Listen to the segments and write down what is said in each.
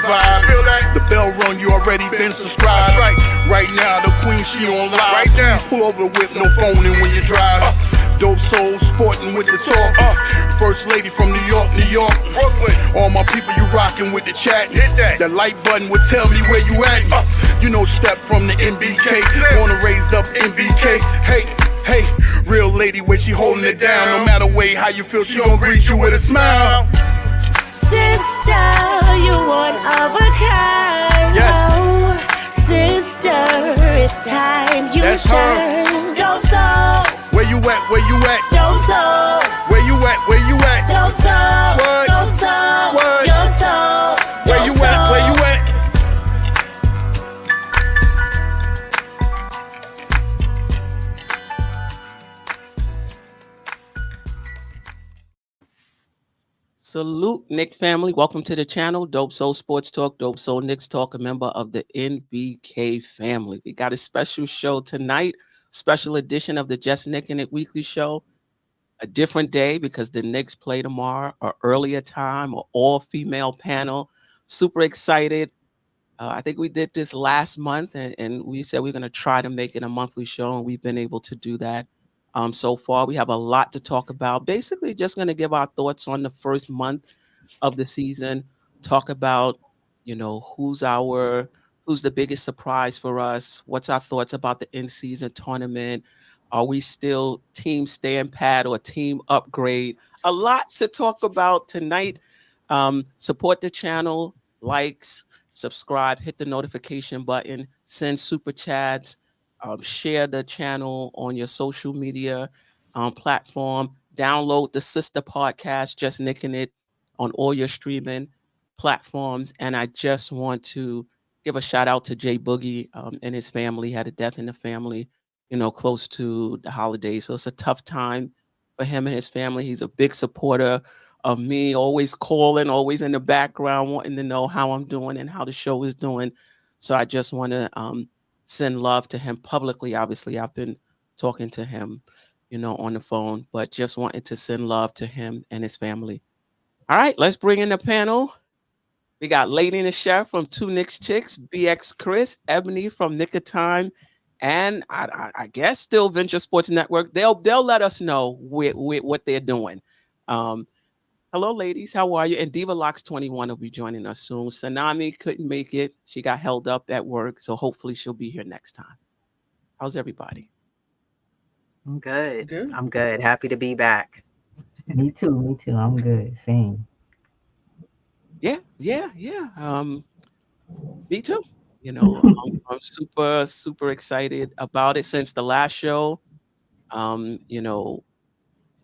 vibe. The bell rung, you already been subscribed. Right now, the queen, she on live. Right now. Please pull over the whip, no phoning when you drive. Dope Soul sporting with the talk. First lady from New York, Brooklyn. All my people, you rocking with the chat. Hit that. The like button would tell me where you at. You know, Step from the NBK. Born and raised up NBK. Hey, real lady where she holding it down. No matter way how you feel, she gon' greet you with a smile. Sister, you one of a kind. Yes. Oh, sister, it's time you That's shine. Dope Soul. Where you at? Where you at? Dope Soul. Where you at? Where you at? Dope Soul. What? Dope Soul. What? Your soul. Where you at? Where you at? Salute, Knick family. Welcome to the channel. Dope Soul Sports Talk, Dope Soul Knicks Talk, a member of the NBK family. We got a special show tonight, special edition of the Just Knickin' It Weekly Show. A different day because the Knicks play tomorrow, or earlier time, or all-female panel. Super excited. I think we did this last month, and we said we're going to try to make it a monthly show, and we've been able to do that. So far, we have a lot to talk about. Basically, just going to give our thoughts on the first month of the season. Talk about, you know, who's the biggest surprise for us? What's our thoughts about the in-season tournament? Are we still team stand pat or team upgrade? A lot to talk about tonight. Support the channel, likes, subscribe, hit the notification button, send super chats. Share the channel on your social media platform. Download the sister podcast, Just Knickin' It, on all your streaming platforms. And I just want to give a shout out to Jay Boogie and his family. Had a death in the family, you know, close to the holidays. So it's a tough time for him and his family. He's a big supporter of me, always calling, always in the background, wanting to know how I'm doing and how the show is doing. So I just want to send love to him publicly. Obviously, I've been talking to him, you know, on the phone, but just wanted to send love to him and his family. All right, let's bring in the panel. We got Lady and the Chef from Two Knicks Chicks, BxChris, Ebony from Nick of Time, and I guess still Venture Sports Network. They'll let us know what they're doing. Hello, ladies. How are you? And Diva Locks 21 will be joining us soon. Tsunami couldn't make it. She got held up at work, so hopefully she'll be here next time. How's everybody? I'm good. I'm good. Happy to be back. Me too. I'm good. Same. Yeah. Me too. You know, I'm super excited about it since the last show. You know,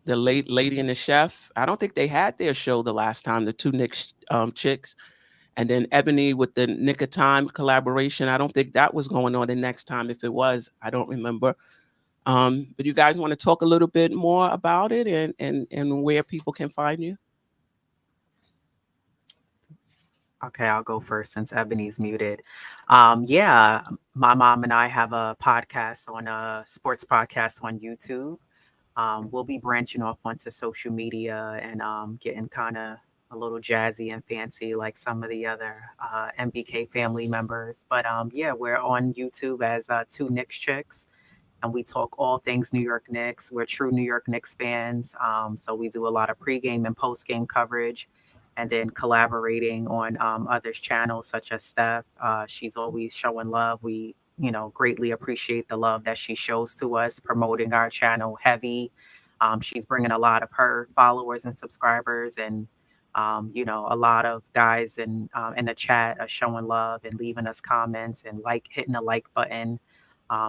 the Lady and the Chef, I don't think they had their show the last time, the Two Knicks Chicks. And then Ebony with the Nick of Time collaboration, I don't think that was going on the next time. If it was, I don't remember. But you guys want to talk a little bit more about it and where people can find you? Okay, I'll go first since Ebony's muted. Yeah, my mom and I have a podcast on a sports podcast on YouTube. We'll be branching off onto social media and getting kind of a little jazzy and fancy like some of the other MBK family members. But yeah, we're on YouTube as Two Knicks Chicks, and we talk all things New York Knicks. We're true New York Knicks fans, so we do a lot of pregame and postgame coverage, and then collaborating on others' channels such as Steph. She's always showing love. We greatly appreciate the love that she shows to us, promoting our channel heavy. She's bringing a lot of her followers and subscribers, and a lot of guys in the chat are showing love and leaving us comments and hitting the like button.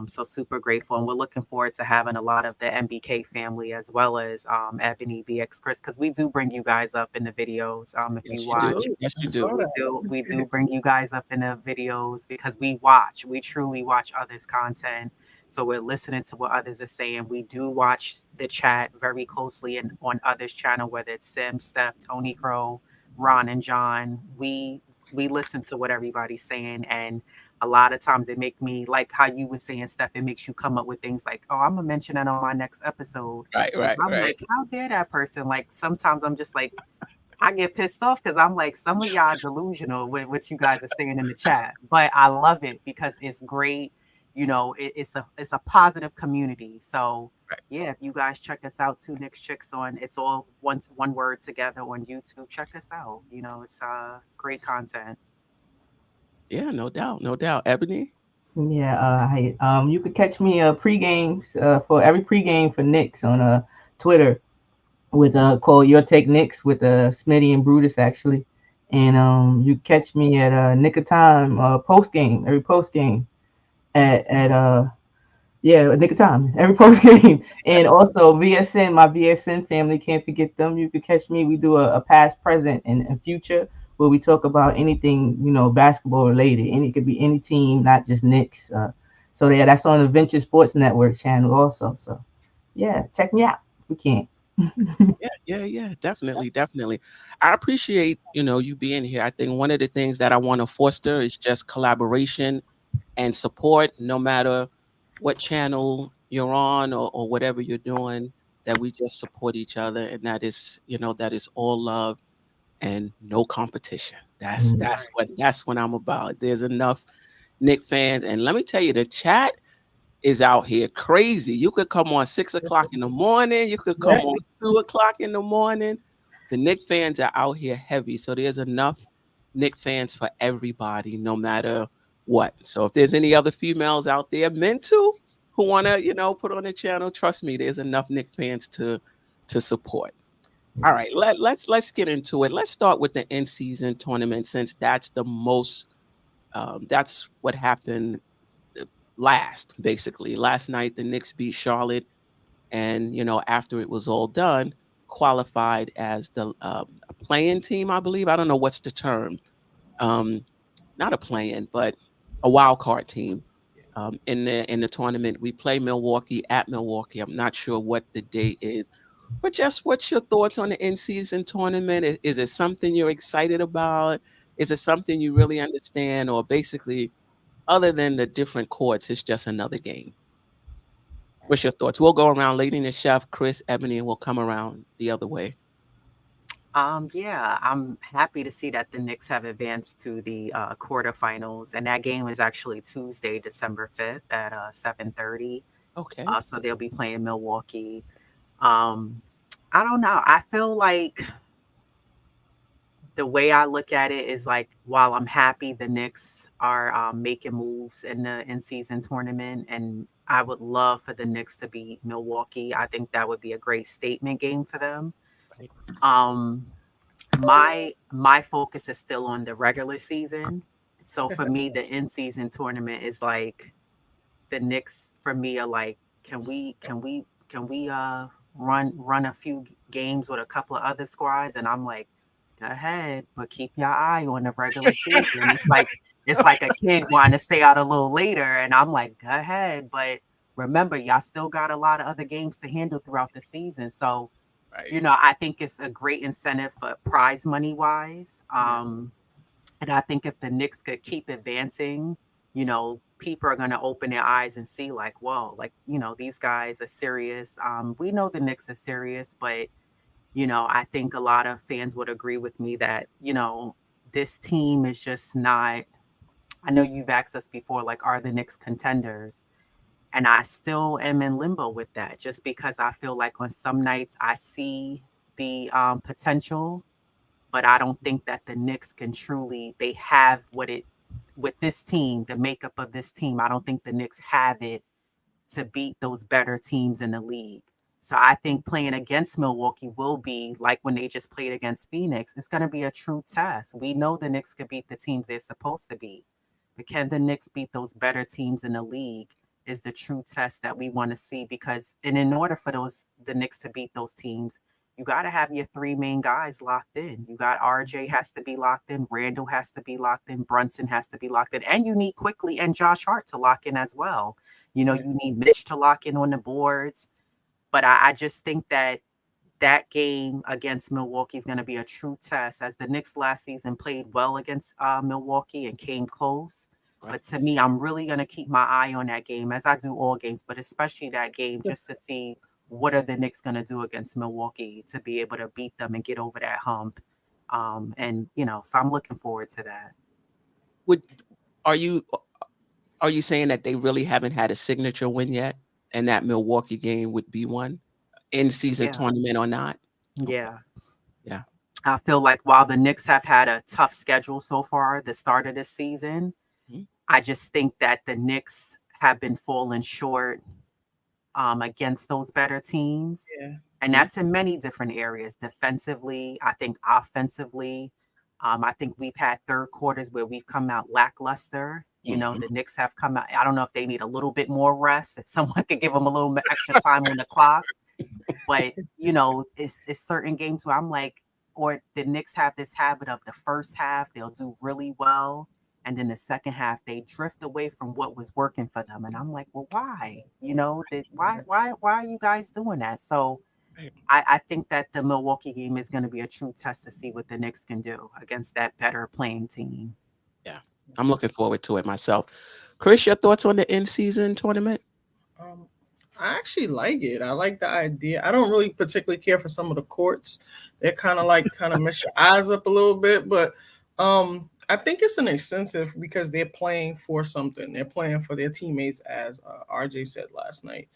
So super grateful, and we're looking forward to having a lot of the MBK family as well as Ebony, BxChris, because we do bring you guys up in the videos. If Yes, you you watch, do. Yes, you do. we do bring you guys up in the videos because we truly watch others' content. So we're listening to what others are saying. We do watch the chat very closely and on others' channel, whether it's Sim, Steph, Tony Crow, Ron, and John. We listen to what everybody's saying, and a lot of times it make me, like how you were saying, Steph, it makes you come up with things like, oh, I'm gonna mention that on my next episode. Right. I'm like, how dare that person? Like sometimes I'm just like, I get pissed off because I'm like, some of y'all delusional with what you guys are saying in the chat, but I love it because it's great. It's a positive community. So Right. yeah, if you guys check us out, Two Knicks Chicks on, it's all one word together on YouTube. Check us out. It's great content. Yeah, no doubt, no doubt. Ebony. Yeah, you could catch me pre-games for every pre-game for Knicks on Twitter with called Your Take Knicks with Smitty and Brutus actually, and you catch me at Nick of Time post game every post game at yeah, Nick of Time every post game, and also VSN, my VSN family, can't forget them. You could catch me. We do a past, present, and future where we talk about anything basketball related. It could be any team, not just Knicks. So yeah, that's on the Venture Sports Network channel also. So yeah, check me out. We can. Yeah, definitely, definitely. I appreciate, you being here. I think one of the things that I want to foster is just collaboration and support, no matter what channel you're on or whatever you're doing, that we just support each other. And that is all love and no competition. That's Mm. that's what I'm about. There's enough Knick fans. And let me tell you, the chat is out here crazy. You could come on 6 o'clock in the morning. You could come on 2 o'clock in the morning. The Knick fans are out here heavy. So there's enough Knick fans for everybody, no matter what. So if there's any other females out there, men too, who want to, put on the channel, trust me, there's enough Knick fans to support. All right, let's get into it. Let's start with the in-season tournament, since that's the most that's what happened basically. Last night, the Knicks beat Charlotte, and after it was all done, qualified as the a playing team, I believe. I don't know what's the term. Um, Not a playing, but a wild card team. In the tournament, we play Milwaukee at Milwaukee. I'm not sure what the date is, but just what's your thoughts on the in-season tournament? Is it something you're excited about? Is it something you really understand, or basically, other than the different courts, it's just another game? What's your thoughts? We'll go around leading the chef, Chris, Ebony, and we'll come around the other way. Yeah, I'm happy to see that the Knicks have advanced to the quarterfinals, and that game is actually Tuesday, December 5th at 7:30. Okay. So they'll be playing Milwaukee. Um, I don't know. I feel like the way I look at it is like, while I'm happy the Knicks are making moves in the in-season tournament, and I would love for the Knicks to beat Milwaukee. I think that would be a great statement game for them. Right. Um, my focus is still on the regular season. So for me, the in-season tournament is like, the Knicks for me are like, can we run a few games with a couple of other squads? And I'm like, go ahead, but keep your eye on the regular season. It's like a kid wanting to stay out a little later, and I'm like, go ahead, but remember, y'all still got a lot of other games to handle throughout the season. So Right. I think it's a great incentive for prize money wise. And I think if the Knicks could keep advancing, people are going to open their eyes and see like, whoa, like, these guys are serious. We know the Knicks are serious, but, I think a lot of fans would agree with me that, this team is just not, I know you've asked us before, like, are the Knicks contenders? And I still am in limbo with that, just because I feel like on some nights I see the potential, but I don't think that the Knicks can truly, they have with this team, the makeup of this team, I don't think the Knicks have it to beat those better teams in the league. So I think playing against Milwaukee will be like when they just played against Phoenix. It's going to be a true test. We know the Knicks could beat the teams they're supposed to beat, but can the Knicks beat those better teams in the league is the true test that we want to see. And in order for the Knicks to beat those teams, you got to have your three main guys locked in. You got RJ has to be locked in, Randle has to be locked in, Brunson has to be locked in, and you need Quickly and Josh Hart to lock in as well. You need Mitch to lock in on the boards. But I just think that game against Milwaukee is going to be a true test, as the Knicks last season played well against Milwaukee and came close. Right. But to me, I'm really going to keep my eye on that game, as I do all games, but especially that game, just to see what are the Knicks going to do against Milwaukee to be able to beat them and get over that hump. And so I'm looking forward to that. Are you saying that they really haven't had a signature win yet, and that Milwaukee game would be one in season tournament or not? Yeah. Yeah. I feel like while the Knicks have had a tough schedule so far, the start of this season, I just think that the Knicks have been falling short against those better teams. Yeah. And that's in many different areas. Defensively, I think offensively. I think we've had third quarters where we've come out lackluster. The Knicks have come out. I don't know if they need a little bit more rest, if someone could give them a little extra time on the clock. But, it's certain games where I'm like, or the Knicks have this habit of the first half, they'll do really well. And then the second half, they drift away from what was working for them. And I'm like, well, why? Why are you guys doing that? So I think that the Milwaukee game is going to be a true test to see what the Knicks can do against that better playing team. Yeah, I'm looking forward to it myself. Chris, your thoughts on the in-season tournament? I actually like it. I like the idea. I don't really particularly care for some of the courts. They're kind of mess your eyes up a little bit, but I think it's an incentive because they're playing for something. They're playing for their teammates, as RJ said last night.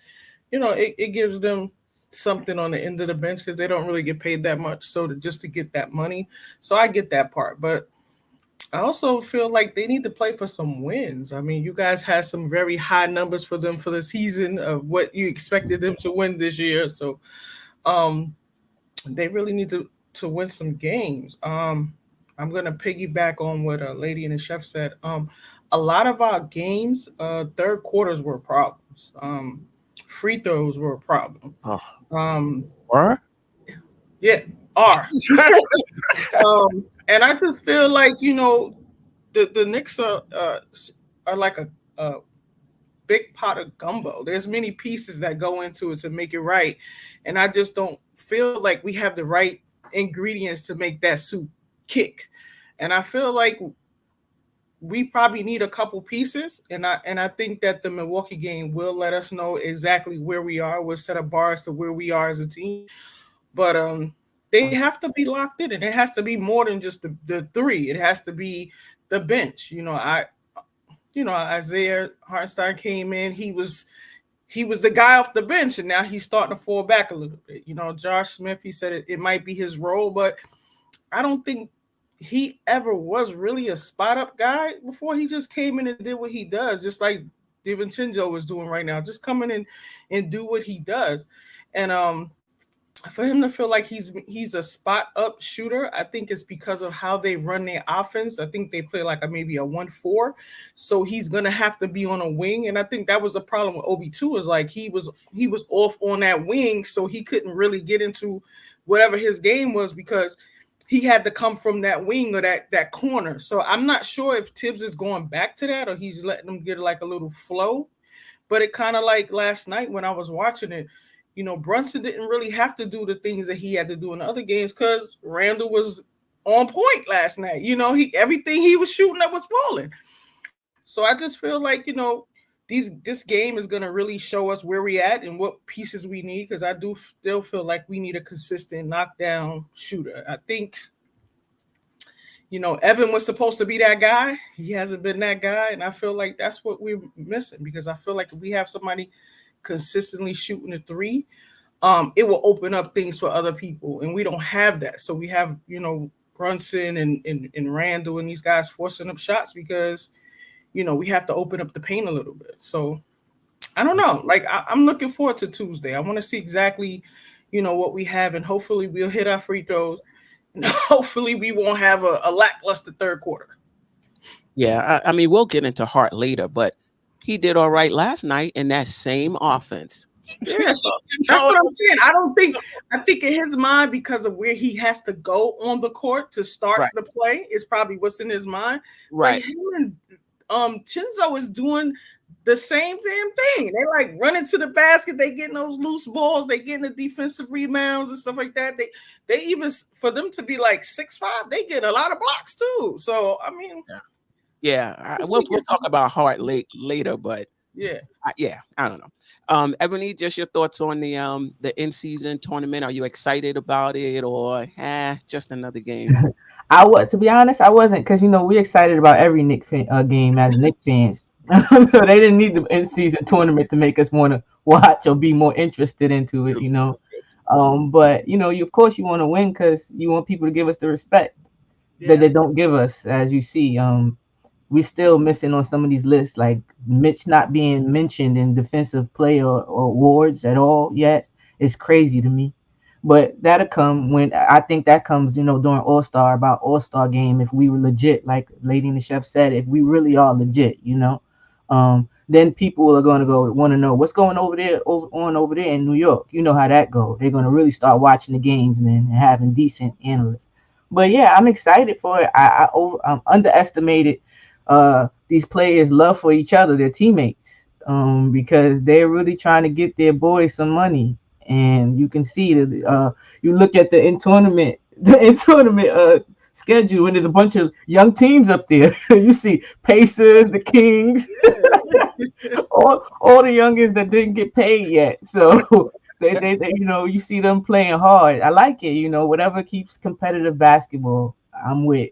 It gives them something on the end of the bench because they don't really get paid that much. So just to get that money. So I get that part, but I also feel like they need to play for some wins. I mean, you guys had some very high numbers for them for the season of what you expected them to win this year. So they really need to win some games. I'm going to piggyback on what Lady and the Chef said. A lot of our games, third quarters were problems. Free throws were a problem. Were? Yeah, are. And I just feel like, the Knicks are like a big pot of gumbo. There's many pieces that go into it to make it right. And I just don't feel like we have the right ingredients to make that soup kick. And I feel like we probably need a couple pieces. And I think that the Milwaukee game will let us know exactly where we are. We'll set up bars to where we are as a team. But they have to be locked in, and it has to be more than just the three. It has to be the bench. Isaiah Hartenstein came in. He was the guy off the bench, and now he's starting to fall back a little bit. Josh Smith, he said it might be his role, but I don't think he ever was really a spot up guy before. He just came in and did what he does, just like DiVincenzo is doing right now. Just come in and do what he does. And for him to feel like he's a spot up shooter, I think it's because of how they run their offense. I think they play like maybe a 1-4. So he's gonna have to be on a wing. And I think that was the problem with OB2, is like he was off on that wing, so he couldn't really get into whatever his game was because he had to come from that wing or that corner. So I'm not sure if Tibbs is going back to that or he's letting them get like a little flow. But it kind of like last night when I was watching it, Brunson didn't really have to do the things that he had to do in the other games because Randle was on point last night. Everything he was shooting up was falling. So I just feel like, this game is going to really show us where we at and what pieces we need, because I do still feel like we need a consistent knockdown shooter. I think, Evan was supposed to be that guy. He hasn't been that guy, and I feel like that's what we're missing, because I feel like if we have somebody consistently shooting a three, it will open up things for other people, and we don't have that. So we have, Brunson and Randle and these guys forcing up shots because, we have to open up the paint a little bit. So I don't know. Like I'm looking forward to Tuesday. I want to see exactly, what we have, and hopefully we'll hit our free throws. And hopefully we won't have a lackluster third quarter. Yeah, I mean, we'll get into Hart later, but he did all right last night in that same offense. Yeah, that's what I'm saying. I think in his mind, because of where he has to go on the court to start the play, is probably what's in his mind. Right. But him and Chinzo is doing the same damn thing. They like running to the basket, they getting those loose balls, they getting the defensive rebounds and stuff like that. They even, for them to be like 6'5", they get a lot of blocks too. So I mean, we'll talk about Hart later, but Yeah. I don't know. Ebony, just your thoughts on the in-season tournament. Are you excited about it, or just another game? To be honest, I wasn't, because we're excited about every game as Knick fans. So they didn't need the in-season tournament to make us want to watch or be more interested into it. But of course you want to win because you want people to give us the respect that they don't give us, as you see. We're still missing on some of these lists, like Mitch not being mentioned in defensive player or awards at all yet. It's crazy to me. But that'll come when I think that comes, during All-Star game. If we were legit, like Lady and the Chef said, if we really are legit, then people are going to want to know what's going over there in New York. You know how that goes. They're going to really start watching the games and having decent analysts. But yeah, I'm excited for it. I'm underestimated these players' love for each other, their teammates, because they're really trying to get their boys some money. And you can see that you look at the in tournament schedule, and there's a bunch of young teams up there. You see Pacers, the Kings, all the youngins that didn't get paid yet. So they you see them playing hard. I like it. Whatever keeps competitive basketball, I'm with.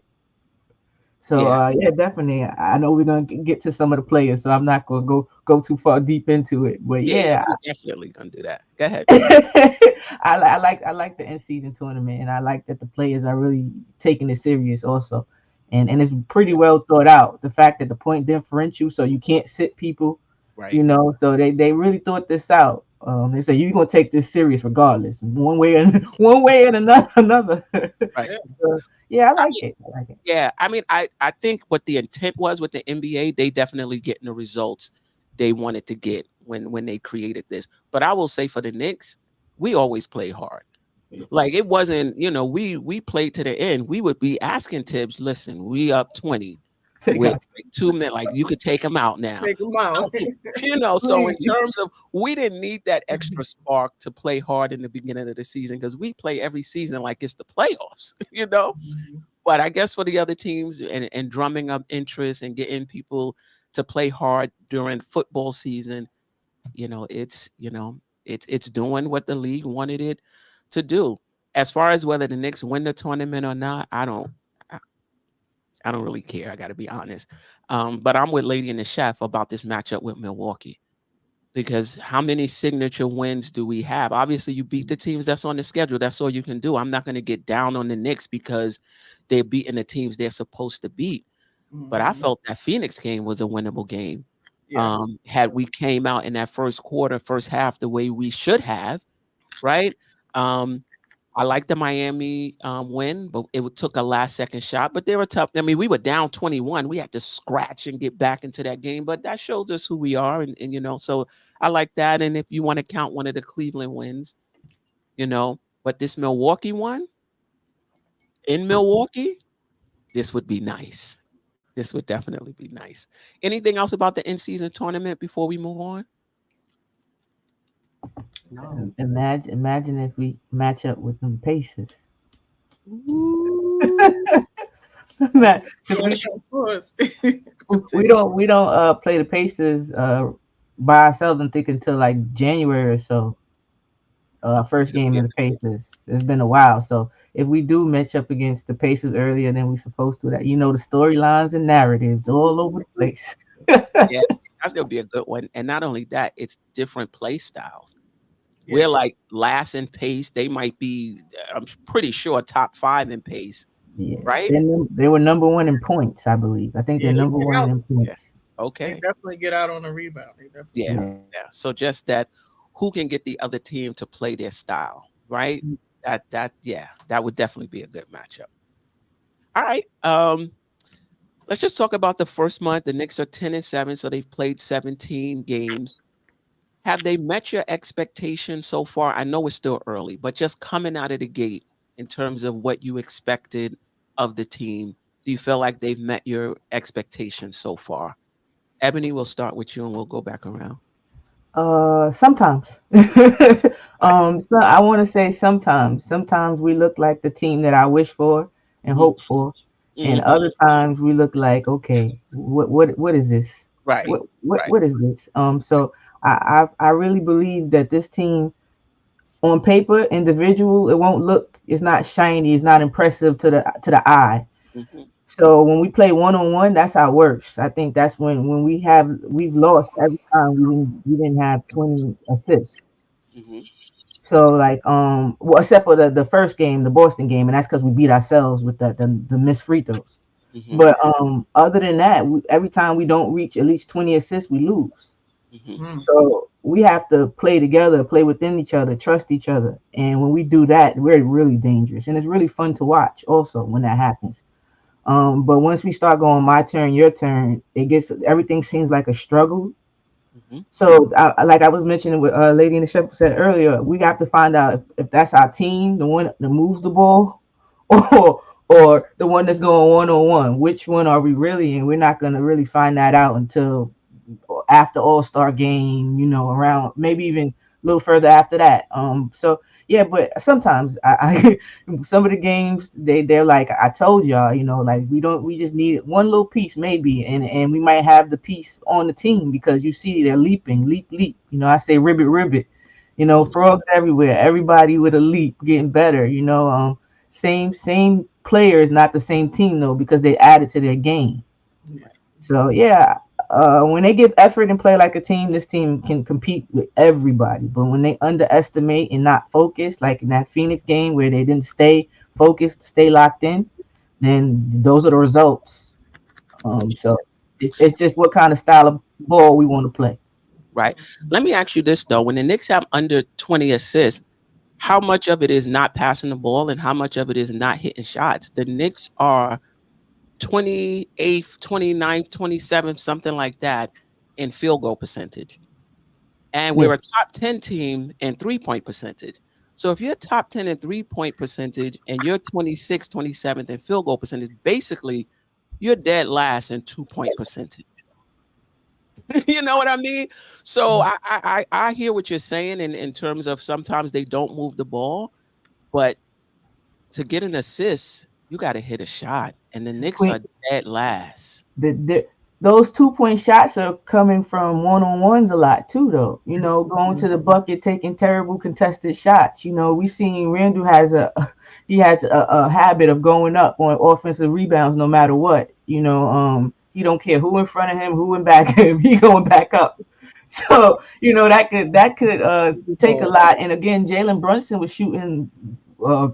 So yeah, definitely. I know we're gonna get to some of the players, so I'm not gonna go too far deep into it. But yeah, we're definitely gonna do that. Go ahead. I like the in-season tournament, and I like that the players are really taking it serious also, and it's pretty well thought out. The fact that the point differential, so you can't sit people, right? So they really thought this out. They say you're gonna take this serious regardless, one way and another. Right. So, yeah, I like it. Yeah, I mean, I think what the intent was with the NBA, they definitely getting the results they wanted to get when they created this. But I will say for the Knicks, we always play hard. Like it wasn't, we played to the end. We would be asking Tibbs, listen, we up 20 with like 2 minutes. Like you could take them out now. Take them out. So in terms of, we didn't need that extra spark to play hard in the beginning of the season because we play every season like it's the playoffs, But I guess for the other teams and drumming up interest and getting people to play hard during football season, it's doing what the league wanted it to do. As far as whether the Knicks win the tournament or not, I don't really care. I got to be honest. But I'm with Lady and the Chef about this matchup with Milwaukee, because how many signature wins do we have? Obviously, you beat the teams that's on the schedule. That's all you can do. I'm not going to get down on the Knicks because they're beating the teams they're supposed to beat. But I felt that Phoenix game was a winnable game. Yes. Had we came out in that first half, the way we should have, right? I like the Miami win, but it took a last-second shot. But they were tough. I mean, we were down 21. We had to scratch and get back into that game. But that shows us who we are, and so I like that. And if you want to count one of the Cleveland wins, but this Milwaukee one in Milwaukee, this would be nice. This would definitely be nice. Anything else about the in-season tournament before we move on? No. Imagine if we match up with them Pacers. we don't play the Pacers by ourselves, I think, until like January or so. First game of the Pacers. It's been a while, so if we do match up against the Pacers earlier than we're supposed to, that the storylines and narratives all over the place. Yeah, that's gonna be a good one. And not only that, it's different play styles. Yeah. We're like last in pace. They might be, I'm pretty sure, top 5 in pace. Yeah. Right? They were number 1 in points, I believe. I think they're number 1 in points. Yeah. Okay. They definitely get out on the rebound. Yeah. So just that, who can get the other team to play their style, right? That would definitely be a good matchup. All right. Let's just talk about the first month. The Knicks are 10-7, so they've played 17 games. Have they met your expectations so far? I know it's still early, but just coming out of the gate in terms of what you expected of the team, do you feel like they've met your expectations so far? Ebony, we'll start with you and we'll go back around. Sometimes. So I want to say sometimes. Sometimes we look like the team that I wish for and hope for, and other times we look like, okay, what is this? Right. What is this? So I really believe that this team, on paper, individual, it won't look, it's not shiny, it's not impressive to the eye. Mm-hmm. So when we play 1-on-1, that's our worst. I think that's when we've lost every time we didn't have 20 assists. Mm-hmm. So like well, except for the first game, the Boston game, and that's because we beat ourselves with the missed free throws. Mm-hmm. But other than that, every time we don't reach at least 20 assists, we lose. Mm-hmm. So we have to play together, play within each other, trust each other. And when we do that, we're really dangerous. And it's really fun to watch also when that happens. But once we start going my turn, your turn, everything seems like a struggle. Mm-hmm. So like I was mentioning with Lady in the Shepherd said earlier, we have to find out if that's our team, the one that moves the ball, or the one that's going 1-on-1. Which one are we really? And we're not going to really find that out until after All-Star game, around maybe even a little further after that. So yeah, but sometimes I some of the games they're like, I told y'all, like we just need one little piece maybe, and we might have the piece on the team because you see they're leaping, leap. I say ribbit. Frogs everywhere. Everybody with a leap, getting better. Same players, not the same team though, because they added to their game. So yeah, when they give effort and play like a team, this team can compete with everybody. But when they underestimate and not focus, like in that Phoenix game where they didn't stay focused, stay locked in, then those are the results. So it's just what kind of style of ball we want to play. Right. Let me ask you this though: when the Knicks have under 20 assists, how much of it is not passing the ball and how much of it is not hitting shots? The Knicks are 28th, 29th, 27th, something like that in field goal percentage. And we're a top 10 team in 3-point percentage. So if you're top 10 in 3-point percentage and you're 26th, 27th in field goal percentage, basically you're dead last in 2-point percentage. You know what I mean? So I hear what you're saying in terms of sometimes they don't move the ball, but to get an assist, you got to hit a shot. And the Knicks are dead last. Those 2-point shots are coming from 1-on-1s a lot too, though. Going to the bucket, taking terrible contested shots. We seen Randle has a habit of going up on offensive rebounds no matter what. He don't care who in front of him, who in back of him, he going back up. So that could take a lot. And again, Jalen Brunson was shooting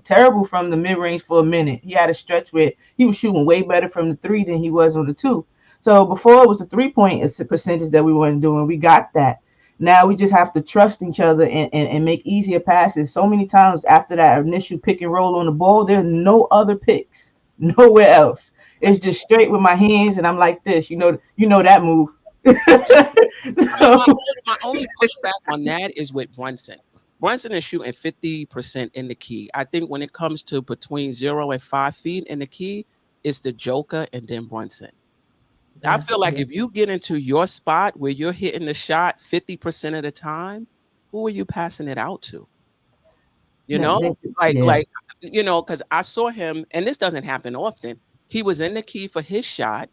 terrible from the mid range for a minute. He had a stretch where he was shooting way better from the 3 than he was on the 2. So before it was the 3-point percentage that we weren't doing. We got that. Now we just have to trust each other and make easier passes. So many times after that initial pick and roll on the ball, there's no other picks, nowhere else. It's just straight with my hands, and I'm like this. You know that move. My only pushback on that is with Brunson. Brunson is shooting 50% in the key. I think when it comes to between 0 and 5 feet in the key, it's the Joker and then Brunson. I feel like if you get into your spot where you're hitting the shot 50% of the time, who are you passing it out to? Because I saw him, and this doesn't happen often. He was in the key for his shot,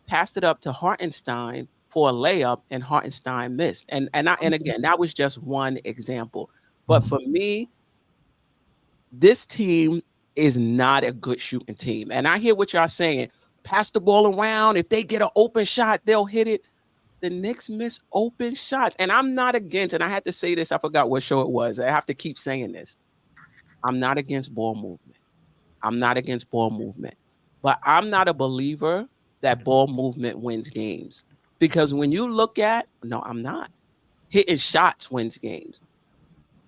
passed it up to Hartenstein for a layup, and Hartenstein missed. And again, that was just one example. But for me, this team is not a good shooting team. And I hear what y'all saying. Pass the ball around. If they get an open shot, they'll hit it. The Knicks miss open shots. And I'm not against, and I had to say this, I forgot what show it was. I have to keep saying this. I'm not against ball movement. But I'm not a believer that ball movement wins games. Because when you look at, no, I'm not. Hitting shots wins games.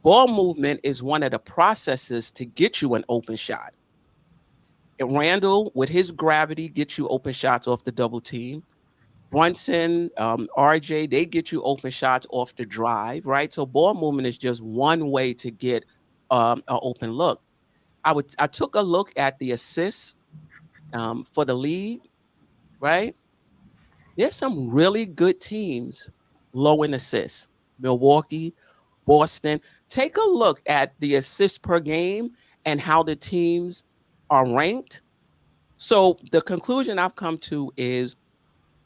Ball movement is one of the processes to get you an open shot. And Randle, with his gravity, gets you open shots off the double team. Brunson, RJ, they get you open shots off the drive, right? So ball movement is just one way to get an open look. I took a look at the assists for the league, right? There's some really good teams low in assists. Milwaukee, Boston. Take a look at the assists per game and how the teams are ranked. So the conclusion I've come to is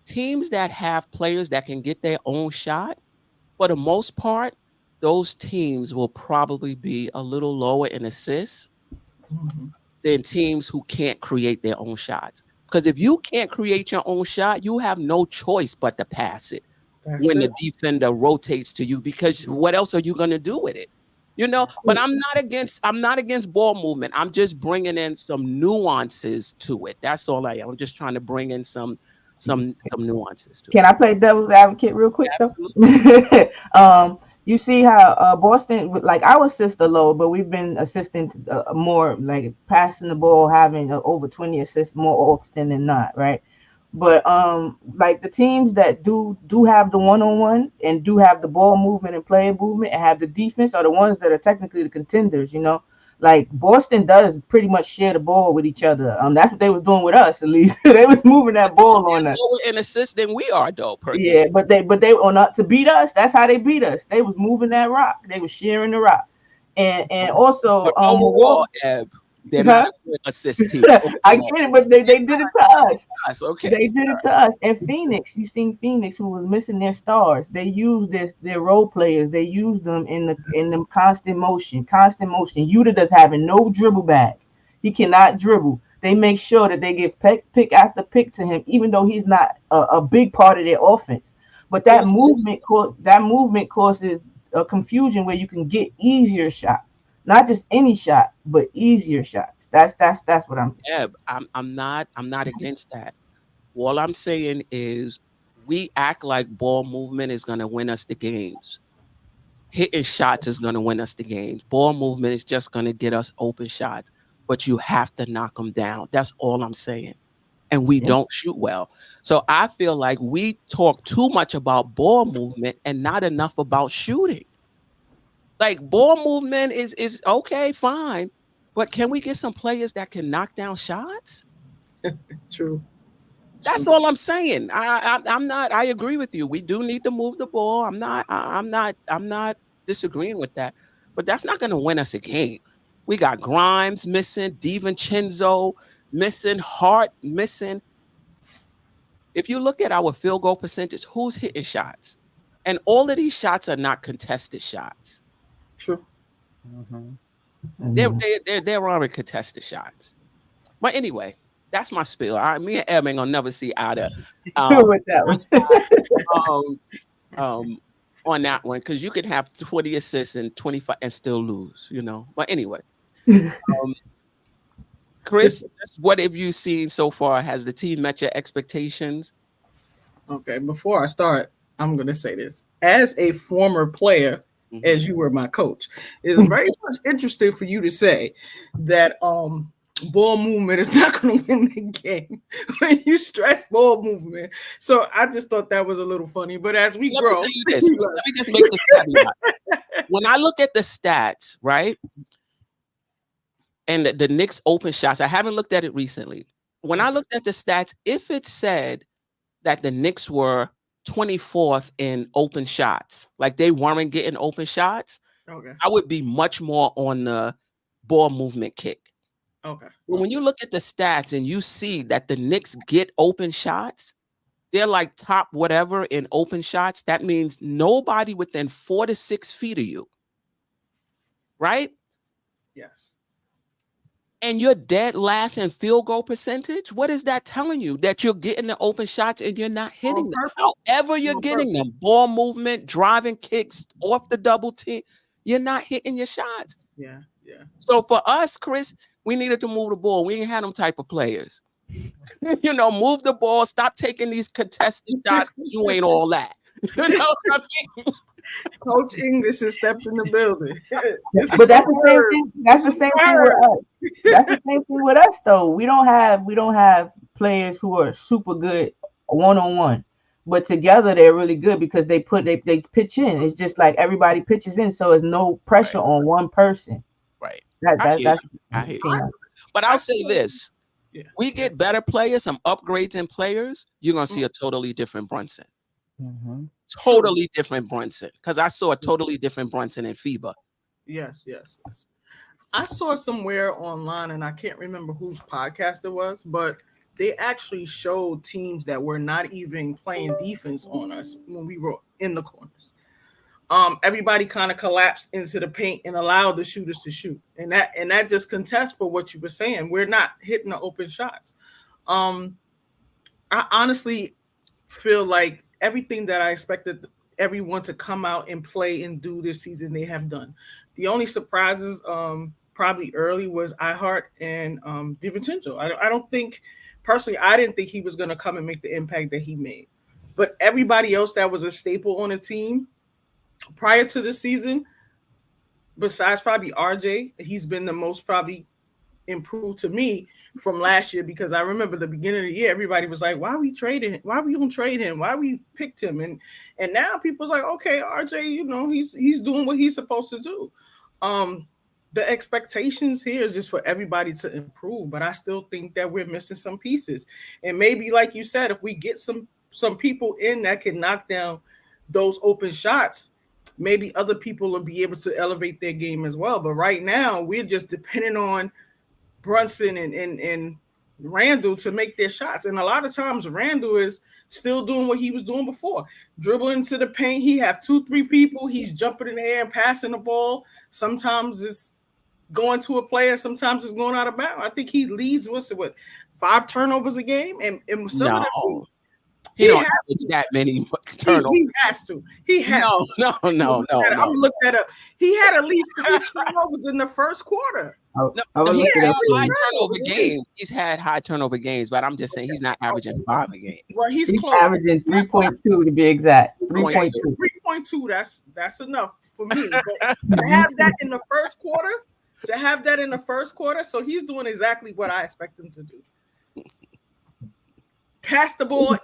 teams that have players that can get their own shot, for the most part, those teams will probably be a little lower in assists than teams who can't create their own shots. Because if you can't create your own shot, you have no choice but to pass it when the defender rotates to you, because what else are you going to do with it? You know, but I'm not against ball movement. I'm just bringing in some nuances to it. That's all I am. I'm just trying to bring in some nuances to it. Can I play devil's advocate real quick though? You see how Boston, like our sister low, but we've been assisting more, like passing the ball, having over 20 assists more often than not, right? But like the teams that do have the one-on-one and do have the ball movement and player movement and have the defense are the ones that are technically the contenders, you know. Like Boston does pretty much share the ball with each other. That's what they was doing with us, at least. They was moving that ball on us. Lower in assists than we are, though. Yeah, but they on up to beat us. That's how they beat us. They was moving that rock. They was sharing the rock, and also overall, they're not an assist team. I get it, but they did it to us. Okay, they did it to us. And Phoenix, you seen Phoenix, who was missing their stars. They used their role players. They used them in the constant motion. Yuta does having no dribble back. He cannot dribble. They make sure that they give pick after pick to him, even though he's not a big part of their offense. But that movement causes a confusion where you can get easier shots. Not just any shot, but easier shots. That's what I'm saying. I'm not against that. All I'm saying is we act like ball movement is gonna win us the games. Hitting shots is gonna win us the games. Ball movement is just gonna get us open shots, but you have to knock them down. That's all I'm saying. And we don't shoot well. So I feel like we talk too much about ball movement and not enough about shooting. Like ball movement is okay, fine, but can we get some players that can knock down shots? True. That's all I'm saying. I'm not. I agree with you. We do need to move the ball. I'm not disagreeing with that, but that's not going to win us a game. We got Grimes missing, DiVincenzo missing, Hart missing. If you look at our field goal percentage, who's hitting shots? And all of these shots are not contested shots. True. There aren't contested shots. But anyway, that's my spiel. Me and Em ain't gonna never see eye to with that one. On that one, because you could have 20 assists and 25 and still lose, you know. But anyway, Chris, what have you seen so far? Has the team met your expectations? Okay, before I start, I'm gonna say this. As a former player, as you were my coach, it's very much interesting for you to say that ball movement is not going to win the game when you stress ball movement. So I just thought that was a little funny. But as we grow, let me just make this caveat. When I look at the stats, right, and the Knicks open shots, I haven't looked at it recently. When I looked at the stats, if it said that the Knicks were 24th in open shots, like they weren't getting open shots, I would be much more on the ball movement kick. Okay. But when you look at the stats and you see that the Knicks get open shots, they're like top whatever in open shots. That means nobody within 4 to 6 feet of you, right? Yes. And you're dead last in field goal percentage. What is that telling you? That you're getting the open shots and you're not hitting them. However you're getting them, ball movement, driving kicks off the double team, you're not hitting your shots. Yeah. So for us, Chris, we needed to move the ball. We ain't had them type of players. You know, move the ball. Stop taking these contested shots because you ain't all that. You know what I mean? Coach English has stepped in the building. But that's the same thing. That's the same thing with us. That's the same thing with us, though. We don't have players who are super good one-on-one, but together they're really good because they pitch in. It's just like everybody pitches in, so there's no pressure on one person. Right. I hear you. But I'll say this: we get better players, some upgrades in players. You're gonna see a totally different Brunson. Totally different Brunson, because I saw a totally different Brunson in FIBA. Yes. I saw somewhere online, and I can't remember whose podcast it was, but they actually showed teams that were not even playing defense on us when we were in the corners. Everybody kind of collapsed into the paint and allowed the shooters to shoot, and that just contests for what you were saying. We're not hitting the open shots. I honestly feel like everything that I expected everyone to come out and play and do this season, they have done. The only surprises, probably early, was Hart and DiVincenzo. I don't think, personally, I didn't think he was going to come and make the impact that he made. But everybody else that was a staple on the team prior to this season, besides probably RJ, he's been the most probably improved to me from last year, because I remember the beginning of the year, everybody was like, why are we trading him? Why are we gonna trade him? Why we picked him? And now people's like, okay, RJ, you know, he's doing what he's supposed to do. The expectations here is just for everybody to improve, but I still think that we're missing some pieces. And maybe, like you said, if we get some people in that can knock down those open shots, maybe other people will be able to elevate their game as well. But right now, we're just depending on Brunson and Randle to make their shots. And a lot of times Randle is still doing what he was doing before. Dribbling to the paint. He have 2-3 people. He's jumping in the air and passing the ball. Sometimes it's going to a player. Sometimes it's going out of bounds. I think he leads with 5 turnovers a game. And some of them, he don't average that many turnovers. He has to. He has to. No. I'm looking that up. He had at least 3 turnovers in the first quarter. High turnover games. He's had high turnover games, but I'm just saying he's not averaging 5 a game. Well, he's averaging 3.2 to be exact. 3.2. 3.2. That's enough for me. But to have that in the first quarter, so he's doing exactly what I expect him to do. Pass the ball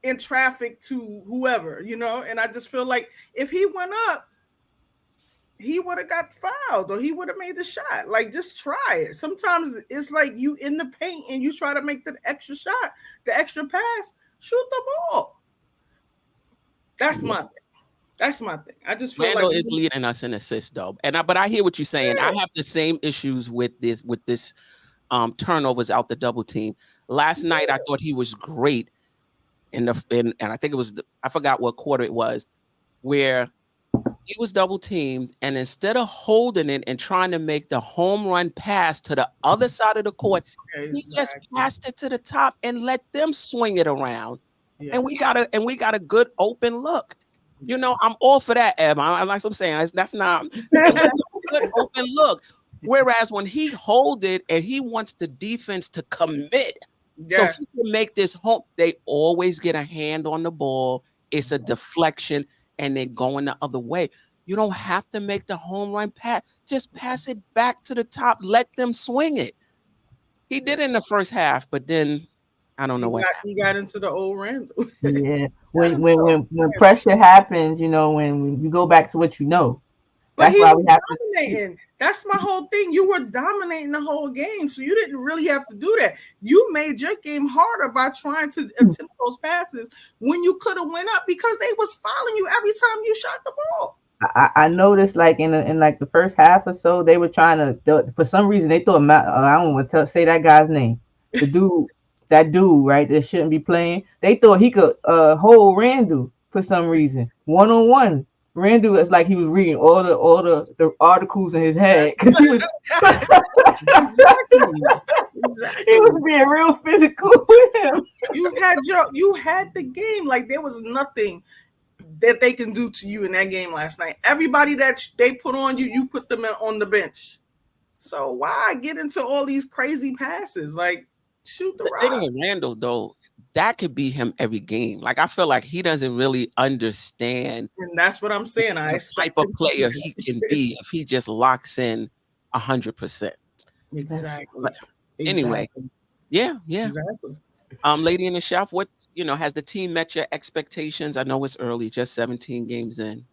in traffic to whoever, you know, and I just feel like if he went up, he would have got fouled or he would have made the shot. Like, just try it. Sometimes it's like you in the paint and you try to make the extra shot, the extra pass, shoot the ball. That's my thing. I just feel Randle like is leading us in assists, though. But I hear what you're saying. Yeah. I have the same issues with this turnovers out the double team. Last night I thought he was great and I think it was I forgot what quarter it was, where he was double teamed, and instead of holding it and trying to make the home run pass to the other side of the court, he just passed it to the top and let them swing it around. Yes. And we got a good open look. You know, I'm all for that, Eb. Like I'm saying, that's not a good open look. Whereas when he hold it and he wants the defense to commit, so he can make this home, they always get a hand on the ball. It's a deflection. And they're going the other way. You don't have to make the home run pass. Just pass it back to the top. Let them swing it. He did in the first half, but then I don't know he got into the old Randle. Yeah, when pressure happens, you know, when you go back to what you know. That's why we have to. That's my whole thing. You were dominating the whole game, so you didn't really have to do that. You made your game harder by trying to attempt those passes when you could have went up because they was following you every time you shot the ball. I noticed, like in like the first half or so, they were trying to. For some reason, they thought I don't want to say that guy's name. That dude, right? That shouldn't be playing. They thought he could hold Randle for some reason, 1-on-1. Randle is like he was reading all the articles in his head because he was he was being real physical with him. You had the game, like there was nothing that they can do to you in that game last night. Everybody that they put on you, you put them on the bench. So why get into all these crazy passes? Like, shoot the rock. Thing with Randle, though, that could be him every game. Like, I feel like he doesn't really understand. And that's what I'm saying. The type of player he can be if he just locks in 100%. Exactly. But anyway, yeah. Exactly. Lady in the Chef, what, has the team met your expectations? I know it's early, just 17 games in.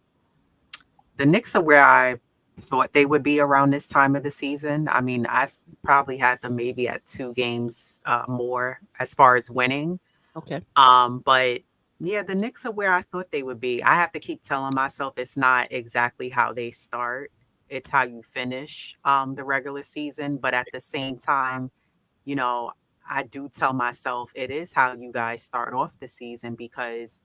The Knicks are where I thought they would be around this time of the season. I mean, I probably had them maybe at 2 games more as far as winning. Okay. But yeah, the Knicks are where I thought they would be. I have to keep telling myself it's not exactly how they start. It's how you finish the regular season. But at the same time, I do tell myself it is how you guys start off the season, because,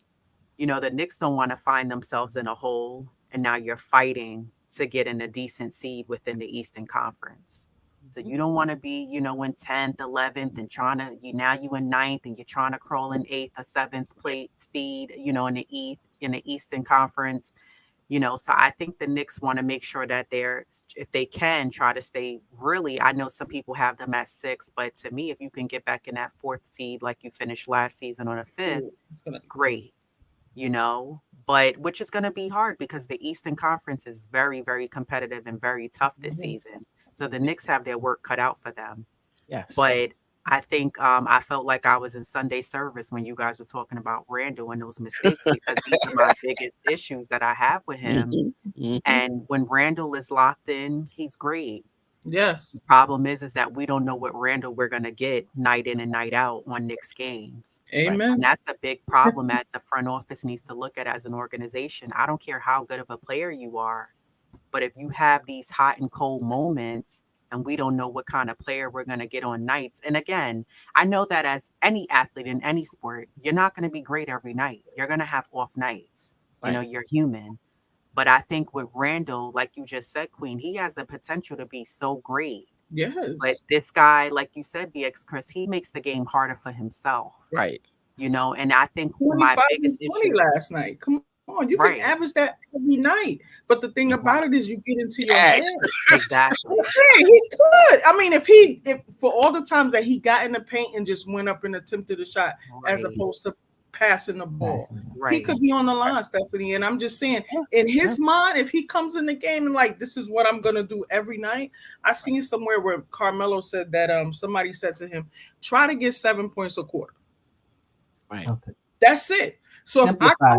you know, the Knicks don't want to find themselves in a hole, and now you're fighting to get in a decent seed within the Eastern Conference. So you don't want to be, you know, in 10th, 11th, and now you in 9th, and you're trying to crawl in 8th or 7th place seed, you know, in the Eastern Conference. You know, so I think the Knicks want to make sure that if they can, try to stay really. I know some people have them at 6, but to me, if you can get back in that 4th seed like you finished last season on a 5th, great. You know, but which is going to be hard because the Eastern Conference is very, very competitive and very tough this season. So the Knicks have their work cut out for them. Yes. But I think I felt like I was in Sunday service when you guys were talking about Randle and those mistakes, because these are my biggest issues that I have with him. And when Randle is locked in, he's great. Yes. The problem is that we don't know what Randle we're going to get night in and night out on Knicks games. Amen. And that's a big problem as the front office needs to look at as an organization. I don't care how good of a player you are, but if you have these hot and cold moments and we don't know what kind of player we're going to get on nights. And again, I know that as any athlete in any sport, you're not going to be great every night. You're going to have off nights. Right. You know, you're human. But I think with Randle, like you just said, Queen, he has the potential to be so great. Yes. But this guy, like you said, BxChris, he makes the game harder for himself. Right. You know, and I think 25 my and biggest 20 issue last night. Come on, you Right. can average that every night. But the thing about it is, you get into your head. exactly. I'm saying he could. I mean, if for all the times that he got in the paint and just went up and attempted a shot, as opposed to passing the ball, he could be on the line, Stephanie. And I'm just saying, in his mind, if he comes in the game and like, this is what I'm gonna do every night. I seen somewhere where Carmelo said that somebody said to him, try to get 7 points a quarter. Right. Okay. That's it. So Simplify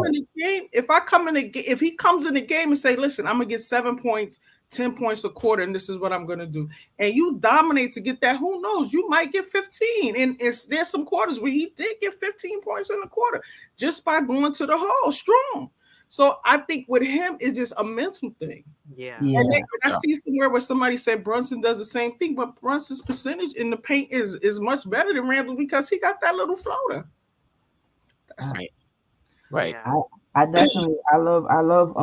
if he comes in the game and say, listen, I'm gonna get 7 points, 10 points a quarter, and this is what I'm gonna do, and you dominate to get that, who knows? You might get 15. And there's some quarters where he did get 15 points in a quarter just by going to the hole strong. So I think with him, it's just a mental thing. Yeah. And then I see somewhere where somebody said Brunson does the same thing, but Brunson's percentage in the paint is much better than Randle because he got that little floater. That's Right. Right. Yeah. I definitely I love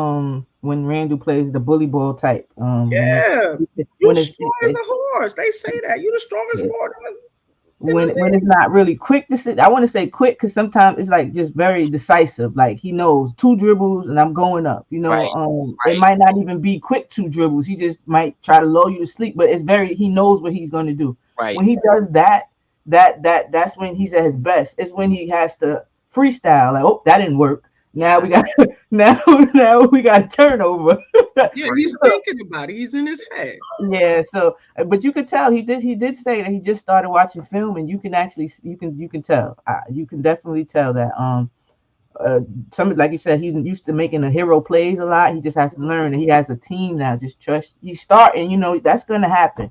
when Randle plays the bully ball type. Yeah, when you're it's strong as a horse. They say that you're the strongest forward. when it's not really quick. I want to say quick because sometimes it's like just very decisive. Like he knows 2 dribbles and I'm going up. You know, Right. It might not even be quick 2 dribbles. He just might try to lull you to sleep, but he knows what he's going to do. Right. When he does that's when he's at his best. It's when he has to freestyle. Like, oh, that didn't work. Now we got now we got a turnover. Yeah, he's thinking about it. He's in his head. Yeah, so but you could tell he did say that he just started watching film, and you can actually you can tell. You can definitely tell that some, like you said, he's used to making a hero plays a lot. He just has to learn that he has a team now. Just trust. He's starting, you know, that's going to happen.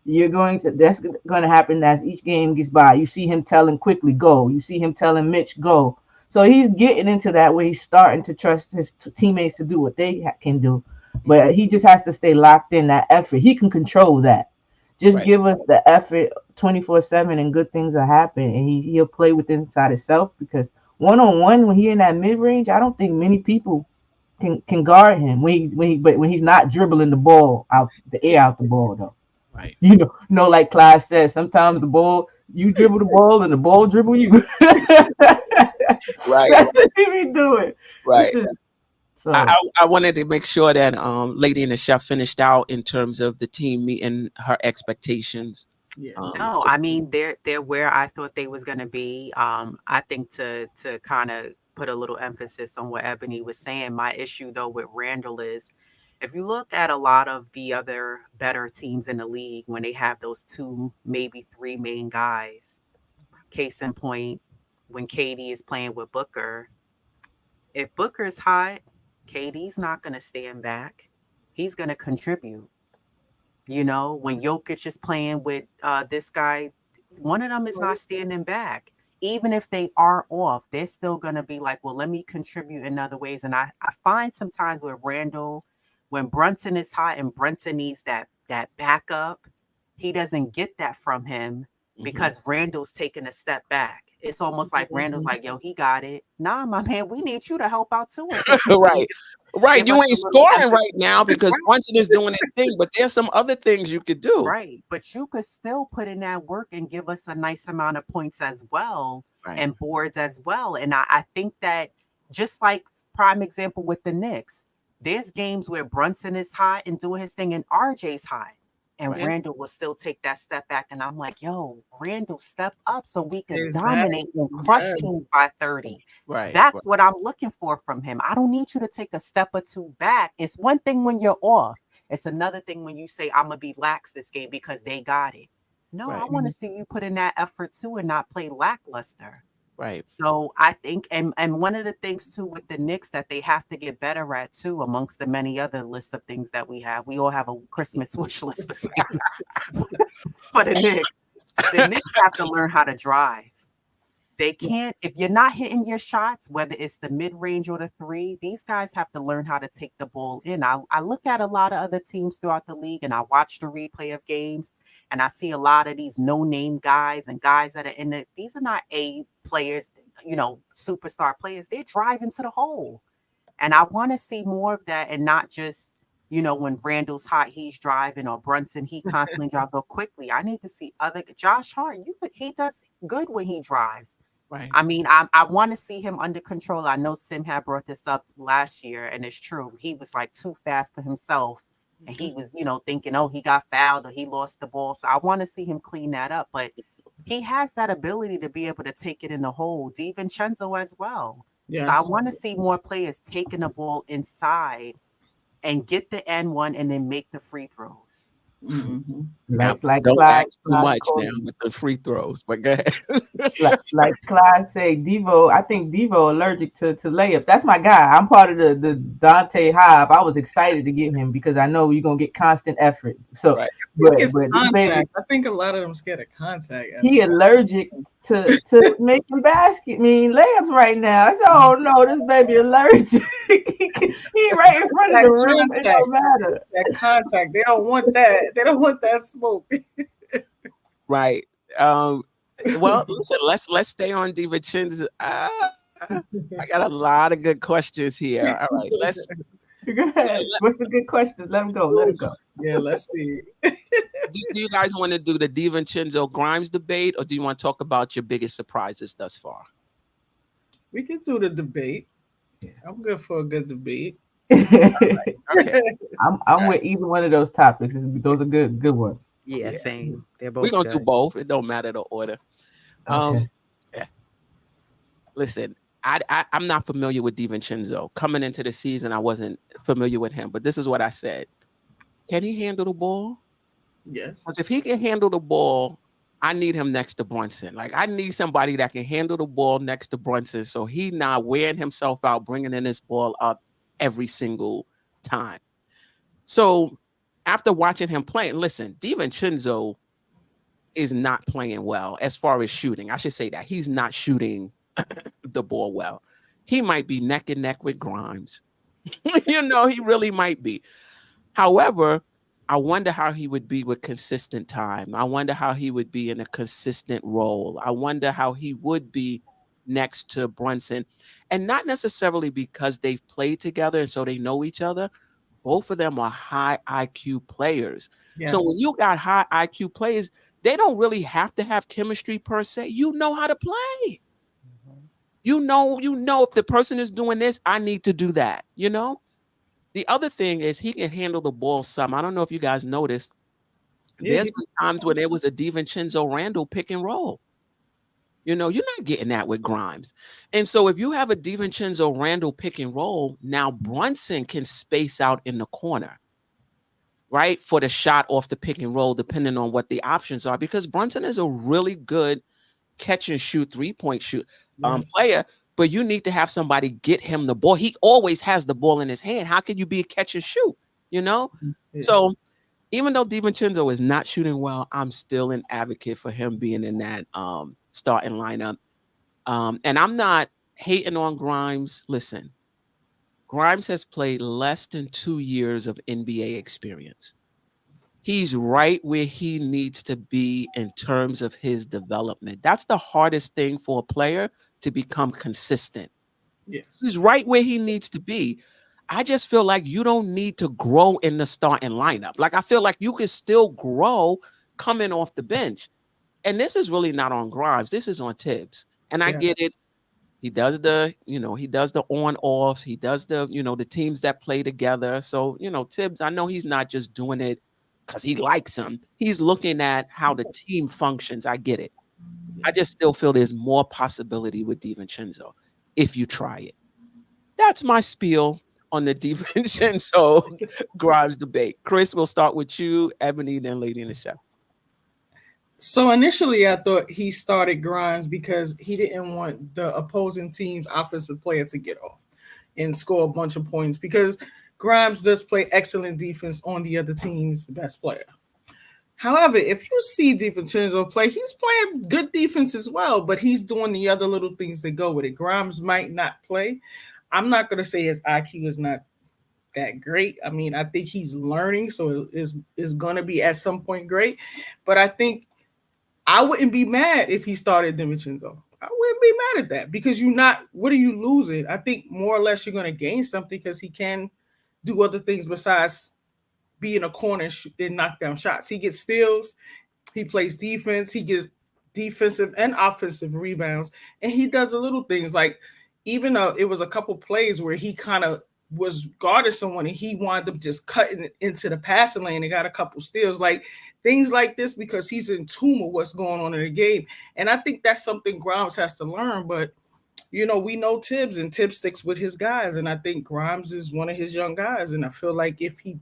That's going to happen as each game gets by. You see him telling Quickly go. You see him telling Mitch go. So he's getting into that where he's starting to trust his teammates to do what they can do. But he just has to stay locked in that effort. He can control that. Just give us the effort 24/7 and good things will happen. And he'll play within inside himself, because one-on-one, when he in that mid-range, I don't think many people can guard him when he's not dribbling the ball out the ball though. Right. You know, like Clyde says, sometimes the ball, you dribble the ball and the ball dribble you. Right. That's what he be doing. Right. So I wanted to make sure that Lady and the Chef finished out in terms of the team meeting her expectations. Yeah. No, I mean they're where I thought they was gonna be. I think to kind of put a little emphasis on what Ebony was saying. My issue though with Randle is, if you look at a lot of the other better teams in the league, when they have those 2, maybe 3 main guys, case in point, when KD is playing with Booker, if Booker's hot, KD's not going to stand back. He's going to contribute. You know, when Jokic is playing with this guy, one of them is not standing back. Even if they are off, they're still going to be like, well, let me contribute in other ways. And I find sometimes with Randle, when Brunson is hot and Brunson needs that backup, he doesn't get that from him. because Randle's taking a step back. It's almost like Randle's like, yo, he got it. Nah, my man, we need you to help out too. Right. Right. Give You us ain't a little scoring empathy. right now because Brunson is doing his thing, but there's some other things you could do. Right. But you could still put in that work and give us a nice amount of points as well, Right. and boards as well. And I think that, just like prime example with the Knicks, there's games where Brunson is hot and doing his thing and RJ's hot. And Right. Randle will still take that step back. And I'm like, yo, Randle, step up so we can Exactly. dominate and crush Yeah. teams by 30. Right. That's what I'm looking for from him. I don't need you to take a step or two back. It's one thing when you're off. It's another thing when you say, I'm going to be lax this game because they got it. No, Right. I want to see you put in that effort too and not play lackluster. Right. So I think, and one of the things too with the Knicks that they have to get better at too, amongst the many other list of things that we have, we all have a Christmas wish list for the Knicks. The Knicks have to learn how to drive. They can't, if you're not hitting your shots, whether it's the mid-range or the three, these guys have to learn how to take the ball in. I look at a lot of other teams throughout the league and I watch the replay of games and I see a lot of these no-name guys and guys that are in it. These are not A players, superstar players. They're driving to the hole. And I want to see more of that and not just, when Randle's hot, he's driving, or Brunson, he constantly drives so quickly. I need to see Josh Hart. He does good when he drives. Right. I mean, I want to see him under control. I know Sim had brought this up last year, and it's true. He was like too fast for himself. And he was, thinking, oh, he got fouled or he lost the ball. So I want to see him clean that up. But he has that ability to be able to take it in the hole. DiVincenzo as well. Yes. So I want to see more players taking the ball inside and get the N1 and then make the free throws. Mm-hmm. Now, Like don't Clyde, ask too much Clyde now with the free throws, but go ahead. like Clyde say, Devo. I think Devo allergic to layups. That's my guy. I'm part of the Dante Hive. I was excited to get him because I know you're gonna get constant effort. So, Right. but It's this contact. baby, I think a lot of them scared of contact. he allergic to making layups right now. I said, oh no, this baby allergic. he right in front of the rim. It don't matter. That contact. They don't want that. They don't want that smoke. Right. Well, listen, let's stay on DiVincenzo. I got a lot of good questions here. All right, let's. Go ahead. What's the good question? Let him go. Let him go. Yeah, let's see. Do you guys want to do the DiVincenzo Grimes debate, or do you want to talk about your biggest surprises thus far? We can do the debate. I'm good for a good debate. Okay. I'm with either one of those topics. Those are good ones. Yeah, same. They're both We're gonna good. do both. It don't matter the order. Okay. Listen, I'm not familiar with DiVincenzo. Coming into the season, I wasn't familiar with him, but this is what I said. Can he handle the ball? Yes. Because if he can handle the ball, I need him next to Brunson. Like, I need somebody that can handle the ball next to Brunson so he not wearing himself out, bringing in his ball up every single time. So after watching him play, listen, DiVincenzo is not playing well as far as shooting. I should say that. He's not shooting the ball well. He might be neck and neck with Grimes. He really might be. However, I wonder how he would be with consistent time. I wonder how he would be in a consistent role. I wonder how he would be next to Brunson. And not necessarily because they've played together and so they know each other. Both of them are high IQ players. Yes. So when you got high IQ players, they don't really have to have chemistry per se. You know how to play. You know if the person is doing this, I need to do that, The other thing is he can handle the ball some. I don't know if you guys noticed. There's been times when there was a DiVincenzo Randle pick and roll. You're not getting that with Grimes. And so if you have a DiVincenzo Randle pick and roll, now Brunson can space out in the corner, right? For the shot off the pick and roll, depending on what the options are, because Brunson is a really good catch and shoot, 3-point shoot player, but you need to have somebody get him the ball. He always has the ball in his hand. How can you be a catch and shoot? Yeah. So even though DiVincenzo is not shooting well, I'm still an advocate for him being in that starting lineup. And I'm not hating on Grimes. Listen, Grimes has played less than 2 years of NBA experience. he's right where he needs to be in terms of his development. That's the hardest thing for a player, to become consistent. Yes. He's right where he needs to be. I just feel like you don't need to grow in the starting lineup. Like, I feel like you can still grow coming off the bench. And this is really not on Grimes. This is on Tibbs. And I get it. He does the, he does the on-offs. He does the, the teams that play together. So, Tibbs, I know he's not just doing it because he likes him. He's looking at how the team functions. I get it. I just still feel there's more possibility with DiVincenzo if you try it. That's my spiel on the DiVincenzo Grimes debate. Chris, we'll start with you, Ebony, then Lady in the Show. So initially, I thought he started Grimes because he didn't want the opposing team's offensive players to get off and score a bunch of points, because Grimes does play excellent defense on the other team's best player. However, if you see DiVincenzo play, he's playing good defense as well, but he's doing the other little things that go with it. Grimes might not play. I'm not going to say his IQ is not that great. I mean, I think he's learning, so it's going to be at some point great. But I think I wouldn't be mad if he started DiVincenzo. I wouldn't be mad at that, because what are you losing? I think more or less you're going to gain something, because he can do other things besides be in a corner and knock down shots. He gets steals, he plays defense, he gets defensive and offensive rebounds, and he does the little things, like even though it was a couple plays where he kind of was guarding someone and he wound up just cutting into the passing lane and got a couple steals, like things like this, because he's in tune with what's going on in the game. And I think that's something Grimes has to learn. But we know Tibbs, and Tibbs sticks with his guys, and I think Grimes is one of his young guys. And I feel like if he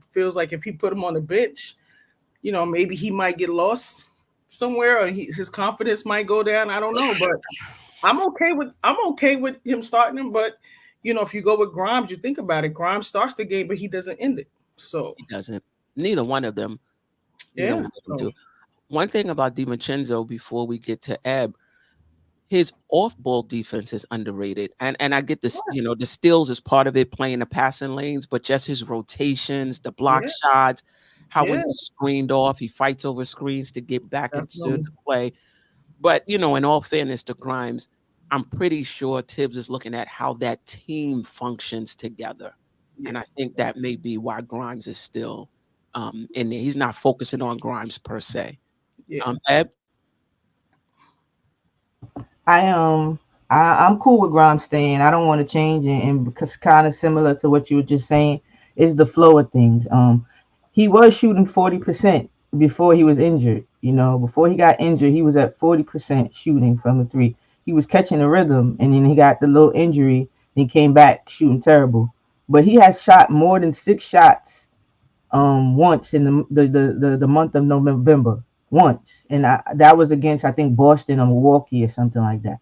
put him on the bench, maybe he might get lost somewhere, or his confidence might go down. I don't know, but I'm okay with him starting him. But if you go with Grimes, you think about it. Grimes starts the game, but he doesn't end it. So he doesn't. Neither one of them. One thing about DiVincenzo before we get to Eb, his off-ball defense is underrated, and I get this. The steals is part of it, playing the passing lanes, but just his rotations, the block shots, how when he's screened off, he fights over screens to get back into the play. But in all fairness to Grimes, I'm pretty sure Tibbs is looking at how that team functions together, and I think that may be why Grimes is still in there. He's not focusing on Grimes per se. Eb? I'm cool with Grimes staying. I don't want to change it, and because kind of similar to what you were just saying is the flow of things. He was shooting 40% before he was injured. Before he got injured, he was at 40% shooting from the three. He was catching the rhythm, and then he got the little injury, and he came back shooting terrible. But he has shot more than 6 shots once in the month of November. Once, and that was against, I think, Boston or Milwaukee or something like that.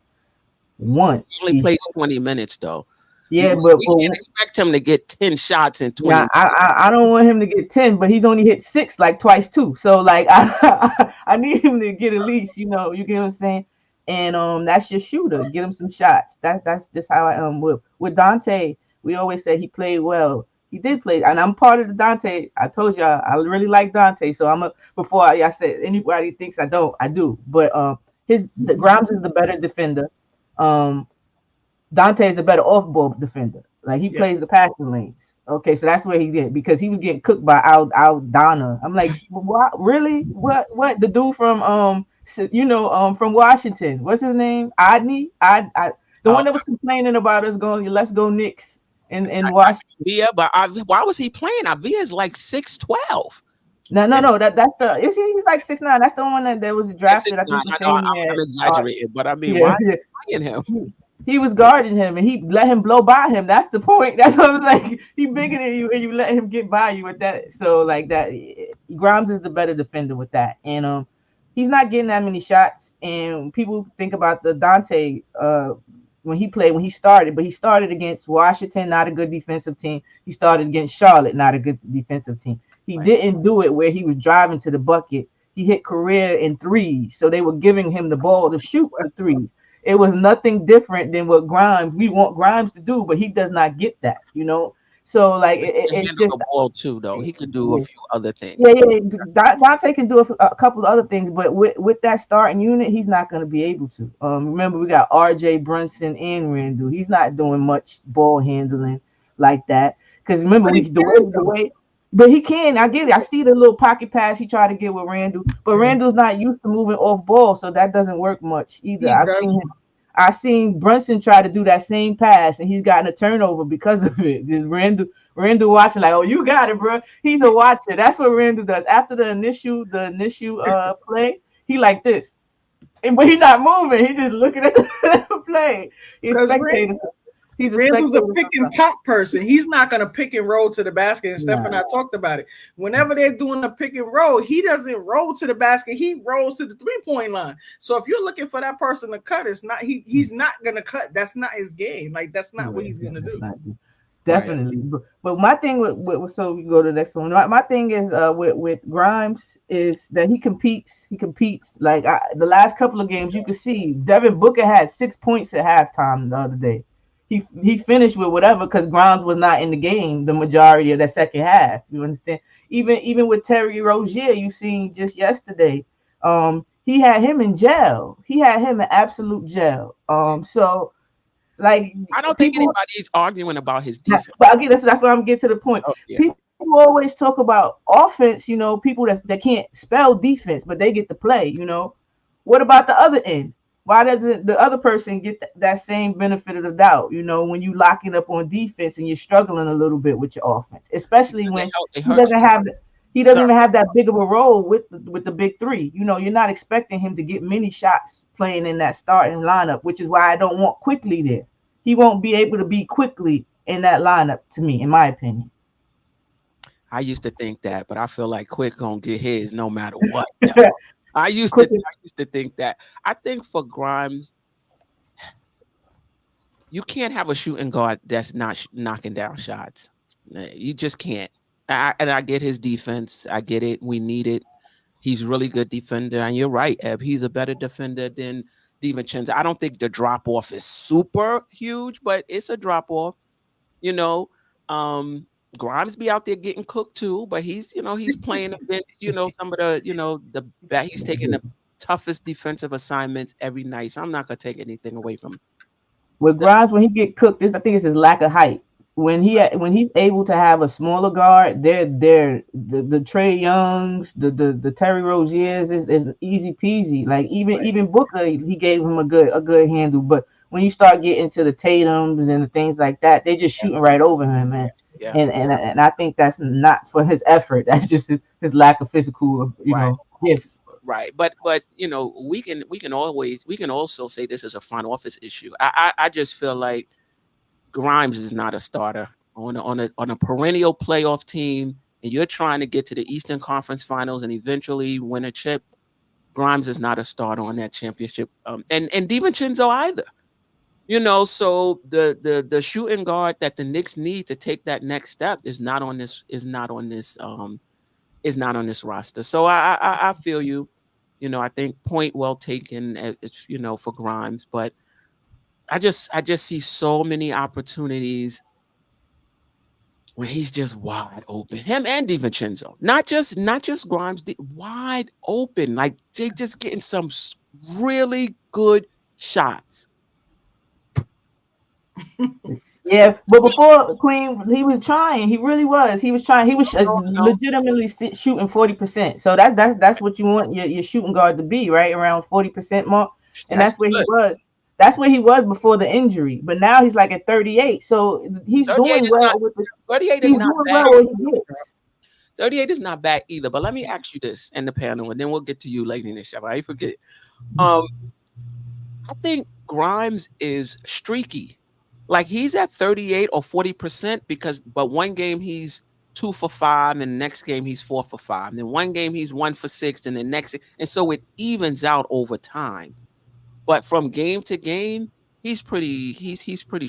Once. He only plays 20 minutes though. Yeah, but we can't expect him to get 10 shots in 20 minutes. I don't want him to get 10, but he's only hit 6 like twice too. So like I need him to get at least, you get what I'm saying? And that's your shooter. Get him some shots. That's just how I am with Dante. We always say he played well. He did play, and I'm part of the Dante. I told y'all I really like Dante, so before I said anybody thinks I don't, I do. But the Grimes is the better defender. Dante is the better off-ball defender. Like he plays the passing lanes. Okay, so that's where he did, because he was getting cooked by Aldana. I'm like, what? Really? What? The dude from from Washington. What's his name? Odney. The one that was complaining about us going, let's go Knicks. In Washington. Yeah, but why was he playing? Avia is like 6'12". No. That's he's like 6'9". That's the one that was drafted. I think I'm exaggerating, but I mean, why is he playing him? He was guarding him, and he let him blow by him. That's the point. That's what I was like. He bigger than you, and you let him get by you with that. So like that, Grimes is the better defender with that, and he's not getting that many shots. And people think about the Dante. When he started, but he started against Washington, not a good defensive team. He started against Charlotte, not a good defensive team. He didn't do it where he was driving to the bucket. He hit career in threes, so they were giving him the ball to shoot the threes. It was nothing different than what we want Grimes to do, but he does not get that. So like He can it's handle just the ball too, though. He could do a yeah. few other things. Yeah. Dante can do a couple of other things, but with that starting unit, he's not going to be able to. Remember, we got RJ, Brunson, and Randle. He's not doing much ball handling like that. Because remember, But he the way, but he can. I get it. I see the little pocket pass he tried to get with Randle, but Randle's not used to moving off ball, so that doesn't work much either. He does. I seen Brunson try to do that same pass, and he's gotten a turnover because of it. Just Randle watching like, oh, you got it, bro. He's a watcher. That's what Randle does. After the initial play, he like this, but he's not moving. He just looking at the play. He's a spectator. Randle's a pick and pop person. He's not going to pick and roll to the basket. And Steph and I talked about it. Whenever they're doing a pick and roll, he doesn't roll to the basket. He rolls to the 3-point line. So if you're looking for that person to cut, it's not he's not going to cut. That's not his game. Like that's not what he's going to do. Definitely. Right. But my thing with so we go to the next one. My thing is with Grimes is that he competes. Like the last couple of games, you could see Devin Booker had 6 points at halftime the other day. He finished with whatever because Grimes was not in the game the majority of that second half. You understand? Even with Terry Rozier, you seen just yesterday. He had him in jail. He had him in absolute jail. So like I don't think anybody's arguing about his defense. But again, that's why I'm getting to the point. Oh, yeah. People always talk about offense. You know, people that can't spell defense, but they get to play. You know, what about the other end? Why doesn't the other person get that same benefit of the doubt? You know, when you locking up on defense and you're struggling a little bit with your offense, especially when he doesn't even have that big of a role with the big three. You know, you're not expecting him to get many shots playing in that starting lineup, which is why I don't want Quickly there. He won't be able to be Quickly in that lineup, to me, in my opinion. I used to think that, but I feel like Quick gonna get his no matter what. I used to think that. I think for Grimes, you can't have a shooting guard that's not knocking down shots. You just can't. And I get his defense. I get it. We need it. He's really good defender. And you're right, Eb. He's a better defender than DiVincenzo. I don't think the drop off is super huge, but it's a drop off. You know, Grimes be out there getting cooked too, but he's playing against, some of the he's taking the toughest defensive assignments every night. So I'm not gonna take anything away from him. With Grimes, when he get cooked, I think it's his lack of height. When he's able to have a smaller guard, the Trey Youngs, the Terry Roziers is easy peasy. Like even Booker, he gave him a good handle. But when you start getting to the Tatums and the things like that, they're just shooting right over him, man. Yeah. And I think that's not for his effort. That's just his lack of physical, gifts. Right, but we can also say this is a front office issue. I just feel like Grimes is not a starter on a perennial playoff team, and you're trying to get to the Eastern Conference Finals and eventually win a chip. Grimes is not a starter on that championship, and DiVincenzo either. So the shooting guard that the Knicks need to take that next step is not on this roster. So I feel you. I think point well taken as for Grimes, but I just see so many opportunities when he's just wide open. Him and DiVincenzo, not just Grimes, wide open. Like they just getting some really good shots. Yeah, but before Queen, he was trying. He really was. He was trying. He was legitimately shooting 40%. So that's what you want your shooting guard to be, right around 40% mark. And that's where he was. That's where he was before the injury. But now he's like at 38. So he's doing well. 38 is not bad. 38 is not bad either. But let me ask you this and the panel, and then we'll get to you later in the show. I forget. I think Grimes is streaky. Like he's at 38 or 40% but one game he's 2 for 5, and the next game he's 4 for 5. And then one game he's 1 for 6, and the next, and so it evens out over time. But from game to game, he's pretty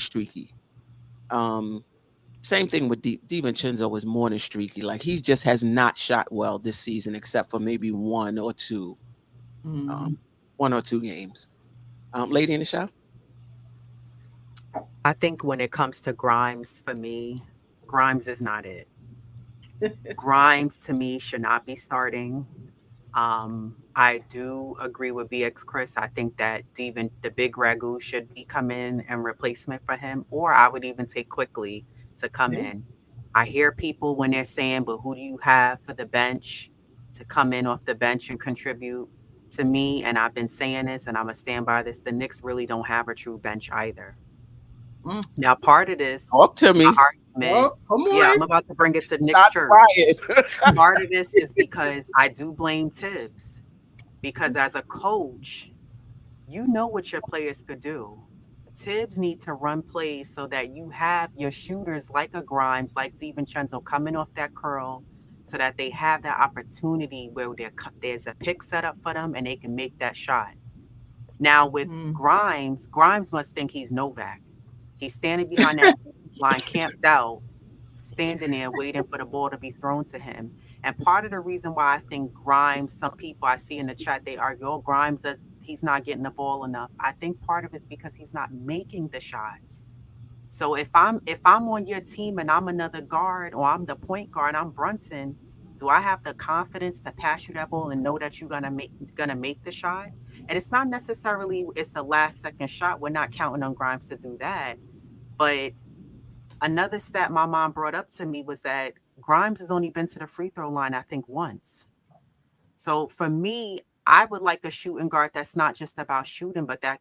streaky. Same thing with DiVincenzo is more than streaky. Like he just has not shot well this season, except for maybe one or two games. Lady in the show. I think when it comes to Grimes, for me, Grimes is not it. Grimes to me should not be starting. I do agree with BxChris. I think that even the big Ragu should be coming in replacement for him, or I would even take Quickly to come in. I hear people when they're saying, but who do you have for the bench to come in off the bench and contribute? To me, and I've been saying this and I'm going to stand by this, the Knicks really don't have a true bench either. Now, part of this Talk to me. argument, come on. yeah, I'm about to bring it to Knicks Not Church. quiet. Part of this is because I do blame Tibbs. Because as a coach, you know what your players could do. Tibbs need to run plays so that you have your shooters like a Grimes, like DiVincenzo coming off that curl, so that they have that opportunity where there's a pick set up for them and they can make that shot. Now with Grimes must think he's Novak. He's standing behind that line, camped out, standing there waiting for the ball to be thrown to him. And part of the reason why I think Grimes, some people I see in the chat, they argue, oh, Grimes says he's not getting the ball enough. I think part of it's because he's not making the shots. So if I'm on your team and I'm another guard, or I'm the point guard, I'm Brunson, do I have the confidence to pass you that ball and know that you're gonna make the shot? And it's not necessarily it's a last second shot. We're not counting on Grimes to do that. But another stat my mom brought up to me was that Grimes has only been to the free throw line, I think, once. So for me, I would like a shooting guard that's not just about shooting, but that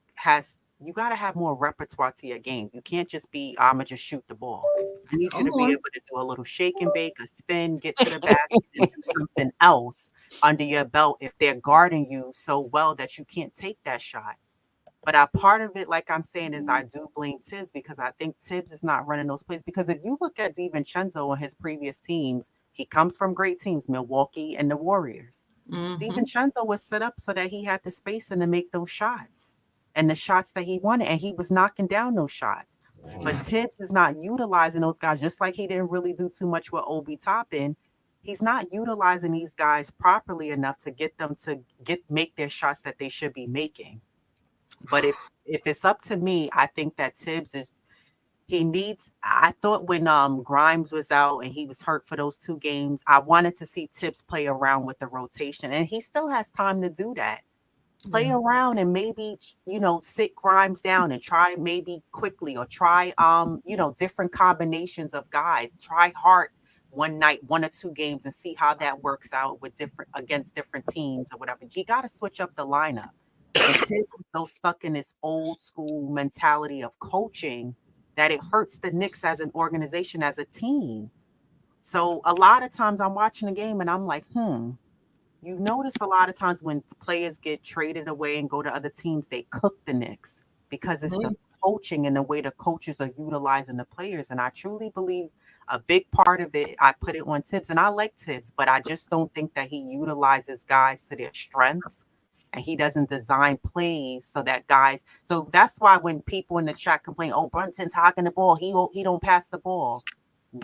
you got to have more repertoire to your game. You can't just be, I'm going to just shoot the ball. I need you to be able to do a little shake and bake, a spin, get to the basket, and do something else under your belt if they're guarding you so well that you can't take that shot. But a part of it, like I'm saying, is I do blame Tibbs because I think Tibbs is not running those plays. Because if you look at DiVincenzo and his previous teams, he comes from great teams, Milwaukee and the Warriors. DiVincenzo was set up so that he had the spacing to make those shots and the shots that he wanted, and he was knocking down those shots. But Tibbs is not utilizing those guys, just like he didn't really do too much with Obi Toppin. He's not utilizing these guys properly enough to get them to make their shots that they should be making. But if it's up to me, I think that Tibbs I thought when Grimes was out and he was hurt for those 2 games, I wanted to see Tibbs play around with the rotation. And he still has time to do that. Play around and maybe, sit Grimes down and try maybe Quickly, or try, different combinations of guys. Try Hart one night, 1 or 2 games, and see how that works out against different teams or whatever. He got to switch up the lineup. And Tibbs is so stuck in this old school mentality of coaching that it hurts the Knicks as an organization, as a team. So a lot of times I'm watching a game and I'm like, you notice a lot of times when players get traded away and go to other teams, they cook the Knicks because it's the coaching and the way the coaches are utilizing the players. And I truly believe a big part of it, I put it on Tibbs, and I like Tibbs, but I just don't think that he utilizes guys to their strengths. And he doesn't design plays so that guys. So that's why when people in the chat complain, oh, Brunson's hogging the ball, he don't pass the ball.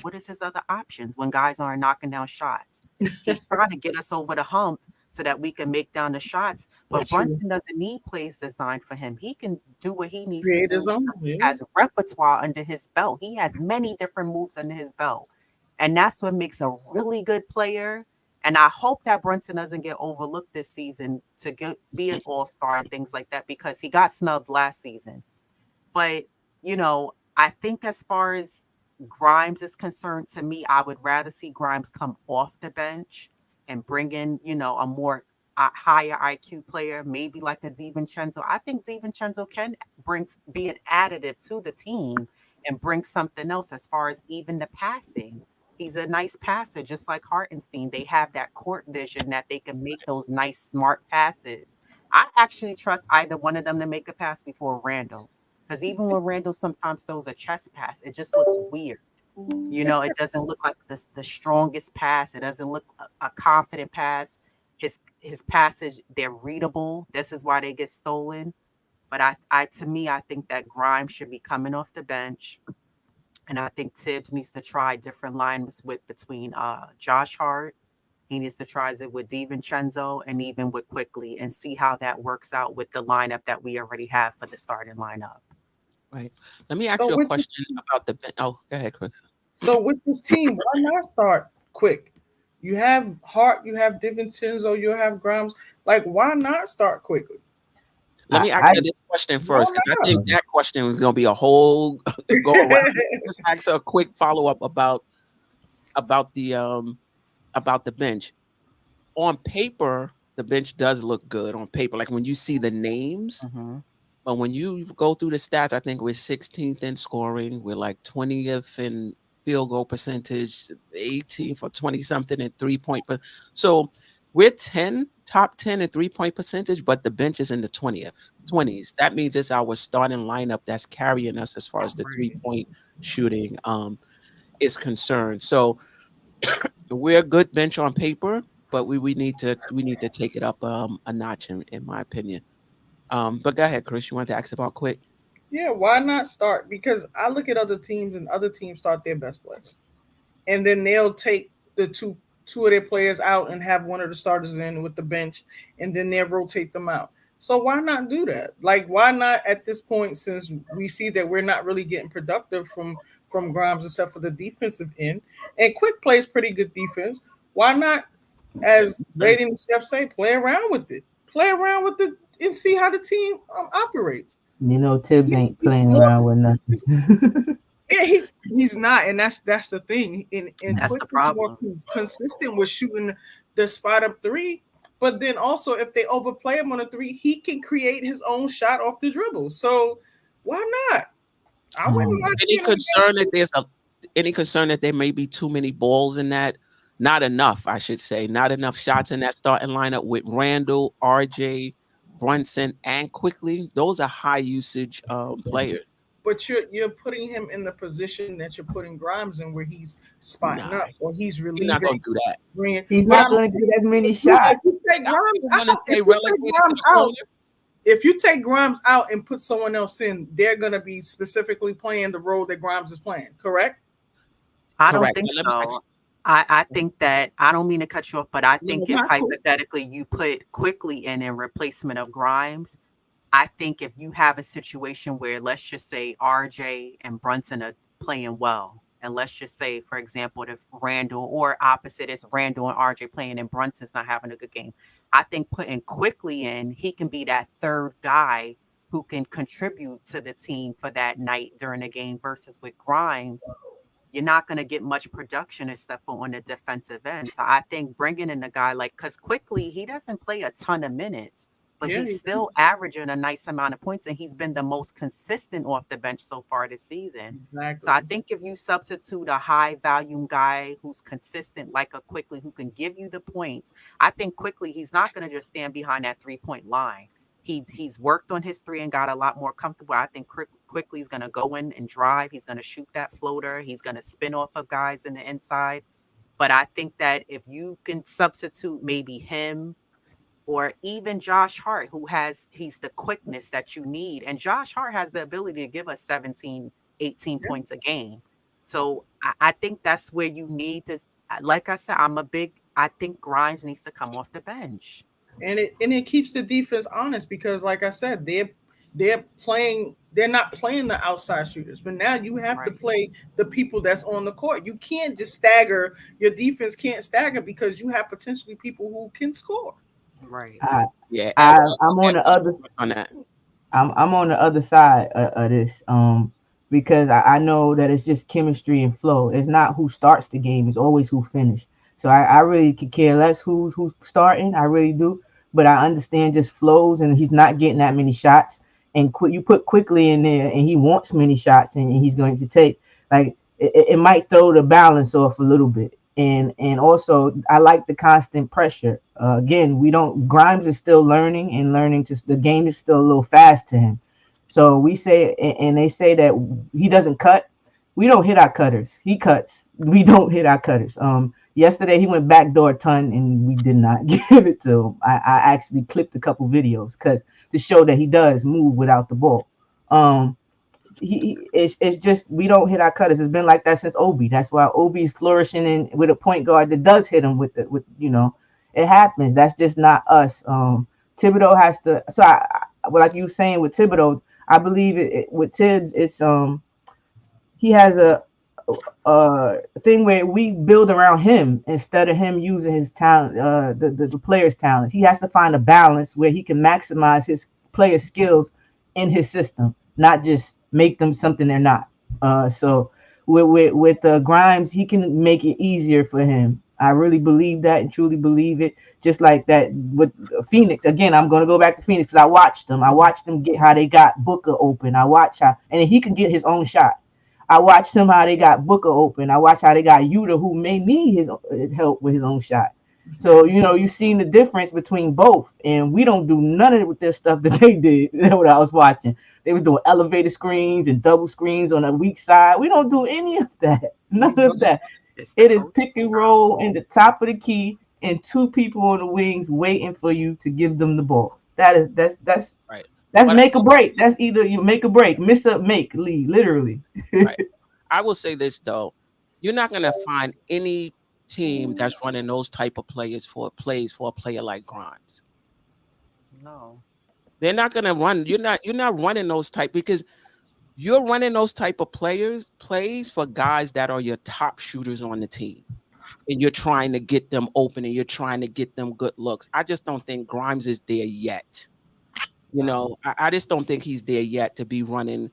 What is his other options when guys aren't knocking down shots? He's trying to get us over the hump so that we can make down the shots. But Brunson doesn't need plays designed for him. He can do what he needs to do. His own, He has repertoire under his belt. He has many different moves under his belt. And that's what makes a really good player. And I hope that Brunson doesn't get overlooked this season to be an all-star and things like that, because he got snubbed last season. But, I think as far as Grimes is concerned, to me, I would rather see Grimes come off the bench and bring in, a more higher IQ player, maybe like a DiVincenzo. I think DiVincenzo can be an additive to the team and bring something else as far as even the passing. He's a nice passer, just like Hartenstein. They have that court vision that they can make those nice, smart passes. I actually trust either one of them to make a pass before Randle. Because even when Randle sometimes throws a chest pass, it just looks weird. It doesn't look like the strongest pass. It doesn't look a confident pass. His passes, they're readable. This is why they get stolen. But to me, I think that Grimes should be coming off the bench. And I think Tibbs needs to try different lines between Josh Hart. He needs to try it with DiVincenzo and even with Quickly and see how that works out with the lineup that we already have for the starting lineup. Right. Let me ask you a question about the bench. Oh, go ahead, Chris. So with this team, why not start quick? You have Hart, you have DiVincenzo, you have Grimes. Like, why not start quickly? Let me ask you this question first, because I think that question is going to be a whole go around. Let's ask a quick follow up about the bench. On paper, the bench does look good on paper. Like when you see the names, but when you go through the stats, I think we're 16th in scoring. We're like 20th in field goal percentage, 18th for 20 something and 3-point. So we're top 10 in 3-point percentage, but the bench is in the 20s. That means it's our starting lineup that's carrying us as far as the 3-point shooting is concerned. So we're a good bench on paper, but we need to take it up a notch in my opinion. But go ahead, Chris. You want to ask about quick? Yeah, why not start? Because I look at other teams and other teams start their best players, and then they'll take the two of their players out and have one of the starters in with the bench, and then they'll rotate them out. So why not do that? Like, why not at this point, since we see that we're not really getting productive from Grimes except for the defensive end, and quick plays pretty good defense. Why not, as Lady and Chef say, play around with it, and see how the team operates. Tibbs ain't playing around with nothing. Yeah, he's not, and that's the thing. And that's Quick the problem. More consistent with shooting the spot up three, but then also if they overplay him on a three, he can create his own shot off the dribble. So why not? I wouldn't mind. Any concern that there may be too many balls in that? Not enough, I should say. Not enough shots in that starting lineup with Randle, RJ, Brunson, and Quickly. Those are high usage players. But you're putting him in the position that you're putting Grimes in, where he's spotting up or he's relieving. He's not going to do that. He's not going to get as many shots. If you take Grimes out and put someone else in, they're going to be specifically playing the role that Grimes is playing. Correct? I don't think so. I think that, I don't mean to cut you off, but I think if hypothetically you put Quickly in replacement of Grimes, I think if you have a situation where, let's just say RJ and Brunson are playing well, and let's just say, for example, if Randle, or opposite is Randle and RJ playing and Brunson's not having a good game, I think putting Quickly in, he can be that third guy who can contribute to the team for that night during the game, versus with Grimes, you're not going to get much production except for on the defensive end. So I think bringing in a guy like, because Quickly, he doesn't play a ton of minutes, but he's still averaging a nice amount of points, and he's been the most consistent off the bench so far this season. Exactly. So I think if you substitute a high volume guy who's consistent like a Quickly, who can give you the points, I think Quickly, he's not going to just stand behind that 3-point line. He's worked on his three and got a lot more comfortable. I think Quickly is going to go in and drive. He's going to shoot that floater. He's going to spin off of guys in the inside. But I think that if you can substitute maybe him, or even Josh Hart, he's the quickness that you need. And Josh Hart has the ability to give us 17, 18 points a game. So I think that's where you need to, like I said, I think Grimes needs to come off the bench. And it keeps the defense honest, because like I said, they're not playing the outside shooters, but now you have to play the people that's on the court. You can't just stagger. Your defense can't stagger because you have potentially people who can score. Right. I'm on the other on that. I'm on the other side of this, because I know that it's just chemistry and flow. It's not who starts the game; it's always who finishes. So I really could care less who's starting. I really do, but I understand just flows, and he's not getting that many shots. And you put Quickly in there, and he wants many shots, and he's going to take. Like it might throw the balance off a little bit. And also, I like the constant pressure. Again, Grimes is still learning, the game is still a little fast to him. So we say, and they say that he doesn't cut. We don't hit our cutters. He cuts. We don't hit our cutters. Yesterday he went backdoor a ton, and we did not give it to him. I actually clipped a couple videos to show that he does move without the ball. It's just we don't hit our cutters. It's been like that since Obi. That's why Obi is flourishing with a point guard that does hit him with it happens. That's just not us. Thibodeau has to. So like you were saying with Thibodeau, I believe with Tibbs, it's he has a thing where we build around him instead of him using his talent, the player's talents. He has to find a balance where he can maximize his player skills in his system, not just make them something they're not. So with Grimes, he can make it easier for him. I really believe that and truly believe it. Just like that with Phoenix. Again, I'm going to go back to Phoenix because I watched them. I watched them get how they got Booker open. I watched how, and he can get his own shot. I watched him how they got Booker open. I watched how they got Yuta, who may need his help with his own shot. So, you've seen the difference between both. And we don't do none of it with their stuff that they did. That's what I was watching. They were doing elevated screens and double screens on the weak side. We don't do any of that. None of that. It is pick and roll in the top of the key and two people on the wings waiting for you to give them the ball. That's right. That's make or break. That's either you make or break, miss up, make, lead, literally. Right. I will say this though, you're not gonna find any team that's running those type of plays for a player like Grimes. No, they're not gonna run. You're not running those type because you're running those type of plays for guys that are your top shooters on the team, and you're trying to get them open and you're trying to get them good looks. I just don't think Grimes is there yet. I just don't think he's there yet to be running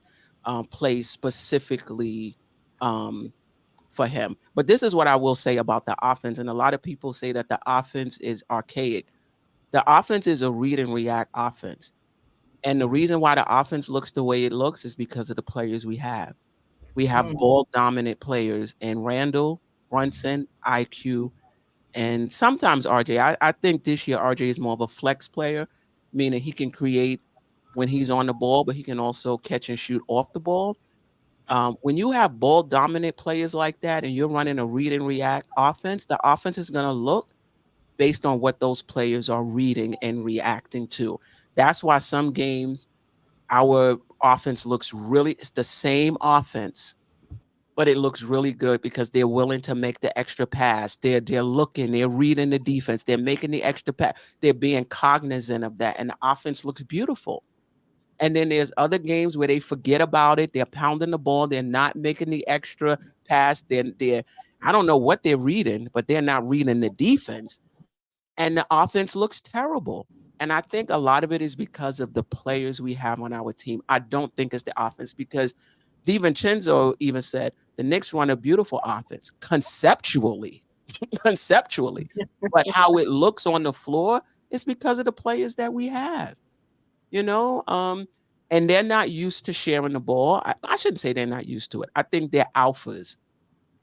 plays specifically for him. But this is what I will say about the offense. And a lot of people say that the offense is archaic. The offense is a read and react offense. And the reason why the offense looks the way it looks is because of the players we have. We have ball dominant players in Randle, Brunson, IQ, and sometimes RJ. I think this year RJ is more of a flex player, meaning he can create when he's on the ball, but he can also catch and shoot off the ball. When you have ball dominant players like that and you're running a read and react offense, the offense is going to look based on what those players are reading and reacting to. That's why some games our offense looks it's the same offense, but it looks really good because they're willing to make the extra pass. They're looking, they're reading the defense, they're making the extra pass, they're being cognizant of that, and the offense looks beautiful. And then there's other games where they forget about it, they're pounding the ball, they're not making the extra pass, they're I don't know what they're reading, but they're not reading the defense, and the offense looks terrible. And I think a lot of it is because of the players we have on our team. I don't think it's the offense because DiVincenzo even said the Knicks run a beautiful offense conceptually, but how it looks on the floor is because of the players that we have, and they're not used to sharing the ball. I shouldn't say they're not used to it. I think they're alphas.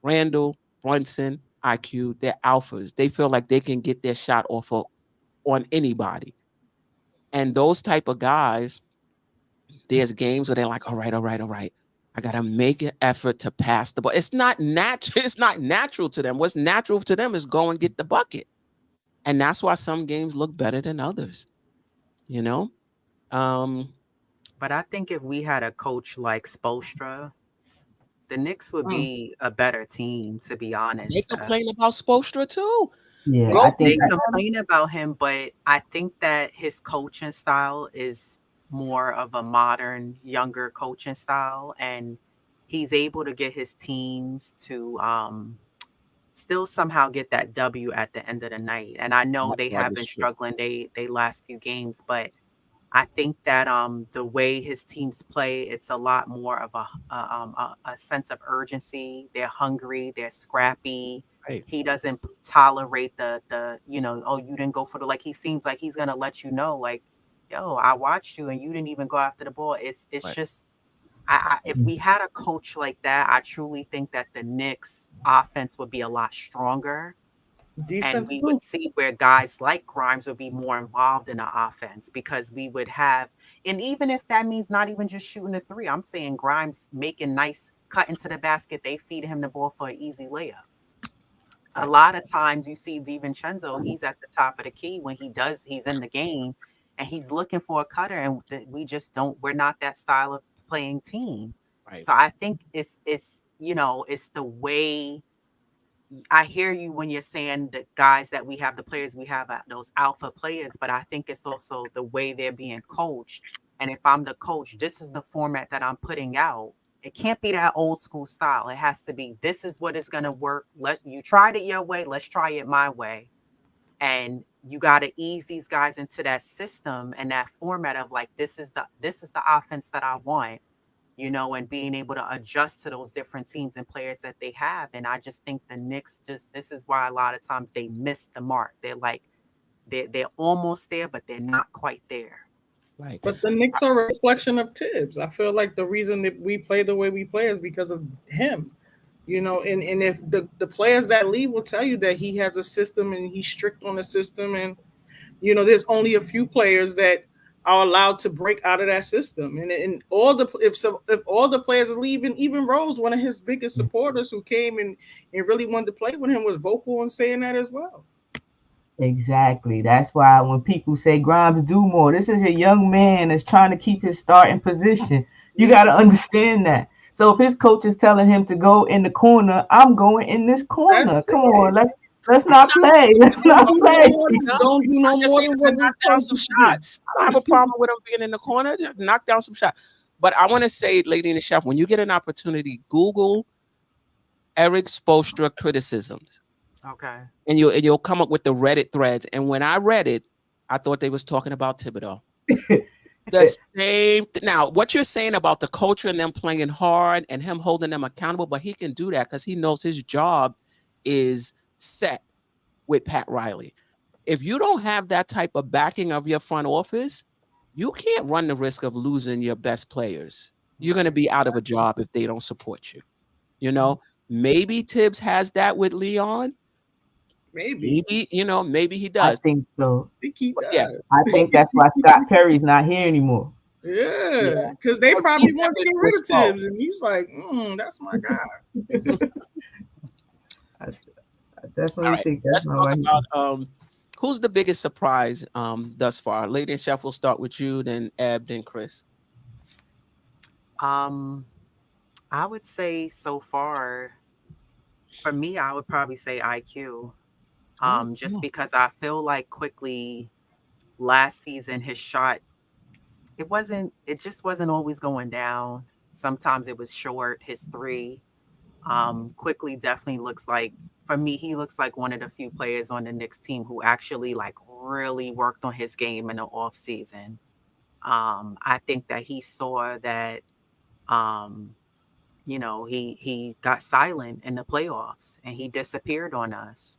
Randle, Brunson, IQ, they're alphas. They feel like they can get their shot off on anybody. And those type of guys, there's games where they're like, all right. I got to make an effort to pass the ball. It's not natural. It's not natural to them. What's natural to them is go and get the bucket. And that's why some games look better than others, But I think if we had a coach like Spoelstra, the Knicks would be a better team, to be honest. They complain about Spoelstra too. Yeah, they complain about him, but I think that his coaching style is more of a modern, younger coaching style, and he's able to get his teams to still somehow get that W at the end of the night. And I know they have been struggling they last few games, but I think that the way his teams play, it's a lot more of a sense of urgency. They're hungry, they're scrappy. Right. He doesn't tolerate the oh, you didn't go for the, like, he seems like he's gonna let you know, like, yo, I watched you and you didn't even go after the ball. It's right. Just if we had a coach like that, I truly think that the Knicks offense would be a lot stronger. Defense and we would see where guys like Grimes would be more involved in the offense, because we would have, and even if that means not even just shooting a three, I'm saying Grimes making nice cut into the basket, they feed him the ball for an easy layup. A lot of times you see DiVincenzo, he's at the top of the key when he's in the game and he's looking for a cutter, and we're not that style of playing team. Right. So I think it's the way. I hear you when you're saying the guys that we have, the players we have, those alpha players, but I think it's also the way they're being coached. And if I'm the coach, this is the format that I'm putting out. It can't be that old school style. It has to be, this is what is going to work. You tried it your way. Let's try it my way. And you got to ease these guys into that system and that format of like, this is the offense that I want, you know, and being able to adjust to those different teams and players that they have. And I just think the Knicks this is why a lot of times they miss the mark. They're like, they're almost there, but they're not quite there. Right. But the Knicks are a reflection of Tibbs. I feel like the reason that we play the way we play is because of him. You know, and if the players that leave will tell you that he has a system and he's strict on the system, and you know, there's only a few players that are allowed to break out of that system. And all the if all the players are leaving, even Rose, one of his biggest supporters who came and really wanted to play with him, was vocal in saying that as well. Exactly. That's why when people say Grimes do more, this is a young man that's trying to keep his starting position. You got to understand that. So if his coach is telling him to go in the corner, I'm going in this corner. That's Come it. on, let's not play. Let's not play. Don't do no Just more need than to what knock we're down supposed some to do. shots. I don't have a problem with him being in the corner. Just knock down some shots. But I want to say, Lady and the Chef, when you get an opportunity, Google Eric Spoelstra criticisms. Okay. And you'll come up with the Reddit threads. And when I read it, I thought they was talking about Thibodeau. The same. Now, what you're saying about the culture and them playing hard and him holding them accountable, but he can do that because he knows his job is set with Pat Riley. If you don't have that type of backing of your front office, you can't run the risk of losing your best players. You're going to be out of a job if they don't support you. You know, maybe Tibbs has that with Leon. Maybe, you know, maybe he does. I think so. I think he does. Yeah. I think that's why Scott Perry's not here anymore. Yeah, because they probably want to get rid of small. Tibbs, and he's like, that's my guy. I definitely All right, think let's that's my talk wife. about who's the biggest surprise thus far. Lady and Chef, we'll start with you, then Eb, then Chris. I would say so far, for me, I would probably say IQ. Just because I feel like quickly last season his shot, it just wasn't always going down. Sometimes it was short, his three. Quickly definitely looks like, for me, he looks like one of the few players on the Knicks team who actually like really worked on his game in the off season. I think that he saw that, you know, he got silent in the playoffs and he disappeared on us.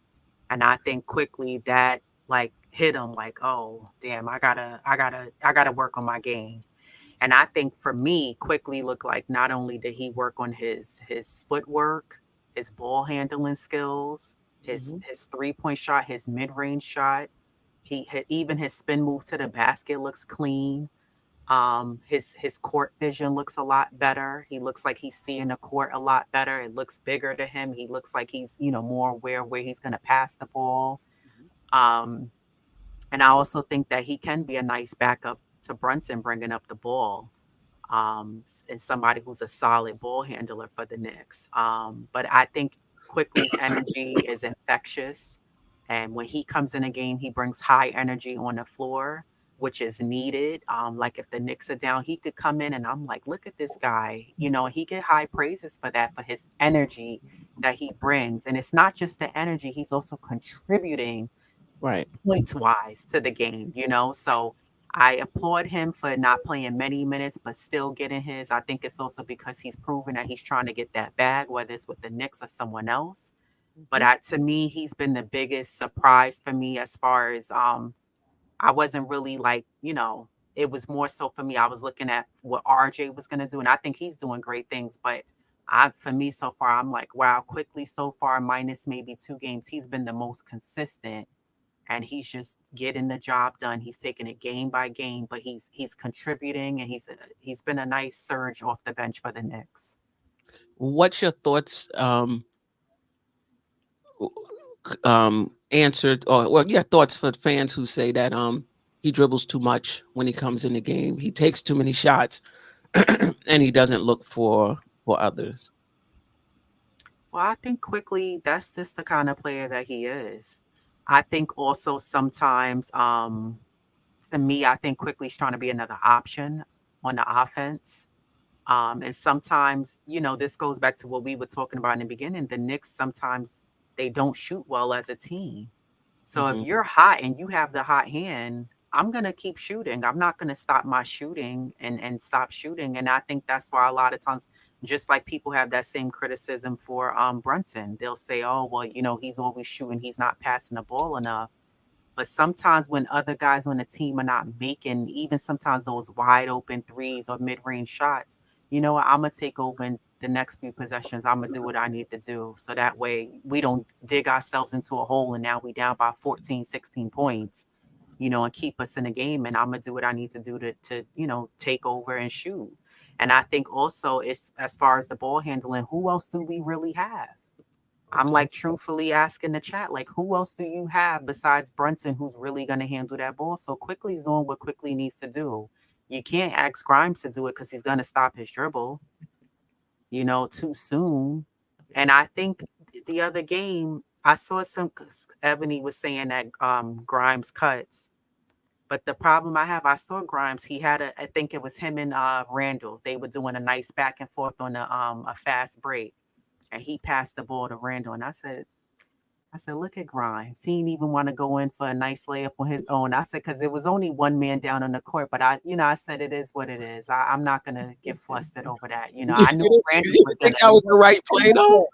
And I think quickly that like hit him like, oh damn, I gotta work on my game. And I think for me, quickly looked like not only did he work on his footwork, his ball handling skills, his 3-point shot, his mid-range shot. He hit even his spin move to the basket looks clean. His court vision looks a lot better. He looks like he's seeing the court a lot better. It looks bigger to him. He looks like he's, you know, more aware where he's going to pass the ball. And I also think that he can be a nice backup to Brunson bringing up the ball, and somebody who's a solid ball handler for the Knicks. But I think Quickly's energy is infectious. And when he comes in a game, he brings high energy on the floor, which is needed. Like if the Knicks are down, he could come in and I'm like, look at this guy. You know, he get high praises for that, for his energy that he brings. And it's not just the energy, he's also contributing points wise to the game, you know? So I applaud him for not playing many minutes, but still getting his. I think it's also because he's proven that he's trying to get that bag, whether it's with the Knicks or someone else. But to me, he's been the biggest surprise for me as far as I wasn't really like, you know, it was more so for me, I was looking at what RJ was going to do. And I think he's doing great things. But for me so far, I'm like, wow, Quickly so far, minus maybe 2 games, he's been the most consistent. And he's just getting the job done. He's taking it game by game, but he's contributing, and he's been a nice surge off the bench for the Knicks. What's your thoughts? Answered, or well, yeah, thoughts for fans who say that he dribbles too much when he comes in the game. He takes too many shots, and he doesn't look for others. Well, I think Quickly, that's just the kind of player that he is. I think also sometimes, to me, I think Quickly's trying to be another option on the offense. And sometimes, this goes back to what we were talking about in the beginning. The Knicks, sometimes they don't shoot well as a team. So if you're hot and you have the hot hand, I'm going to keep shooting. I'm not going to stop my shooting and stop shooting. And I think that's why a lot of times, just like people have that same criticism for Brunson, they'll say, oh, well, he's always shooting. He's not passing the ball enough. But sometimes when other guys on the team are not making even sometimes those wide open threes or mid-range shots, you know what, I'm going to take over in the next few possessions. I'm going to do what I need to do. So that way we don't dig ourselves into a hole and now we down by 14, 16 points, and keep us in the game. And I'm going to do what I need to do to take over and shoot. And I think also it's as far as the ball handling, who else do we really have? I'm like truthfully asking the chat, like, who else do you have besides Brunson who's really going to handle that ball? So Quickly's doing what Quickly needs to do. You can't ask Grimes to do it because he's going to stop his dribble, too soon. And I think the other game, I saw Ebony was saying that Grimes cuts. But the problem I saw Grimes, he had I think it was him and Randle. They were doing a nice back and forth on a fast break. And he passed the ball to Randle. And I said, look at Grimes. He didn't even want to go in for a nice layup on his own. I said, because it was only one man down on the court. But I said, it is what it is. I'm not going to get flustered over that. I knew Randle was going to. That was the right play, though?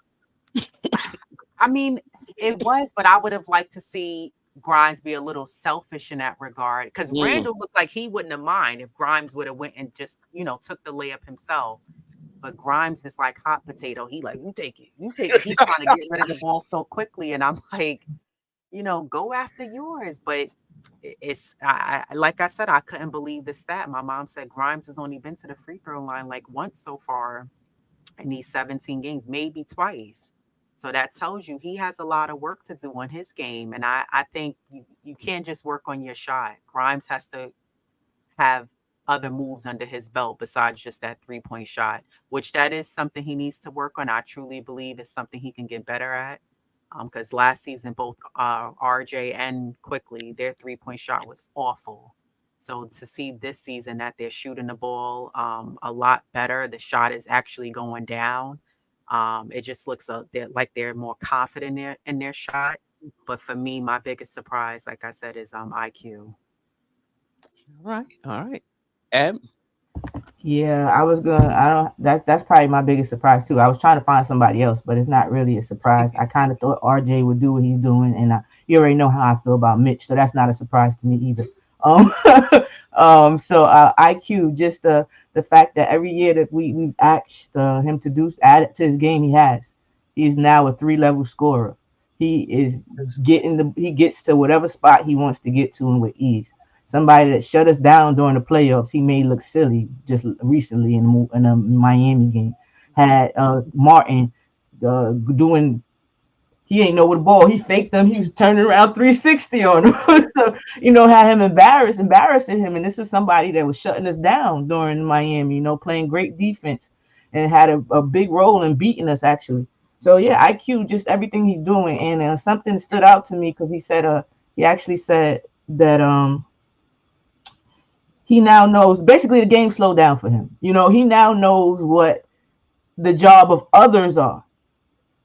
I mean, it was, but I would have liked to see Grimes be a little selfish in that regard. Because Randle looked like he wouldn't have mind if Grimes would have went and just, took the layup himself. But Grimes is like hot potato. He like, you take it. He's trying to get rid of the ball so quickly. And I'm like, go after yours. But it's, like I said, I couldn't believe the stat. My mom said Grimes has only been to the free throw line like once so far in these 17 games, maybe twice. So that tells you he has a lot of work to do on his game. And I think you can't just work on your shot. Grimes has to have other moves under his belt besides just that 3-point shot, which that is something he needs to work on. I truly believe it's something he can get better at. Because last season, both RJ and Quickly, their 3-point shot was awful. So to see this season that they're shooting the ball a lot better, the shot is actually going down. It just looks like they're more confident in their shot. But for me, my biggest surprise, like I said, is IQ. All right. Eb? Yeah, that's probably my biggest surprise too. I was trying to find somebody else, but it's not really a surprise. I kind of thought RJ would do what he's doing, and you already know how I feel about Mitch, so that's not a surprise to me either. So IQ, just the fact that every year that we've asked him to add it to his game, he's now a 3-level scorer. He gets to whatever spot he wants to get to and with ease. Somebody that shut us down during the playoffs, he made look silly just recently in a Miami game. Had Martin doing, he ain't know with the ball. He faked them. He was turning around 360 on him. So, had him embarrassing him. And this is somebody that was shutting us down during Miami, playing great defense and had a big role in beating us, actually. So, yeah, IQ, just everything he's doing. And something stood out to me because he actually said that he now knows, basically the game slowed down for him. He now knows what the job of others are.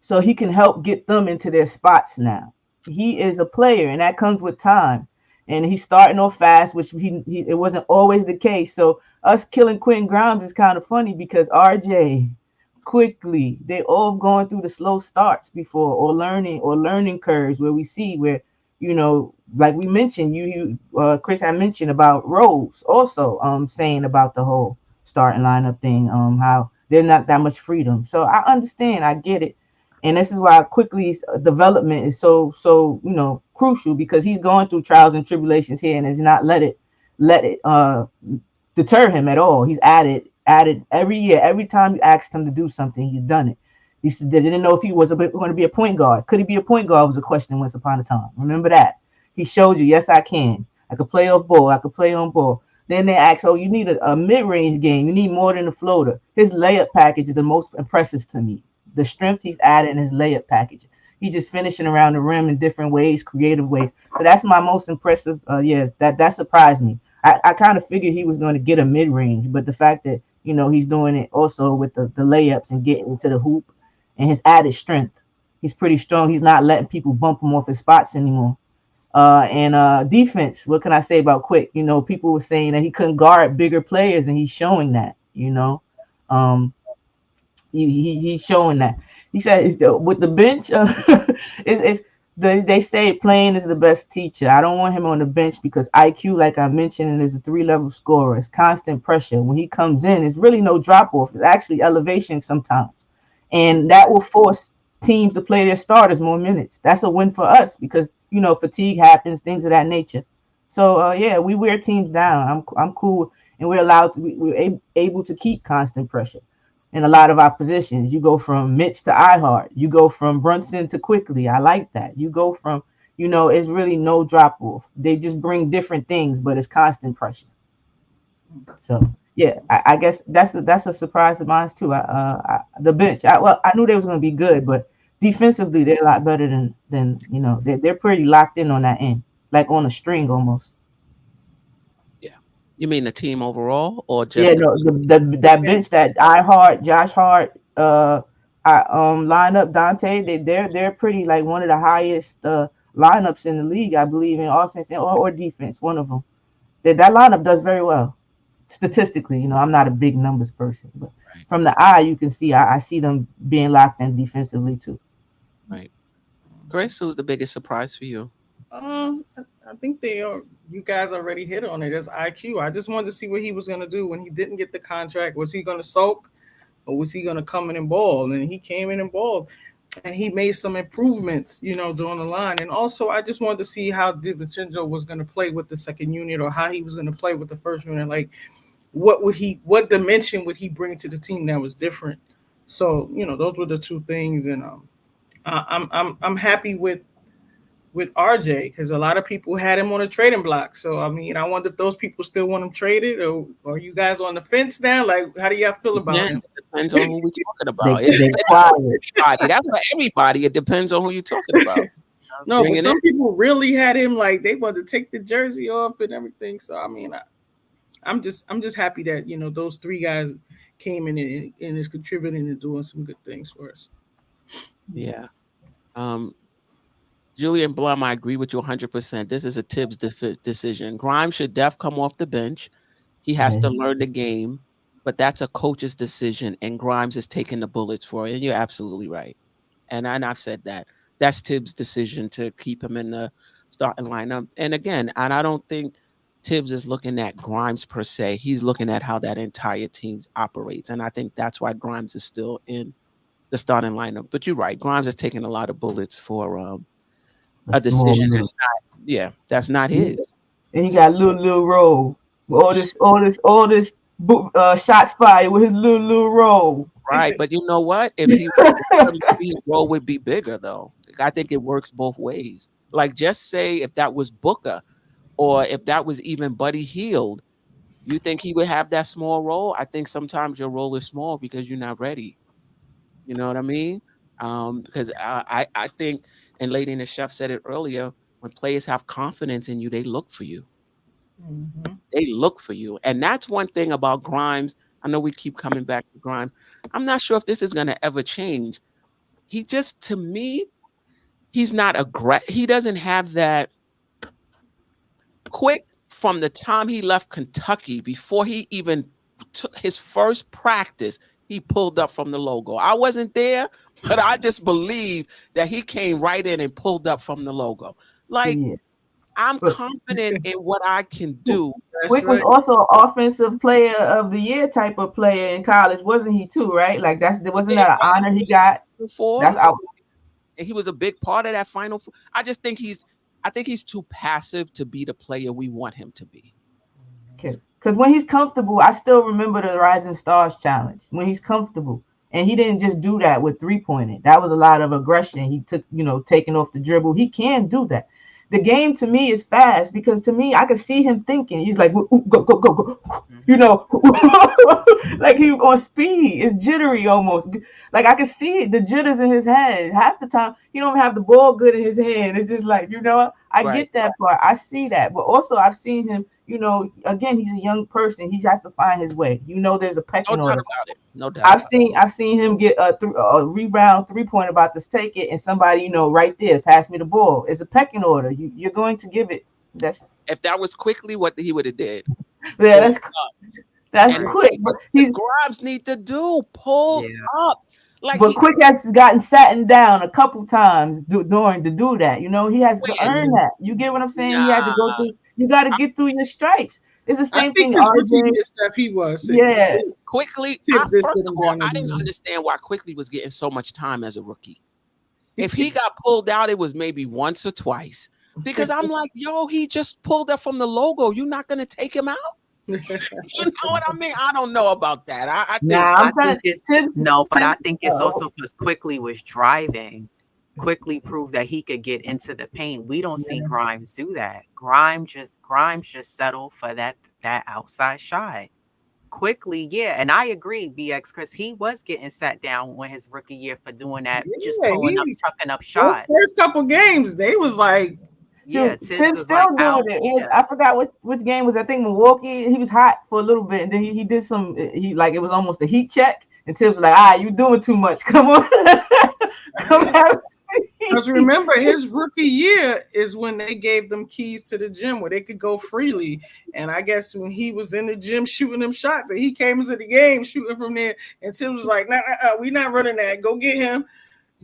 So he can help get them into their spots now. He is a player, and that comes with time. And he's starting off fast, which it wasn't always the case. So us killing Quentin Grimes is kind of funny because RJ, Quickly, they all have gone through the slow starts before or learning curves where we see where, like we mentioned, Chris had mentioned about Rose also saying about the whole starting lineup thing, how there's not that much freedom. So I understand, I get it. And this is why Quickly's development is so crucial, because he's going through trials and tribulations here and has not let it deter him at all. He's added every year. Every time you asked him to do something, he's done it. He said they didn't know if he was going to be a point guard. Could he be a point guard was a question once upon a time. Remember that. He showed you, yes, I can. I could play off ball. I could play on ball. Then they asked, you need a mid-range game. You need more than a floater. His layup package is the most impressive to me. The strength he's added in his layup package. He's just finishing around the rim in different ways, creative ways. So that's my most impressive. That surprised me. I kind of figured he was going to get a mid-range, but the fact that You know, he's doing it also with the layups and getting into the hoop and his added strength. He's pretty strong. He's not letting people bump him off his spots anymore. And defense, what can I say about Quick? You know, people were saying that he couldn't guard bigger players, and he's showing that, you know. He's showing that. He said with the bench, they say playing is the best teacher. I don't want him on the bench because IQ, like I mentioned, is a 3-level scorer. It's constant pressure. When he comes in, it's really no drop off. It's actually elevation sometimes. And that will force teams to play their starters more minutes. That's a win for us because, you know, fatigue happens, things of that nature. So, yeah, we wear teams down. I'm cool. And we're able to keep constant pressure in a lot of our positions. You go from Mitch to Hart. You go from Brunson to Quickly. I like that. You go from, you know, it's really no drop off. They just bring different things, but it's constant pressure. So, yeah, I guess that's a surprise of mine too. The bench. I knew they was going to be good, but defensively they're a lot better than you know. They're pretty locked in on that end, like on a string almost. You mean the team overall, or just that bench, that Hart, Josh Hart, lineup, Dante, they're pretty like one of the highest lineups in the league, I believe, in offense or defense. One of them. That lineup does very well statistically. You know, I'm not a big numbers person, but from the eye, you can see I see them being locked in defensively too. Right. Chris, who's the biggest surprise for you? I think you guys already hit on it as IQ. I just wanted to see what he was going to do when he didn't get the contract. Was he going to sulk or was he going to come in and ball? And he came in and balled, and he made some improvements, you know, during the line. And also, I just wanted to see how DiVincenzo was going to play with the second unit or how he was going to play with the first unit. Like, what dimension would he bring to the team that was different? So, you know, those were the two things. And I'm happy with RJ because a lot of people had him on a trading block. So, I mean, I wonder if those people still want him traded, or are you guys on the fence now? Like, how do y'all feel about him? It depends on who we're talking about. Everybody. That's for everybody. It depends on who you're talking about. No, but some people really had him like they wanted to take the jersey off and everything. So, I mean, I'm just happy that, you know, those three guys came in and is contributing and doing some good things for us. Yeah. Julian Blum, I agree with you 100%. This is a Tibbs decision. Grimes should come off the bench. He has to learn the game, but that's a coach's decision, and Grimes is taking the bullets for it. And you're absolutely right. And I've said that. That's Tibbs' decision to keep him in the starting lineup. And again, I don't think Tibbs is looking at Grimes per se. He's looking at how that entire team operates. And I think that's why Grimes is still in the starting lineup. But you're right. Grimes is taking a lot of bullets for a decision that's not his. And he got little roll. All this shots fired with his little roll. Right, but you know what? If he was, his role would be bigger, though. I think it works both ways. Like, just say if that was Booker, or if that was even Buddy Hield, you think he would have that small role? I think sometimes your role is small because you're not ready. You know what I mean? Because I think. And Lady and the Chef said it earlier, when players have confidence in you, they look for you. Mm-hmm. They look for you. And that's one thing about Grimes. I know we keep coming back to Grimes. I'm not sure if this is going to ever change. He just, to me, he's not aggressive. He doesn't have that quick from the time he left Kentucky, before he even took his first practice, he pulled up from the logo. I wasn't there, but I just believe that he came right in and pulled up from the logo. Like, I'm confident in what I can do. Quick was also an offensive player of the year type of player in college, wasn't he too, right? Like, wasn't that an honor he got? And he was a big part of that Final Four. I think he's too passive to be the player we want him to be. Okay. Because when he's comfortable, I still remember the Rising Stars Challenge. When he's comfortable, and he didn't just do that with three-pointing. That was a lot of aggression. He took, taking off the dribble. He can do that. The game to me is fast because to me, I could see him thinking. He's like, go, like he on speed. It's jittery almost. Like I could see it, the jitters in his head. Half the time, he don't have the ball good in his hand. It's just like, I I Right. get that part. I see that. But also I've seen him, you know, again, he's a young person. He has to find his way. You know, there's a No pecking doubt order. about it. No doubt. I've seen him get a rebound 3-point about to take it, and somebody, you know, right there, pass me the ball. It's a pecking order. You're going to give it. That's If that was quickly, what he would have did. yeah, that's And quick. hey, But what's he's Grimes need to do? Pull Yeah. up. Like but Quick has gotten satin down a couple times during to do that. You know, he has to When? earn that. You get what I'm saying? He had to go through. You got to get through your stripes. It's the I same think thing. his rookie RJ. year stuff he was. Yeah. Quickly, Tibbs just first did of him all, down I to didn't him. understand why Quickly was getting so much time as a rookie. If he got pulled out, it was maybe once or twice. Because I'm like, yo, he just pulled up from the logo. You're not going to take him out? You know what I mean? I don't know about that. I think Nah, I I'm trying think it's to. no, but I think it's Oh. also because Quickly was driving. Quickly proved that he could get into the paint. We don't see Grimes do that. Grimes just settle for that outside shot. Quickly, yeah, and I agree, BxChris. He was getting sat down when his rookie year for doing that, just Yeah, pulling up, he- chucking up Those shots. first couple games, they was like, Yeah, Dude, Tibbs Tim's was still like doing out. it. Yeah. I forgot which game was. I think Milwaukee. He was hot for a little bit, and then he did some. He like it was almost a heat check, and Tibbs was like, you doing too much. Come on, come have a seat." because remember his rookie year is when they gave them keys to the gym where they could go freely. And I guess when he was in the gym shooting them shots, and he came into the game shooting from there, and Tim was like, "Nah, we not running that. Go get him."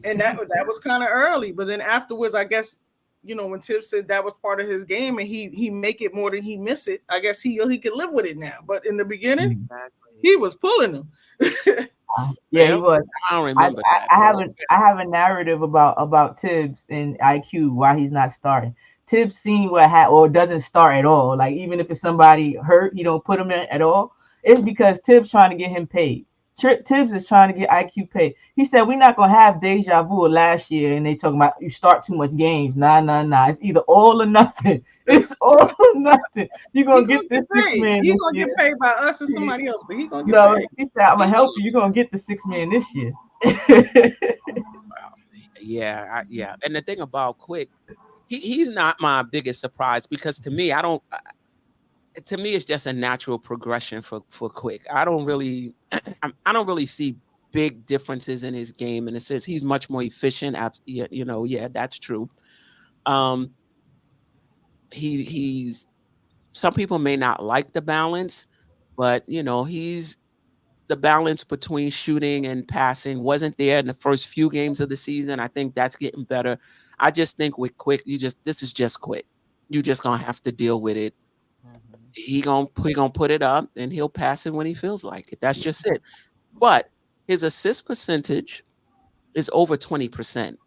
And that was kind of early. But then afterwards, I guess, you know, when Tibbs said that was part of his game and he make it more than he miss it, I guess he could live with it now. But in the beginning, Exactly. he was pulling them. Yeah, he was. I don't remember that. I have a narrative about Tibbs and IQ why he's not starting. Tibbs seen or doesn't start at all. Like even if it's somebody hurt, he don't put him in at all. It's because Tibbs trying to get him paid. Tibbs is trying to get IQ paid. He said we're not gonna have deja vu of last year, and they talking about you start too much games. Nah. It's either all or nothing. It's all or nothing. You're gonna get this $6 million. He's gonna get paid by us or somebody else, but he gonna get No, paid. he said I'm gonna help you. You're gonna get the $6 million this year. Yeah. And the thing about Quick, he's not my biggest surprise because to me, it's just a natural progression for Quick. I don't really see big differences in his game, and it says he's much more efficient. Yeah, that's true. He's some people may not like the balance, but you know, the balance between shooting and passing wasn't there in the first few games of the season. I think that's getting better. I just think with Quick, this is just Quick. You're just gonna have to deal with it. He gonna put it up and he'll pass it when he feels like it. That's just it. But his assist percentage is over 20%,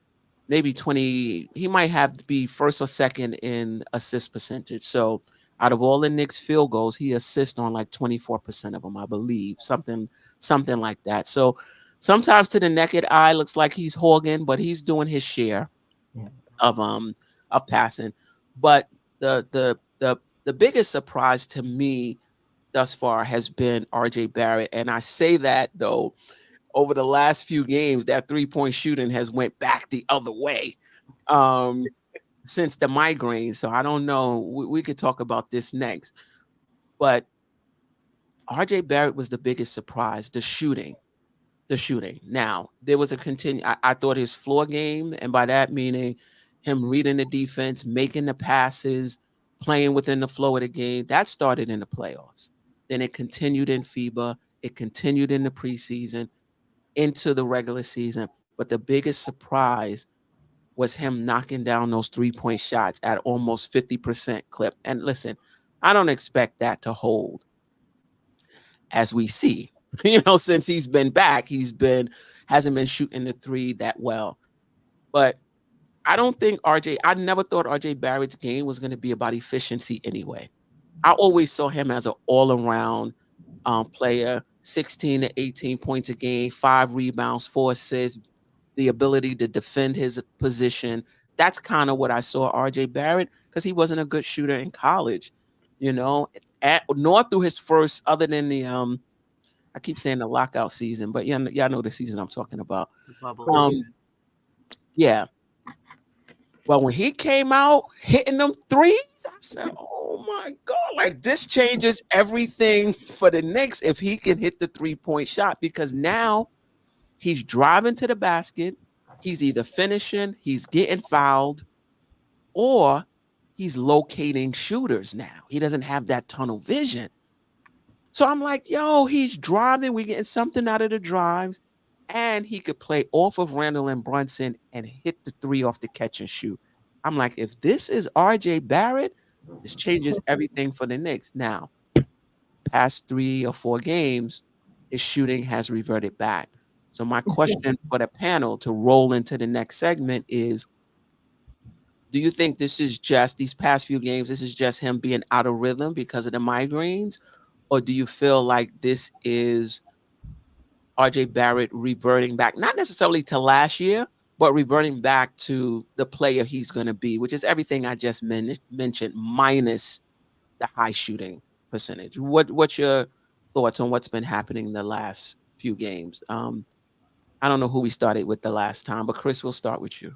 maybe 20. He might have to be first or second in assist percentage. So out of all the Knicks field goals, he assists on like 24% of them, I believe, something like that. So sometimes to the naked eye, looks like he's hogging, but he's doing his share of passing. But the biggest surprise to me thus far has been RJ Barrett. And I say that though, over the last few games, that 3-point shooting has went back the other way since the migraine. So I don't know. We could talk about this next. But RJ Barrett was the biggest surprise, the shooting. Now, there was a I thought his floor game, and by that meaning him reading the defense, making the passes, playing within the flow of the game, that started in the playoffs. Then it continued in FIBA. It continued in the preseason, into the regular season. But the biggest surprise was him knocking down those 3-point shots at almost 50% clip. And listen, I don't expect that to hold as we see. You know, since he's been back, hasn't been shooting the three that well. But I never thought RJ Barrett's game was going to be about efficiency anyway. I always saw him as an all-around player, 16 to 18 points a game, 5 rebounds, 4 assists, the ability to defend his position. That's kind of what I saw RJ Barrett, because he wasn't a good shooter in college, you know, nor through his first, other than the I keep saying the lockout season, but y'all know the season I'm talking about. Bubble. Yeah. Well, when he came out hitting them threes, I said, oh my God, like this changes everything for the Knicks if he can hit the 3-point shot, because now he's driving to the basket. He's either finishing, he's getting fouled, or he's locating shooters now. He doesn't have that tunnel vision. So I'm like, yo, he's driving. We're getting something out of the drives. And he could play off of Randle and Brunson and hit the 3 off the catch and shoot. I'm like, if this is RJ Barrett, this changes everything for the Knicks. Now, past 3 or 4 games, his shooting has reverted back. So my question for the panel to roll into the next segment is, do you think this is just these past few games, this is just him being out of rhythm because of the migraines? Or do you feel like this is RJ Barrett reverting back, not necessarily to last year, but reverting back to the player he's going to be, which is everything I just mentioned, minus the high shooting percentage? What's your thoughts on what's been happening the last few games? I don't know who we started with the last time, but Chris, we'll start with you.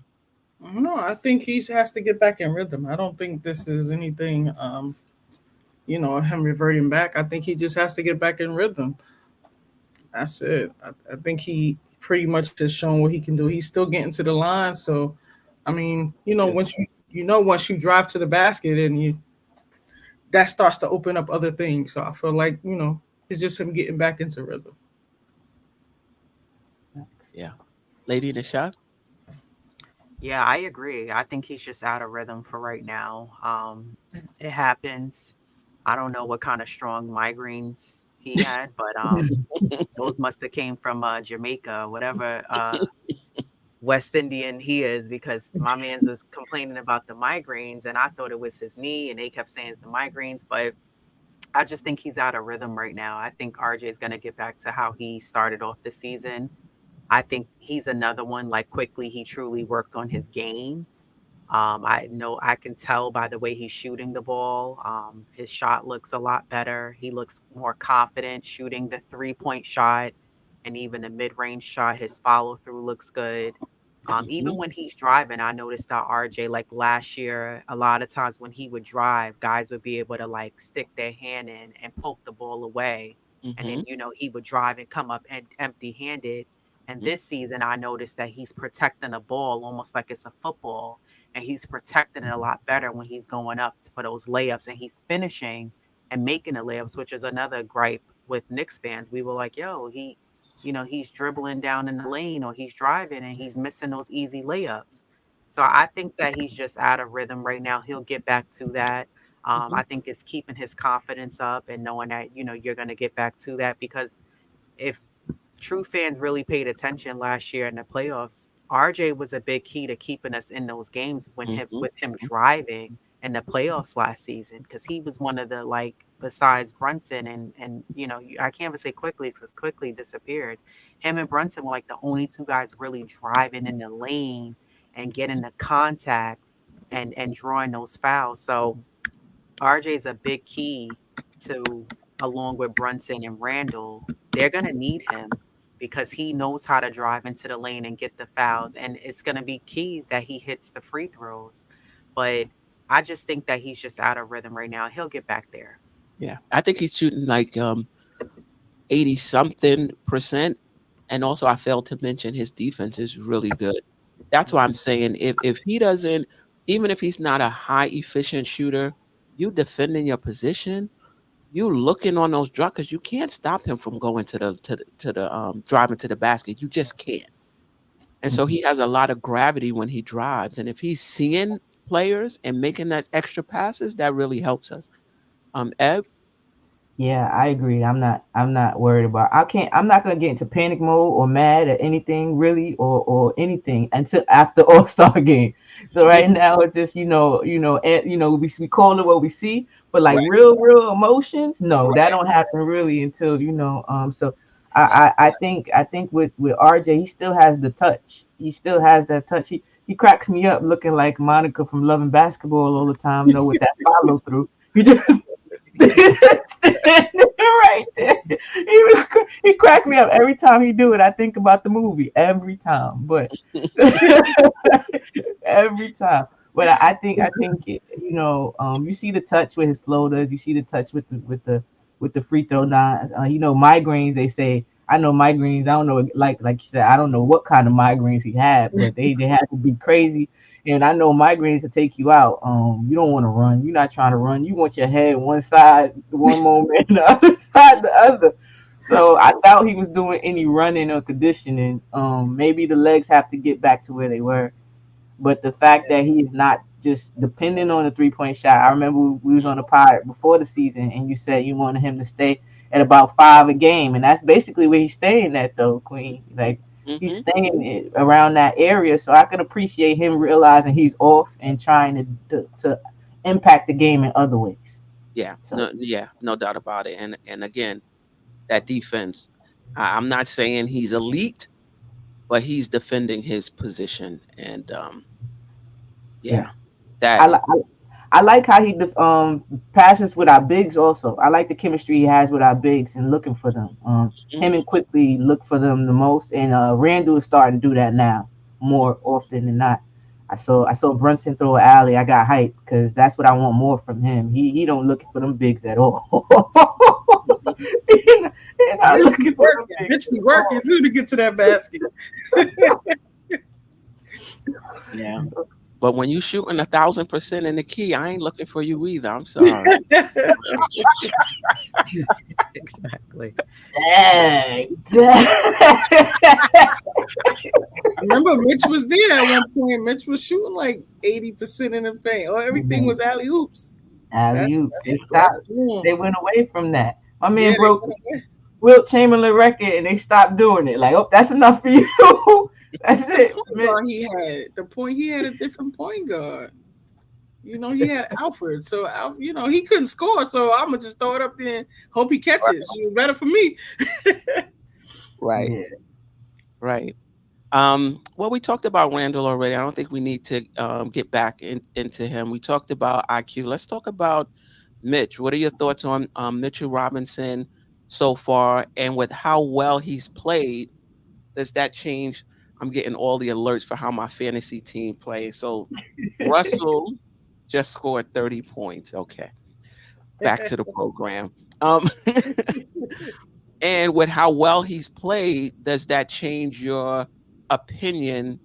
No, I think he has to get back in rhythm. I don't think this is anything, him reverting back. I think he just has to get back in rhythm. That's it. I think he pretty much has shown what he can do. He's still getting to the line. So, I mean, Yes. once you drive to the basket and that starts to open up other things. So I feel like, it's just him getting back into rhythm. Yeah. Lady in the shot? Yeah, I agree. I think he's just out of rhythm for right now. It happens. I don't know what kind of strong migraines he had, but those must have came from Jamaica, whatever West Indian he is, because my man's was complaining about the migraines, and I thought it was his knee, and they kept saying it's the migraines, but I just think he's out of rhythm right now. I think RJ is going to get back to how he started off the season. I think he's another one, like quickly, he truly worked on his game. I know I can tell by the way he's shooting the ball. His shot looks a lot better. He looks more confident shooting the 3-point shot, and even the mid-range shot. His follow through looks good. Even when he's driving, I noticed that RJ, like last year, a lot of times when he would drive, guys would be able to like stick their hand in and poke the ball away. And then, he would drive and come up empty handed. And this season, I noticed that he's protecting the ball almost like it's a football. And he's protecting it a lot better when he's going up for those layups. And he's finishing and making the layups, which is another gripe with Knicks fans. We were like, yo, he's dribbling down in the lane, or he's driving and he's missing those easy layups. So I think that he's just out of rhythm right now. He'll get back to that. I think it's keeping his confidence up and knowing that, you're going to get back to that, because if true fans really paid attention last year in the playoffs, RJ was a big key to keeping us in those games with him driving in the playoffs last season, because he was one of the, like, besides Brunson and I can't even say Quickly because Quickly disappeared. Him and Brunson were like the only 2 guys really driving in the lane and getting the contact and drawing those fouls. So RJ is a big key to, along with Brunson and Randle, they're going to need him, because he knows how to drive into the lane and get the fouls. And it's going to be key that he hits the free throws. But I just think that he's just out of rhythm right now. He'll get back there. Yeah. I think he's shooting like 80-something%. And also, I failed to mention his defense is really good. That's why I'm saying if he doesn't, even if he's not a high efficient shooter, you defending your position, you looking on those drugs, because you can't stop him from going to the driving to the basket. You just can't. And so he has a lot of gravity when he drives. And if he's seeing players and making that extra passes, that really helps us. Eb? Yeah, I agree. I'm not worried about. I'm not gonna get into panic mode or mad at anything really, or anything until after All-Star game. So right now it's just we call it what we see, but like real emotions, no, that don't happen really until So I think with RJ, he still has the touch. He still has that touch. He cracks me up looking like Monica from Love and Basketball all the time, with that follow through. He just right there. He cracked me up every time he do it. I think about the movie every time, but every time. But I think you see the touch with his floaters, you see the touch with the free throw lines. Migraines. They say I know migraines. I don't know, like you said, I don't know what kind of migraines he had, but they had to be crazy. And I know migraines to take you out. You don't want to run. You're not trying to run. You want your head one side one moment, and the other side the other. So I doubt he was doing any running or conditioning. Maybe the legs have to get back to where they were. But the fact that he is not just depending on the 3-point shot. I remember we was on the pod before the season, and you said you wanted him to stay at about 5 a game, and that's basically where he's staying at, though, Queen. Like he's staying around that area, so I can appreciate him realizing he's off and trying to impact the game in other ways. Yeah, So, no doubt about it. And again, that defense. I'm not saying he's elite, but he's defending his position, and that I like how he passes with our bigs also. I like the chemistry he has with our bigs and looking for them. Him and Quickly look for them the most, and Randle is starting to do that now more often than not. I saw Brunson throw an alley. I got hyped because that's what I want more from him. He don't look for them bigs at all. He's not looking for them bigs. Bitch be working too to get to that basket. Yeah. But when you shooting 1,000% in the key, I ain't looking for you either. I'm sorry. Exactly. Dang. I remember Mitch was there at one point. Mitch was shooting like 80% in the paint, or everything was alley oops. Alley-oops. They went away from that. My man Yeah, broke Wilt Chamberlain record, and they stopped doing it. Like, oh, that's enough for you. That's it. The point he had a different point guard. He had Alfred, so he couldn't score. So I'm gonna just throw it up there and hope he catches. It was better for me. Right. Yeah. Right. Well, we talked about Randle already. I don't think we need to get back into him. We talked about IQ. Let's talk about Mitch. What are your thoughts on Mitchell Robinson so far, and with how well he's played? Does that change? I'm getting all the alerts for how my fantasy team plays. So Russell just scored 30 points. Okay. Back to the program. And with how well he's played, does that change your opinion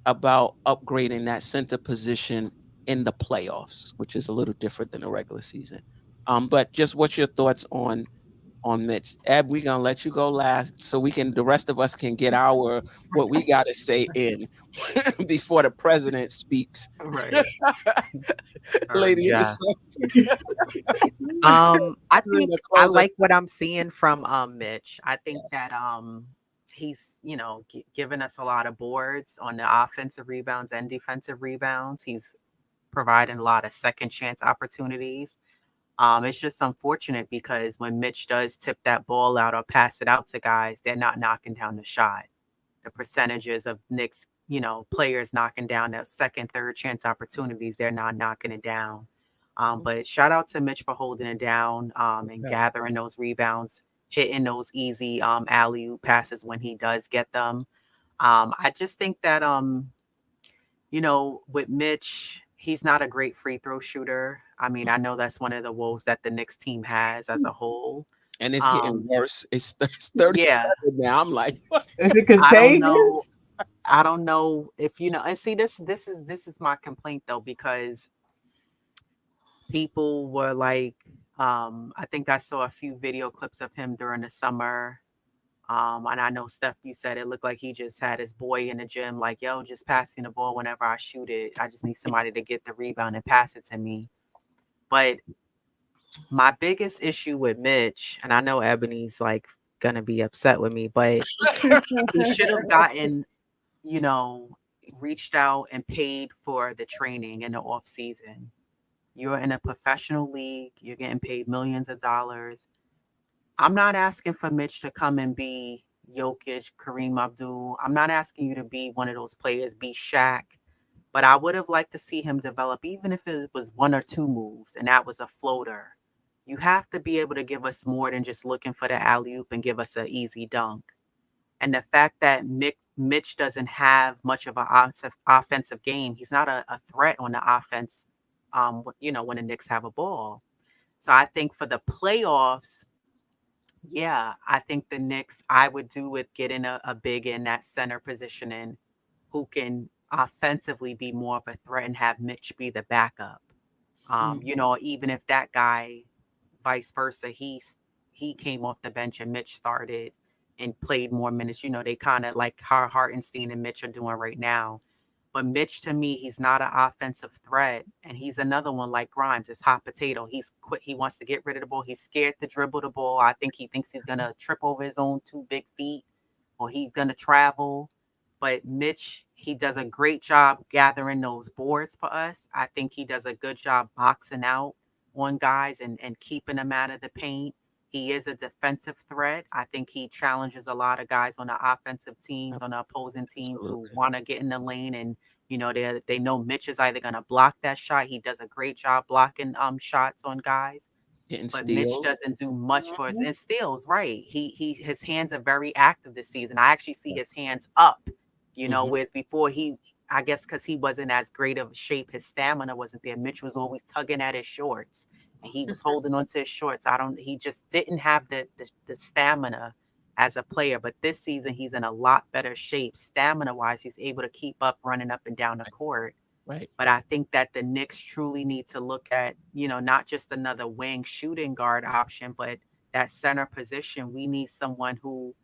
about upgrading that center position in the playoffs, which is a little different than the regular season? But just what's your thoughts on Mitch? Eb, we're gonna let you go last so the rest of us can get what we gotta say in before the president speaks. Right. Lady in Yeah. the I think I like what I'm seeing from Mitch. I think that he's giving us a lot of boards on the offensive rebounds and defensive rebounds. He's providing a lot of second chance opportunities. It's just unfortunate because when Mitch does tip that ball out or pass it out to guys, they're not knocking down the shot. The percentages of Knicks, players knocking down that second, third chance opportunities, they're not knocking it down. But shout out to Mitch for holding it down and gathering those rebounds, hitting those easy alley-oop passes when he does get them. I just think that, with Mitch, he's not a great free throw shooter. I mean, I know that's one of the woes that the Knicks team has as a whole. And it's getting worse. It's 37 now. I'm like, what? Is it contagious? I don't know if and see this is my complaint though, because people were like, I think I saw a few video clips of him during the summer. And I know, Steph, you said it looked like he just had his boy in the gym, like, yo, just pass me the ball whenever I shoot it. I just need somebody to get the rebound and pass it to me. But my biggest issue with Mitch, and I know Ebony's like going to be upset with me, but he should have gotten, reached out and paid for the training in the off season. You're in a professional league. You're getting paid millions of dollars. I'm not asking for Mitch to come and be Jokic, Kareem Abdul. I'm not asking you to be one of those players, be Shaq. But I would have liked to see him develop, even if it was 1 or 2 moves, and that was a floater. You have to be able to give us more than just looking for the alley-oop and give us an easy dunk. And the fact that Mitch doesn't have much of an offensive game, he's not a threat on the offense, when the Knicks have a ball. So I think for the playoffs, yeah, I think the Knicks, I would do with getting a big in that center position in who can offensively be more of a threat and have Mitch be the backup. Even if that guy, vice versa, he came off the bench and Mitch started and played more minutes. They kind of like how Hartenstein and Mitch are doing right now. But Mitch, to me, he's not an offensive threat, and he's another one like Grimes. It's hot potato. He's quick. He wants to get rid of the ball. He's scared to dribble the ball. I think he thinks he's gonna trip over his own 2 big feet, or he's gonna travel. But Mitch, he does a great job gathering those boards for us. I think he does a good job boxing out on guys and keeping them out of the paint. He is a defensive threat. I think he challenges a lot of guys on the offensive teams, on the opposing teams who want to get in the lane, and they know Mitch is either going to block that shot. He does a great job blocking shots on guys. Getting But steals. Mitch doesn't do much for us. And steals, right. His hands are very active this season. I actually see his hands up, whereas before I guess because he wasn't as great of shape, his stamina wasn't there. Mitch was always tugging at his shorts. And he was holding onto his shorts. He just didn't have the stamina as a player. But this season, he's in a lot better shape. Stamina-wise, he's able to keep up running up and down the court. Right. But I think that the Knicks truly need to look at, not just another wing shooting guard option, but that center position. We need someone who,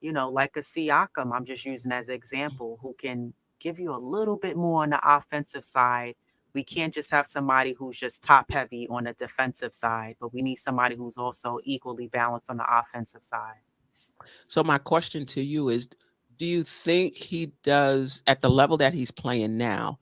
like a Siakam, I'm just using as an example, who can give you a little bit more on the offensive side. We can't just have somebody who's just top heavy on the defensive side, but we need somebody who's also equally balanced on the offensive side. So my question to you is, do you think he does, at the level that he's playing now,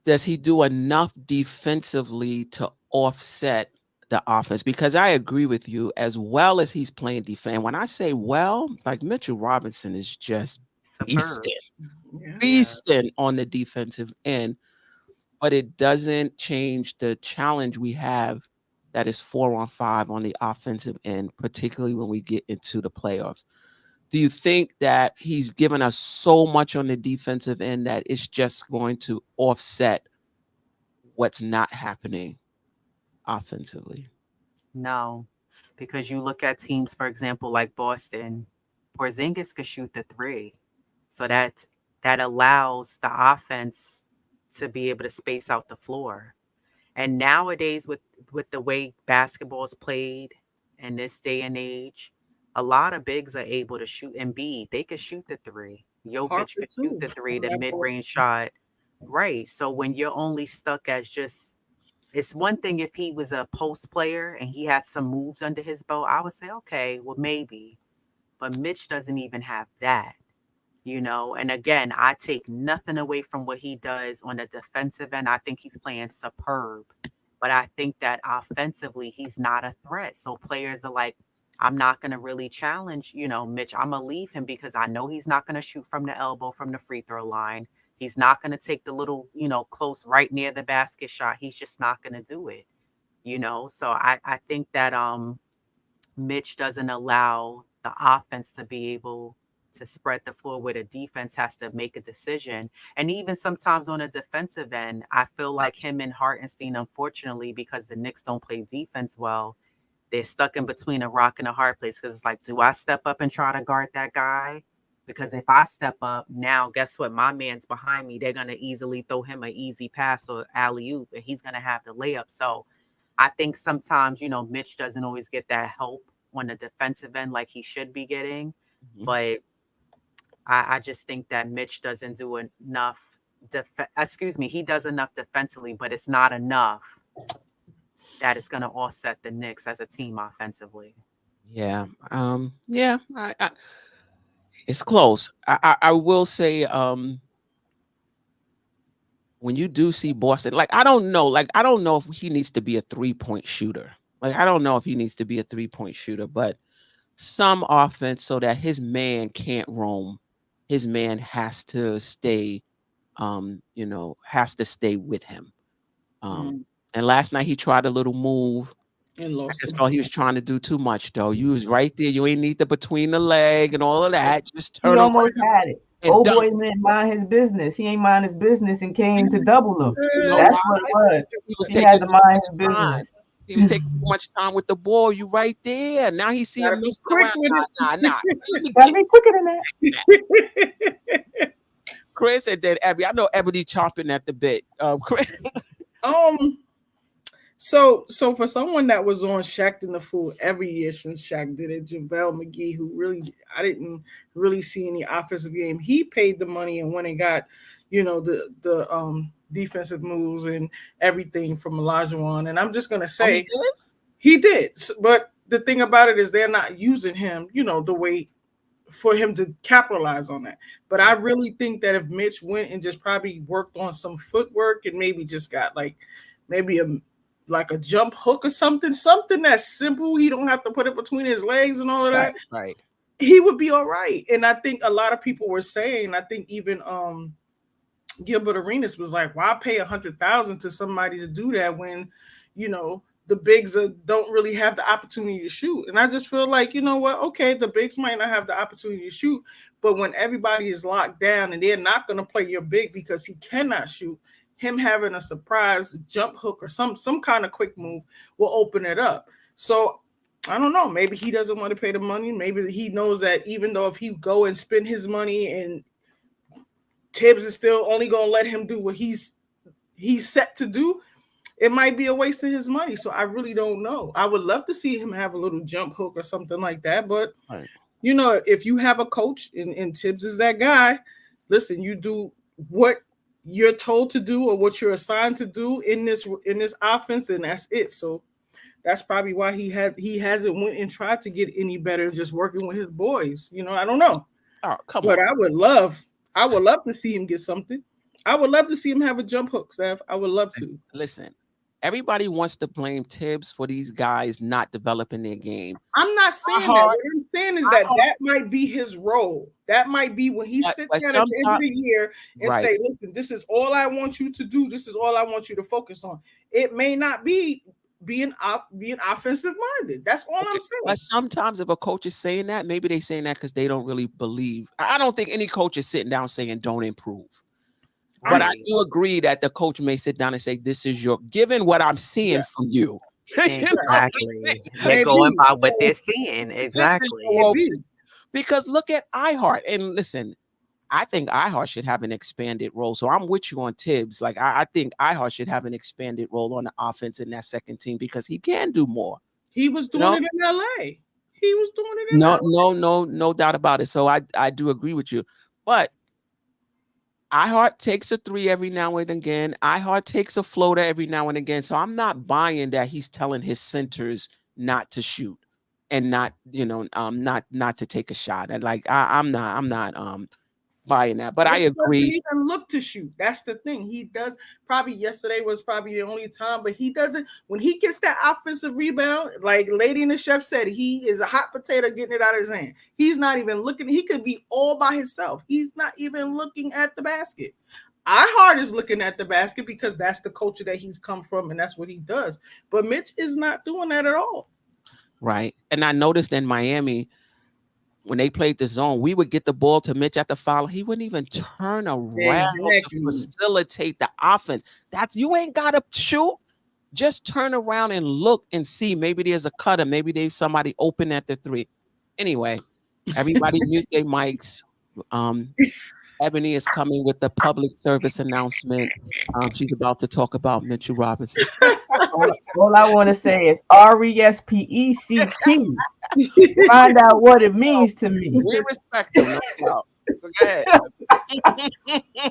does he do enough defensively to offset the offense? Because I agree with you, as well as he's playing defense. When I say well, like Mitchell Robinson is just Superb. beasting on the defensive end. But it doesn't change the challenge we have that is 4-on-5 on the offensive end, particularly when we get into the playoffs. Do you think that he's given us so much on the defensive end that it's just going to offset what's not happening offensively? No, because you look at teams, for example, like Boston, Porzingis could shoot the 3. So that allows the offense to be able to space out the floor. And nowadays, with the way basketball is played in this day and age, a lot of bigs are able to shoot. Embiid, they could shoot the 3. Jokic could shoot the 3, the mid-range shot. Right. So when you're only stuck as just, it's one thing if he was a post player and he had some moves under his belt, I would say, okay, well, maybe. But Mitch doesn't even have that. And again, I take nothing away from what he does on the defensive end. I think he's playing superb, but I think that offensively, he's not a threat. So players are like, I'm not going to really challenge, Mitch. I'm going to leave him because I know he's not going to shoot from the elbow, from the free throw line. He's not going to take the little, close right near the basket shot. He's just not going to do it, So I think that Mitch doesn't allow the offense to be able to spread the floor where the defense has to make a decision. And even sometimes on a defensive end, I feel like him and Hartenstein, unfortunately, because the Knicks don't play defense well, they're stuck in between a rock and a hard place. Because it's like, do I step up and try to guard that guy? Because if I step up now, guess what? My man's behind me. They're going to easily throw him an easy pass or alley-oop, and he's going to have the layup. So I think sometimes, Mitch doesn't always get that help on the defensive end like he should be getting. But I just think that Mitch doesn't do enough. He does enough defensively, but it's not enough that it's going to offset the Knicks as a team offensively. Yeah. It's close. I will say, when you do see Boston, I don't know if he needs to be a 3-point shooter. I don't know if he needs to be a 3-point shooter, but some offense so that his man can't roam. His man has to stay, with him. And last night he tried a little move And I lost just the felt he was trying to do too much, though. You was right there. You ain't need the between the leg and all of that. Just He turn around almost had it. and Old dunk. boy didn't mind his business. He ain't mind his business and came to double him. You know That's why? what it was. He was He had taking to too mind much his time. business. He was taking too much time with the ball. You right there. Now he see him Gotta be messing quick around. with Nah. Gotta be quicker than that. Chris and then Abby. I know Ebony chomping at the bit. Chris. So for someone that was on Shaq in the Fool every year since Shaq did it, JaVale McGee, who really I didn't really see any offensive game. He paid the money and went and got, the defensive moves and everything from Olajuwon. And I'm just gonna say he did. But the thing about it is they're not using him, the way for him to capitalize on that. But I really think that if Mitch went and just probably worked on some footwork and maybe just got maybe a jump hook or something that's simple. He don't have to put it between his legs and all of that. Right. He would be all right. And I think a lot of people were saying, I think even Gilbert Arenas was like, why pay $100,000 to somebody to do that when, the bigs don't really have the opportunity to shoot. And I just feel like, you know what? Okay, the bigs might not have the opportunity to shoot, but when everybody is locked down and they're not going to play your big because he cannot shoot, him having a surprise jump hook or some kind of quick move will open it up. So I don't know. Maybe he doesn't want to pay the money. Maybe he knows that even though if he go and spend his money and Tibbs is still only going to let him do what he's set to do, it might be a waste of his money. So I really don't know. I would love to see him have a little jump hook or something like that. But, if you have a coach and Tibbs is that guy, listen, you do what you're told to do or what you're assigned to do in this offense, and that's it. So that's probably why he hasn't went and tried to get any better just working with his boys. I don't know. Oh, come on. But I would love to see him get something. I would love to see him have a jump hook, Steph. I would love to. Listen, everybody wants to blame Tibbs for these guys not developing their game. I'm not saying that. What I'm saying is that might be his role. That might be when he sits down at the end of the year and say, listen, this is all I want you to do. This is all I want you to focus on. It may not be being offensive minded. That's all I'm saying. But sometimes if a coach is saying that, maybe they're saying that because they don't really believe. I don't think any coach is sitting down saying don't improve. But I do agree that the coach may sit down and say, this is given what I'm seeing from you. Exactly. They're going by what they're seeing. Exactly. Because look at iHeart. And listen, I think iHeart should have an expanded role. So I'm with you on Tibbs. Like, I think iHeart should have an expanded role on the offense in that second team because he can do more. He was doing it in LA. He was doing it in LA. No doubt about it. So I do agree with you. But iHeart takes a three every now and again. iHeart takes a floater every now and again. So I'm not buying that he's telling his centers not to shoot and not to take a shot. And I'm not buying that. But I agree. He doesn't even look to shoot. That's the thing. He does. Probably yesterday was probably the only time, but he doesn't. When he gets that offensive rebound, like Lady and the Chef said, he is a hot potato getting it out of his hand. He's not even looking. He could be all by himself. He's not even looking at the basket. iHeart is looking at the basket because that's the culture that he's come from, and that's what he does. But Mitch is not doing that at all. Right. And I noticed in Miami, when they played the zone, we would get the ball to Mitch at the foul. He wouldn't even turn around to facilitate the offense. You ain't got to shoot. Just turn around and look and see. Maybe there's a cutter. Maybe there's somebody open at the three. Anyway, everybody mute their mics. Ebony is coming with the public service announcement. She's about to talk about Mitchell Robinson. All I want to say is RESPECT. Find out what it means to me. We respect him. No. Go ahead.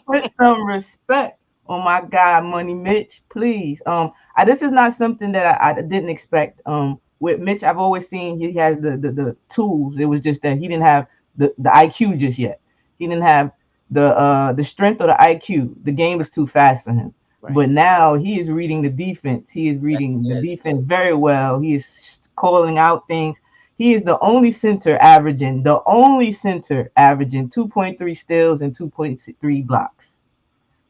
Put some respect on my guy, Money Mitch, please. This is not something that I didn't expect. With Mitch, I've always seen he has the tools. It was just that he didn't have the IQ just yet. He didn't have the strength or the IQ. The game was too fast for him. Right. But now he is reading the defense. He is reading the defense very well. He is calling out things. He is the only center averaging 2.3 steals and 2.3 blocks.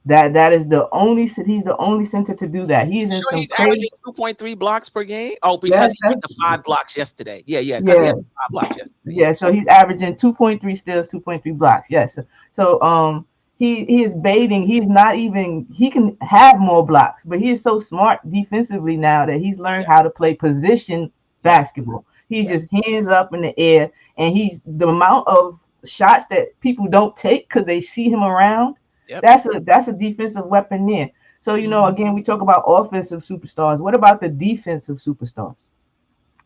That is the only he's the only center to do that. He's in Sure, some he's crazy. averaging 2.3 blocks per game. Oh, Yeah, because he had the 5 blocks yesterday. Yeah, because he yeah, had the 5 blocks yesterday. yeah. So he's averaging 2.3 steals, 2.3 blocks. Yes. So he is baiting. He's not even. He can have more blocks, but he is so smart defensively now that he's learned how to play position basketball. He's just hands up in the air, and he's the amount of shots that people don't take because they see him around. Yep. That's a defensive weapon there. So again, we talk about offensive superstars. What about the defensive superstars?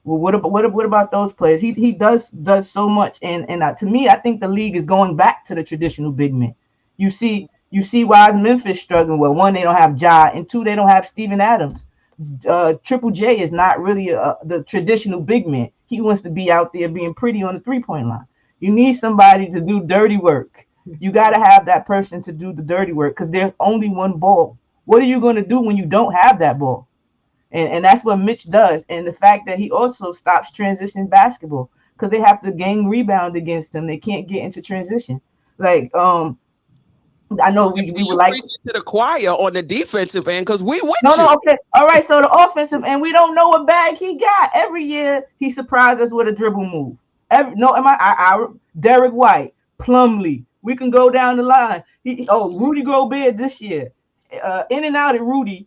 Well, what about those players? He does so much, and to me, I think the league is going back to the traditional big men. You see why is Memphis struggling? Well, one, they don't have Ja, and two, they don't have Steven Adams. Triple J is not really the traditional big man. He wants to be out there being pretty on the 3-point line. You need somebody to do dirty work. You got to have that person to do the dirty work because there's only one ball. What are you going to do when you don't have that ball? And that's what Mitch does. And the fact that he also stops transition basketball because they have to gang rebound against him. They can't get into transition. Like, I know we would like to the choir on the defensive end because we with no, you. no, okay. All right. So the offensive end, we don't know what bag he got. Every year he surprised us with a dribble move. Derek White, Plumlee. We can go down the line. Rudy Gobert this year. In and out at Rudy.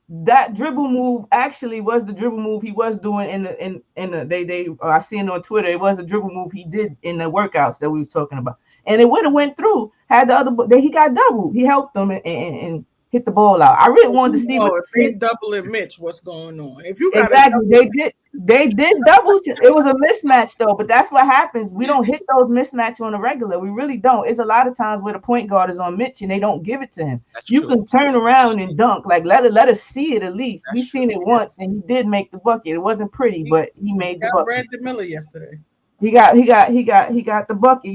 That dribble move actually was the dribble move he was doing I seen on Twitter. It was a dribble move he did in the workouts that we was talking about, and it would have went through had the other. He got doubled. He helped them and hit the ball out. I really wanted to see if they double it, Mitch, what's going on? If you got exactly, they did double. It was a mismatch though, but that's what happens. We don't hit those mismatch on a regular. We really don't. It's a lot of times where the point guard is on Mitch and they don't give it to him. You can turn around and dunk. Like let us see it at least. We've seen it once, and he did make the bucket. It wasn't pretty, but he made the bucket. Brandon Miller yesterday. He got the bucket.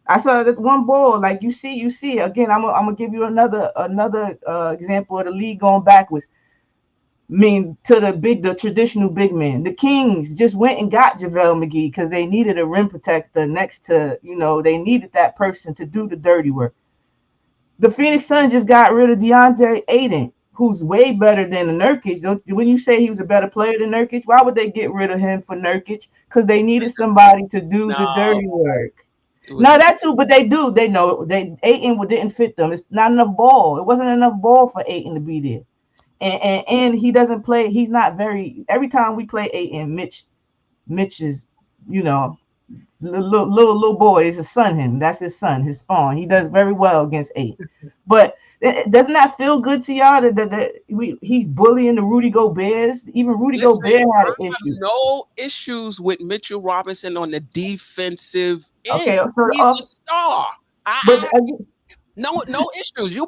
I saw that one ball. Like you see. Again, I'm gonna give you another example of the league going backwards. To the traditional big man. The Kings just went and got JaVale McGee because they needed a rim protector next to, they needed that person to do the dirty work. The Phoenix Suns just got rid of DeAndre Ayton, who's way better than the Nurkic. When you say he was a better player than Nurkic, why would they get rid of him for Nurkic? Because they needed somebody to do the dirty work. No, that too, but they do. They know Ayton didn't fit them. It's not enough ball. It wasn't enough ball for Ayton to be there. And he doesn't play. He's not very. Every time we play Ayton, Mitch is, little boy. Is his son. Him. That's his son. His spawn. He does very well against Ayton. But doesn't that feel good to y'all that he's bullying the Rudy Goberts? Even Rudy Gobert had an issue. No issues with Mitchell Robinson on the defensive end. Okay, so he's a star. No issues. You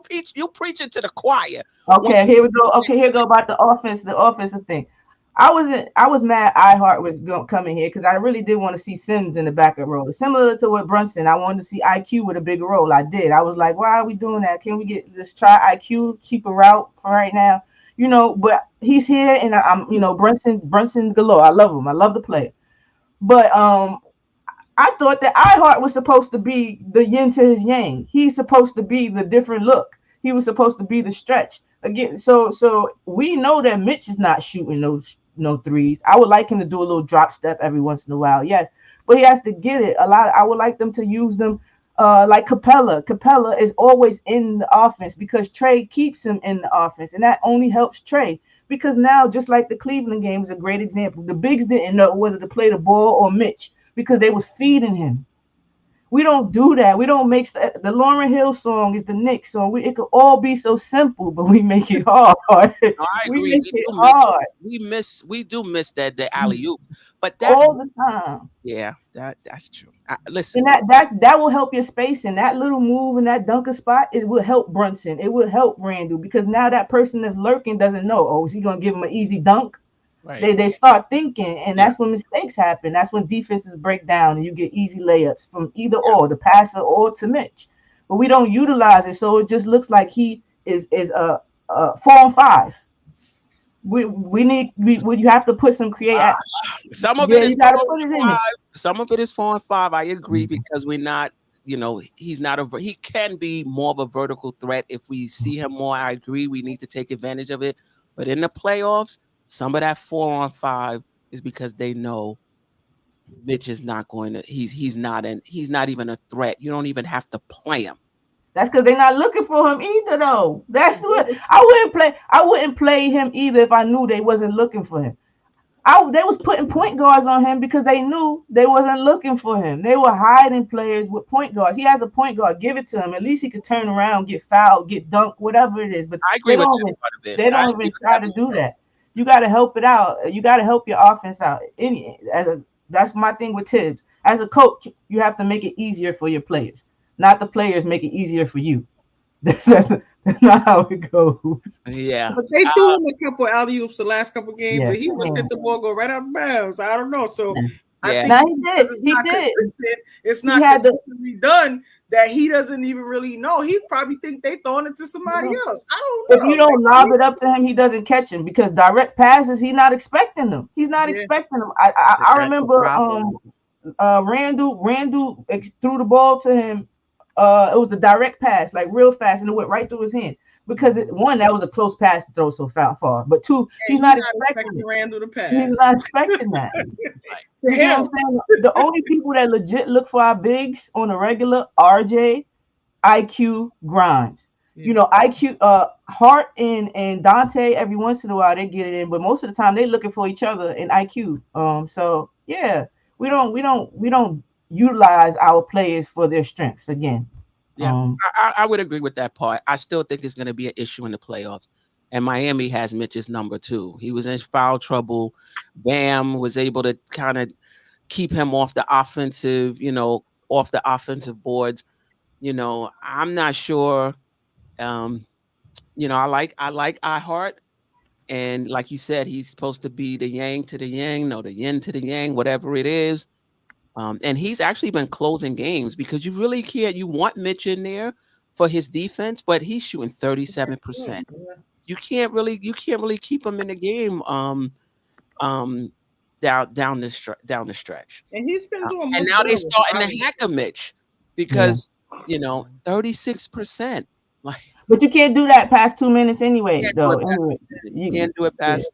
preach it to the choir. Okay, here we go. Okay, here we go about the offensive thing. I was mad Hart was coming here because I really did want to see Sims in the backup role. Similar to what Brunson, I wanted to see IQ with a bigger role. I did. I was like, why are we doing that? Can we let's try IQ, cheaper route for right now? But he's here and I'm Brunson galore. I love him. I love the player. But I thought that Hart was supposed to be the yin to his yang. He's supposed to be the different look. He was supposed to be the stretch. Again, so we know that Mitch is not shooting no threes. I would like him to do a little drop step every once in a while, yes. But he has to get it. I would like them to use them like Capella. Capella is always in the offense because Trey keeps him in the offense, and that only helps Trey. Because now, just like the Cleveland game is a great example, the bigs didn't know whether to play the ball or Mitch because they was feeding him. We don't do that. We don't make the Lauryn Hill song is the Knicks song. It could all be so simple, but we make it hard. No, I agree. We make it hard. We do miss the alley-oop, but that all the time. Yeah, that's true. Listen, and that will help your spacing. That little move in that dunker spot, it will help Brunson. It will help Randle because now that person that's lurking doesn't know. Oh, is he gonna give him an easy dunk? Right. They start thinking, and that's when mistakes happen. That's when defenses break down, and you get easy layups from either or the passer or to Mitch. But we don't utilize it, so it just looks like he is 4 on 5. You have to put some creative. Some of it is 4 on 5. Some of it is 4 on 5. I agree because we're not he's not he can be more of a vertical threat if we see him more. I agree, we need to take advantage of it. But in the playoffs, some of that 4-on-5 is because they know Mitch is not going to. He's not even a threat. You don't even have to play him. That's because they're not looking for him either, though. That's what I wouldn't play him either if I knew they wasn't looking for him. They was putting point guards on him because they knew they wasn't looking for him. They were hiding players with point guards. He has a point guard. Give it to him. At least he could turn around, get fouled, get dunked, whatever it is. But I agree with that part of it. They don't even try to do that. You got to help it out. You got to help your offense out. That's my thing with Tibbs. As a coach, you have to make it easier for your players, not the players make it easier for you. That's not how it goes. Yeah. But they threw him a couple alley-oops the last couple games, and he looked at the ball go right out of bounds. I don't know. So I think he did. It's not consistently done that he doesn't even really know. He probably think they throwing it to somebody else. I don't know. If you don't lob it up to him, he doesn't catch him because direct passes, he's not expecting them. He's not expecting them. I remember Randle threw the ball to him. It was a direct pass, like real fast, and it went right through his hand. Because one, that was a close pass to throw so far. But two, he's not expecting Randle to pass. He's not expecting that. You know what I'm saying? The only people that legit look for our bigs on a regular, RJ, IQ, Grimes. Yeah. IQ, Hart and Dante. Every once in a while they get it in, but most of the time they looking for each other in IQ. So yeah, we don't utilize our players for their strengths again. Yeah, I would agree with that part. I still think it's going to be an issue in the playoffs. And Miami has Mitch's number too. He was in foul trouble. Bam was able to kind of keep him off the offensive, boards. I'm not sure. I like Hart. And like you said, he's supposed to be the yang to the yang, the yin to the yang, whatever it is. And he's actually been closing games because you really can't. You want Mitch in there for his defense, but he's shooting 37%. You can't really keep him in the game. Down the stretch. And he's been doing. And now they're starting to hack a Mitch because 36%. But you can't do that past 2 minutes anyway, though. You can't do it past.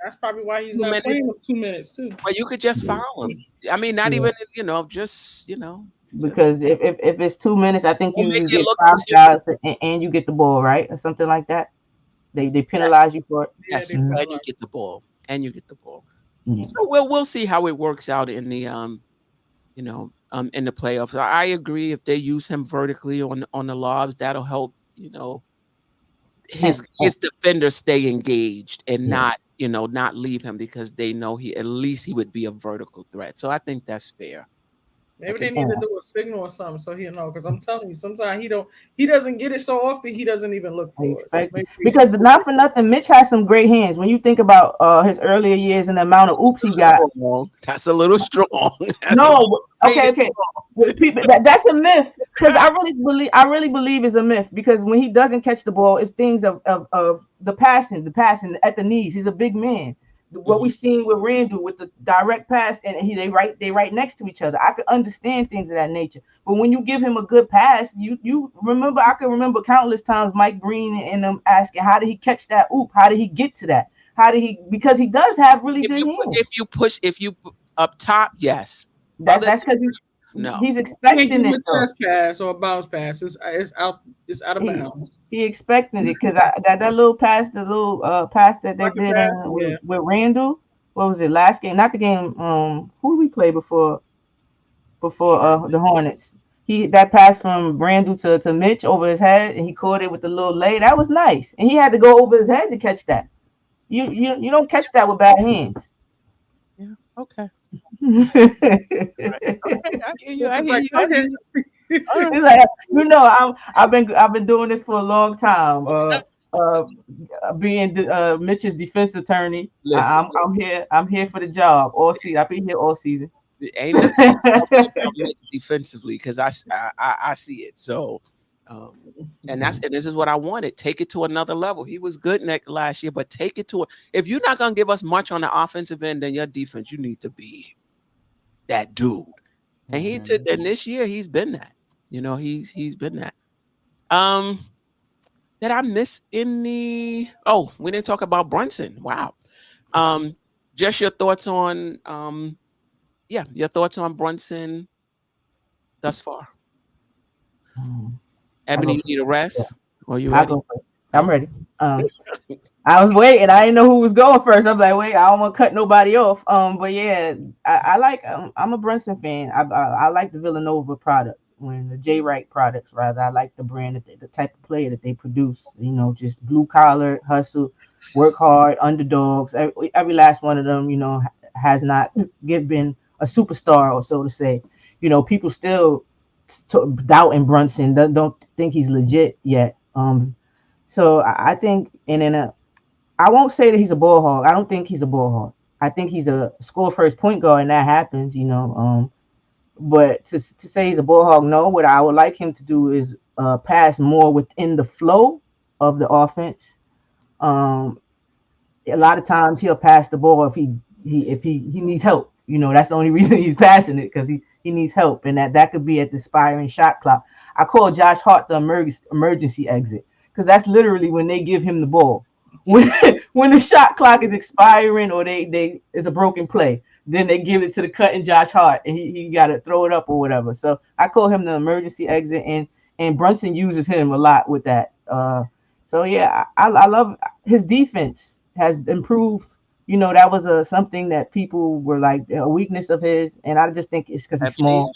That's probably why he's not playing with 2 minutes too. But you could just foul him. I mean, not even because if it's 2 minutes, I think you get 5 guys and you get the ball, right, or something like that. They penalize you for it. Yes, and you get the ball. Mm-hmm. So we'll see how it works out in the in the playoffs. I agree if they use him vertically on the lobs, that'll help. His defenders stay engaged and not leave him because they know he would be a vertical threat. So I think that's fair. Maybe they need to do a signal or something so he'll know. Because I'm telling you, sometimes he doesn't get it so often he doesn't even look for it. So because not for nothing, Mitch has some great hands. When you think about his earlier years and the amount of oops he got, that's a little strong. Okay. People, that's a myth. Because I really believe it's a myth. Because when he doesn't catch the ball, it's things of the passing at the knees. He's a big man. What we seen with Randle with the direct pass and they right next to each other. I could understand things of that nature. But when you give him a good pass, you remember, I can remember countless times Mike Breen and them asking, how did he catch that oop? How did he get to that? Because he does have really good hands. If you up top, yes. That's because he's expecting it. A chest pass or a bounce pass. It's out of bounds. He expecting it because that little pass, pass that they did with Randle. What was it? Last game, not the game. Who did we play before the Hornets? That pass from Randle to Mitch over his head, and he caught it with the little lay. That was nice, and he had to go over his head to catch that. You don't catch that with bad hands. Yeah. Okay. I've been doing this for a long time. Being Mitch's defense attorney, I'm here for the job all season. I've been here all season. Ain't nothing defensively because I see it. So, and this is what I wanted. Take it to another level. He was good last year, but take it to if you're not gonna give us much on the offensive end, then your defense, you need to be that dude. And Mhm. and this year he's been that. He's been that. Did I miss any? Oh, we didn't talk about Brunson. Wow. Um, just your thoughts on your thoughts on Brunson thus far. Mhm. I Ebony, go you first. need a Yeah, rest? Are you I ready? go first. I'm Oh, ready. I was waiting. I didn't know who was going first. I'm like, wait, I don't want to cut nobody off. But yeah, I like. I'm a Brunson fan. I like the Villanova product, when the J Wright products rather. I like the brand the type of player that they produce. Just blue collar, hustle, work hard, underdogs. Every last one of them, has not been a superstar, or so to say. People still doubting Brunson. Don't think he's legit yet. So I think, and then I won't say that he's a ball hog. I don't think he's a ball hog. I think he's a score first point guard, and that happens. But to say he's a ball hog, no. What I would like him to do is pass more within the flow of the offense. Um, a lot of times he'll pass the ball if he needs help. That's the only reason he's passing it, because he needs help, and that could be at the expiring shot clock. I call Josh Hart the emergency exit, because that's literally when they give him the ball. When when the shot clock is expiring, or they it's a broken play, then they give it to the cutting Josh Hart, and he got to throw it up or whatever. So I call him the emergency exit, and Brunson uses him a lot with that. So yeah, I love his defense has improved. That was something that people were like a weakness of his, and I just think it's because he's Ebony, small.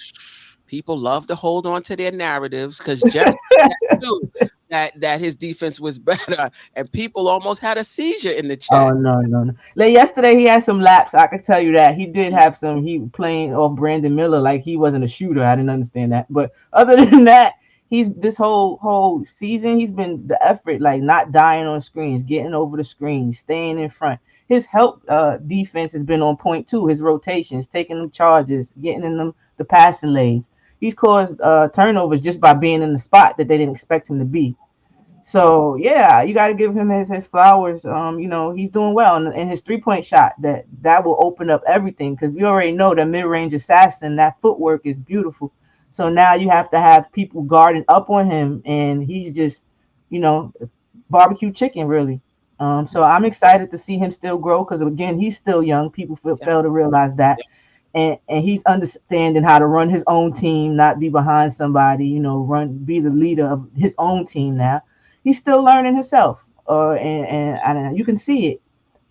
people love to hold on to their narratives because Jeff knew that his defense was better, and people almost had a seizure in the Oh chat. no, no, no! Like yesterday, he had some laps. I could tell you that he did have some. He playing off Brandon Miller like he wasn't a shooter. I didn't understand that, but other than that, he's this whole season. He's been the effort, like not dying on screens, getting over the screens, staying in front. His help defense has been on point too. His rotations, taking them charges, getting in them the passing lanes. He's caused turnovers just by being in the spot that they didn't expect him to be. So yeah, you got to give him his flowers. He's doing well, and his 3-point shot that will open up everything, because we already know that mid range assassin, that footwork is beautiful. So now you have to have people guarding up on him, and he's just, you know, barbecue chicken really. So I'm excited to see him still grow, because again, he's still young. People Yeah, fail to realize that. yeah. And he's understanding how to run his own team, not be behind somebody, be the leader of his own team now. He's still learning himself. And you can see it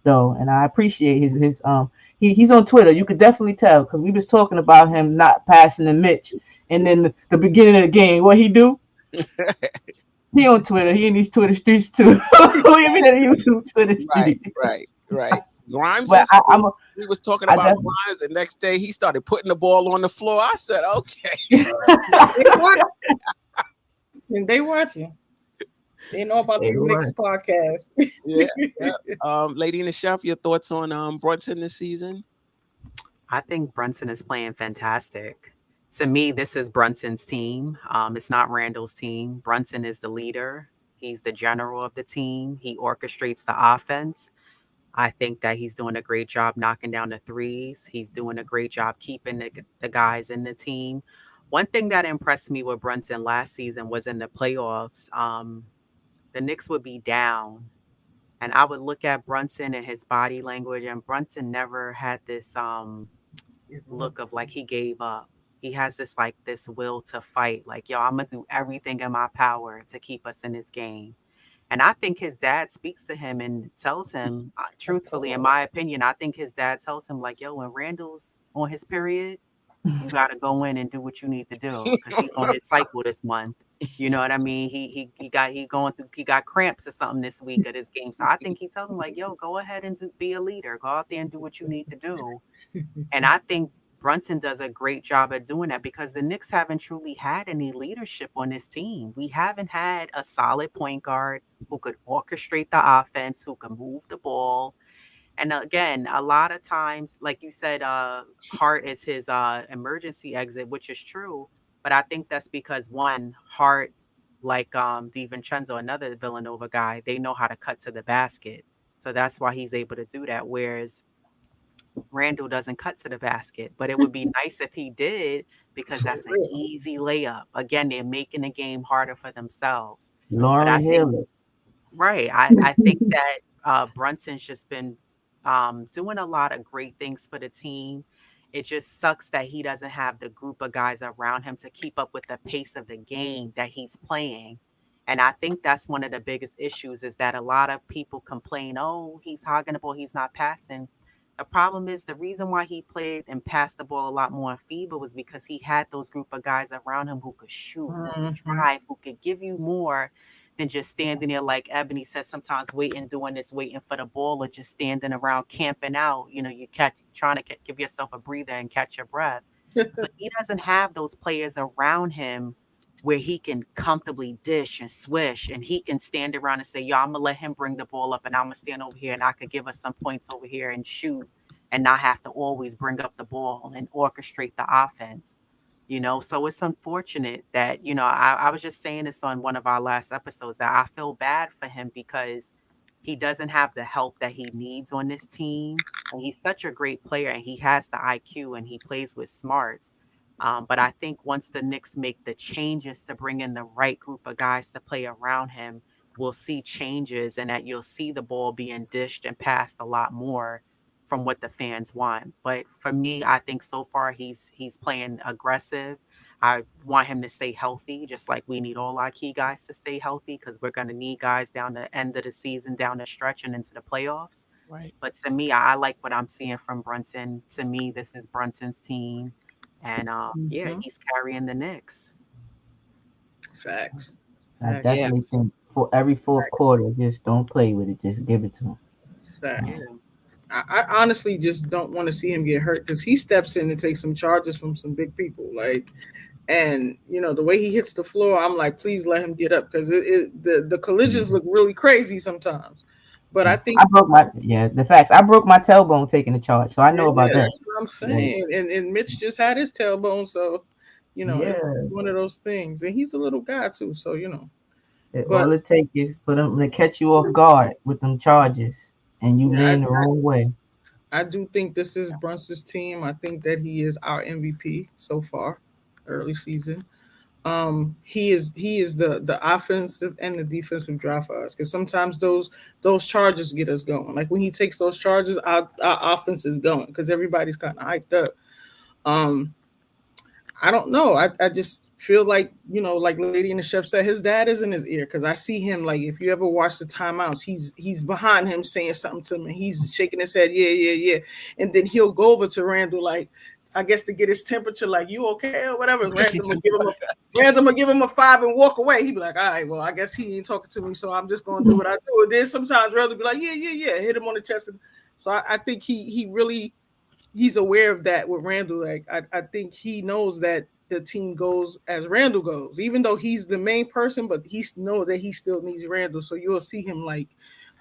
though, and I appreciate his he's on Twitter. You could definitely tell, because we was talking about him not passing to Mitch, and then the beginning of the game, what he do? He on Twitter. He in these Twitter streets too. We mean in the YouTube Twitter Right, street. right. Grimes But in school, I'm a, we was talking I about definitely. Grimes. The next day, he started putting the ball on the floor. I said, okay. They watch, and they watching. They know about Hey, these Knicks right. podcasts. Yeah, yeah. Lady in the Chef, your thoughts on Brunson this season? I think Brunson is playing fantastic. To me, this is Brunson's team. It's not Randle's team. Brunson is the leader. He's the general of the team. He orchestrates the offense. I think that he's doing a great job knocking down the threes. He's doing a great job keeping the guys in the team. One thing that impressed me with Brunson last season was in the playoffs. The Knicks would be down, and I would look at Brunson and his body language, and Brunson never had this look of like he gave up. He has this will to fight. Like, yo, I'm gonna do everything in my power to keep us in this game. And I think his dad speaks to him and tells him, truthfully, in my opinion, I think his dad tells him like, yo, when Randall's on his period, you got to go in and do what you need to do, because he's on his cycle this month. You know what I mean? He got cramps or something this week at his game. So I think he tells him like, yo, go ahead and be a leader. Go out there and do what you need to do. And I think Brunson does a great job at doing that, because the Knicks haven't truly had any leadership on this team. We haven't had a solid point guard who could orchestrate the offense, who can move the ball. And again, a lot of times, like you said, Hart is his emergency exit, which is true. But I think that's because, one, Hart, like DiVincenzo, another Villanova guy, they know how to cut to the basket. So that's why he's able to do that. Whereas Randle doesn't cut to the basket, but it would be nice if he did, because For that's an real. easy layup. Again, they're making the game harder for themselves. But Lauren I think Hill. Right. I think that Brunson's just been doing a lot of great things for the team. It just sucks that he doesn't have the group of guys around him to keep up with the pace of the game that he's playing. And I think that's one of the biggest issues is that a lot of people complain, oh, he's hogging the ball, he's not passing. The problem is the reason why he played and passed the ball a lot more in FIBA was because he had those group of guys around him who could shoot, who could drive, who could give you more than just standing there, like Ebony said, sometimes waiting for the ball, or just standing around camping out. You know, trying to give yourself a breather and catch your breath. So he doesn't have those players around him where he can comfortably dish and swish, and he can stand around and say, yo, I'm gonna let him bring the ball up and I'm gonna stand over here and I could give us some points over here and shoot, and not have to always bring up the ball and orchestrate the offense. You know, so it's unfortunate that, you know, I was just saying this on one of our last episodes, that I feel bad for him because he doesn't have the help that he needs on this team. And he's such a great player and he has the IQ and he plays with smarts. But I think once the Knicks make the changes to bring in the right group of guys to play around him, we'll see changes, and that you'll see the ball being dished and passed a lot more from what the fans want. But for me, I think so far he's playing aggressive. I want him to stay healthy, just like we need all our key guys to stay healthy, because we're going to need guys down the end of the season, down the stretch and into the playoffs. Right. But to me, I like what I'm seeing from Brunson. To me, this is Brunson's team. And yeah, he's carrying the Knicks. Facts. I Facts. definitely think for every fourth quarter, just don't play with it. Just give it to him. Facts. I honestly just don't want to see him get hurt, because he steps in and takes some charges from some big people. Like, and you know, the way he hits the floor, I'm like, please let him get up, because the collisions look really crazy sometimes. But I think I broke the facts. I broke my tailbone taking the charge, so I know about that. That's what I'm saying. Yeah. And Mitch just had his tailbone, so you know, it's one of those things. And he's a little guy too, so you know. All it takes is for them to catch you off guard with them charges, and you land the wrong way. I do think this is Brunson's team. I think that he is our MVP so far, early season. He is the offensive and the defensive drive for us, because sometimes those charges get us going. Like when he takes those charges, our offense is going, because everybody's kind of hyped up. I don't know. I just feel like, you know, like Lady and the Chef said, his dad is in his ear, because I see him, like, if you ever watch the timeouts, he's behind him saying something to him, and he's shaking his head, yeah, and then he'll go over to Randle, like, I guess to get his temperature, like, you okay or whatever. Randle will give him a 5 and walk away. He'd be like, all right, well, I guess he ain't talking to me, so I'm just going to do what I do. And then sometimes Randle be like, yeah, hit him on the chest. So I think he's aware of that with Randle. Like, I think he knows that the team goes as Randle goes, even though he's the main person, but he knows that he still needs Randle. So you'll see him, like,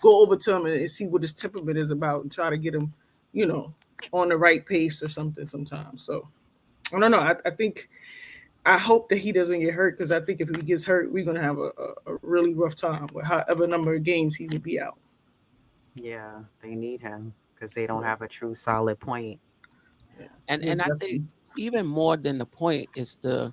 go over to him and see what his temperament is about and try to get him, you know, on the right pace or something sometimes. So I don't know. I hope that he doesn't get hurt, because I think if he gets hurt, we're going to have a really rough time with however number of games he would be out. Yeah, they need him because they don't have a true solid point. Yeah. And I think even more than the point is the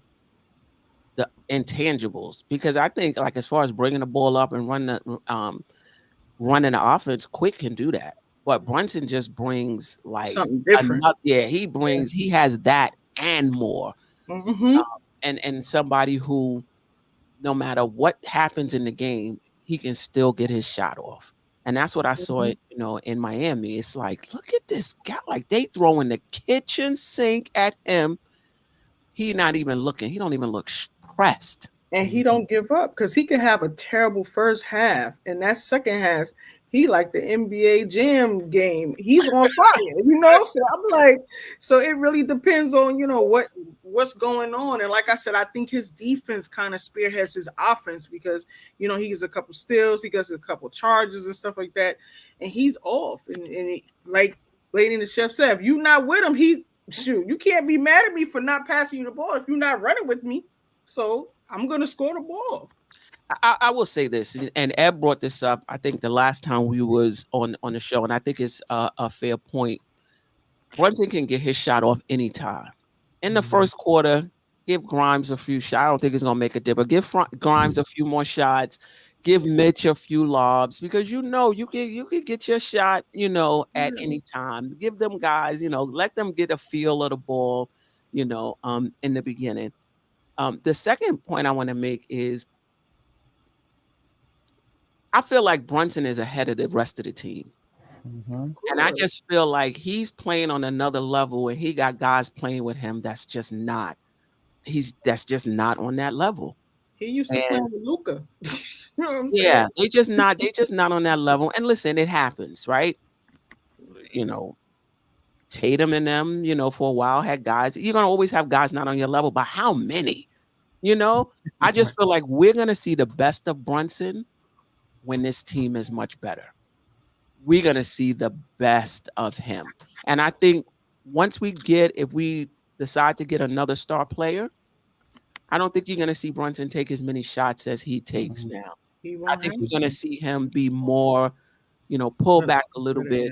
intangibles, because I think, like, as far as bringing the ball up and running the offense, Quick can do that. But Brunson just brings, like, something different. He has that and more. And somebody who, no matter what happens in the game, he can still get his shot off. And that's what I saw, you know, in Miami. It's like, look at this guy. Like, they throwing the kitchen sink at him. He not even looking. He don't even look pressed. And he don't give up, because he can have a terrible first half, and that second half, he like the NBA Jam game. He's on fire, you know. So I'm like, so it really depends on, you know, what's going on. And like I said, I think his defense kind of spearheads his offense, because, you know, he gets a couple steals, he gets a couple charges and stuff like that, and he's off. And like Lady and the Chef said, if you're not with him, you can't be mad at me for not passing you the ball if you're not running with me. So I'm going to score the ball. I will say this, and Ed brought this up, I think, the last time we was on the show, and I think it's a fair point. Brunson can get his shot off anytime. in the first quarter, give Grimes a few shots. I don't think it's gonna make a difference. Give Grimes a few more shots. Give Mitch a few lobs because you can get your shot, at any time. Give them guys, let them get a feel of the ball, in the beginning. The second point I want to make is I feel like Brunson is ahead of the rest of the team. And I just feel like he's playing on another level and he got guys playing with him that's just not on that level. He used to play with Luka. Yeah, they just not on that level. And listen, it happens, right? Tatum and them, for a while had guys. You're gonna always have guys not on your level, but how many? I just feel like we're gonna see the best of Brunson when this team is much better. We're gonna see the best of him. And I think once if we decide to get another star player, I don't think you're going to see Brunson take as many shots as he takes now. I think we're going to see him be more, pull back a little bit,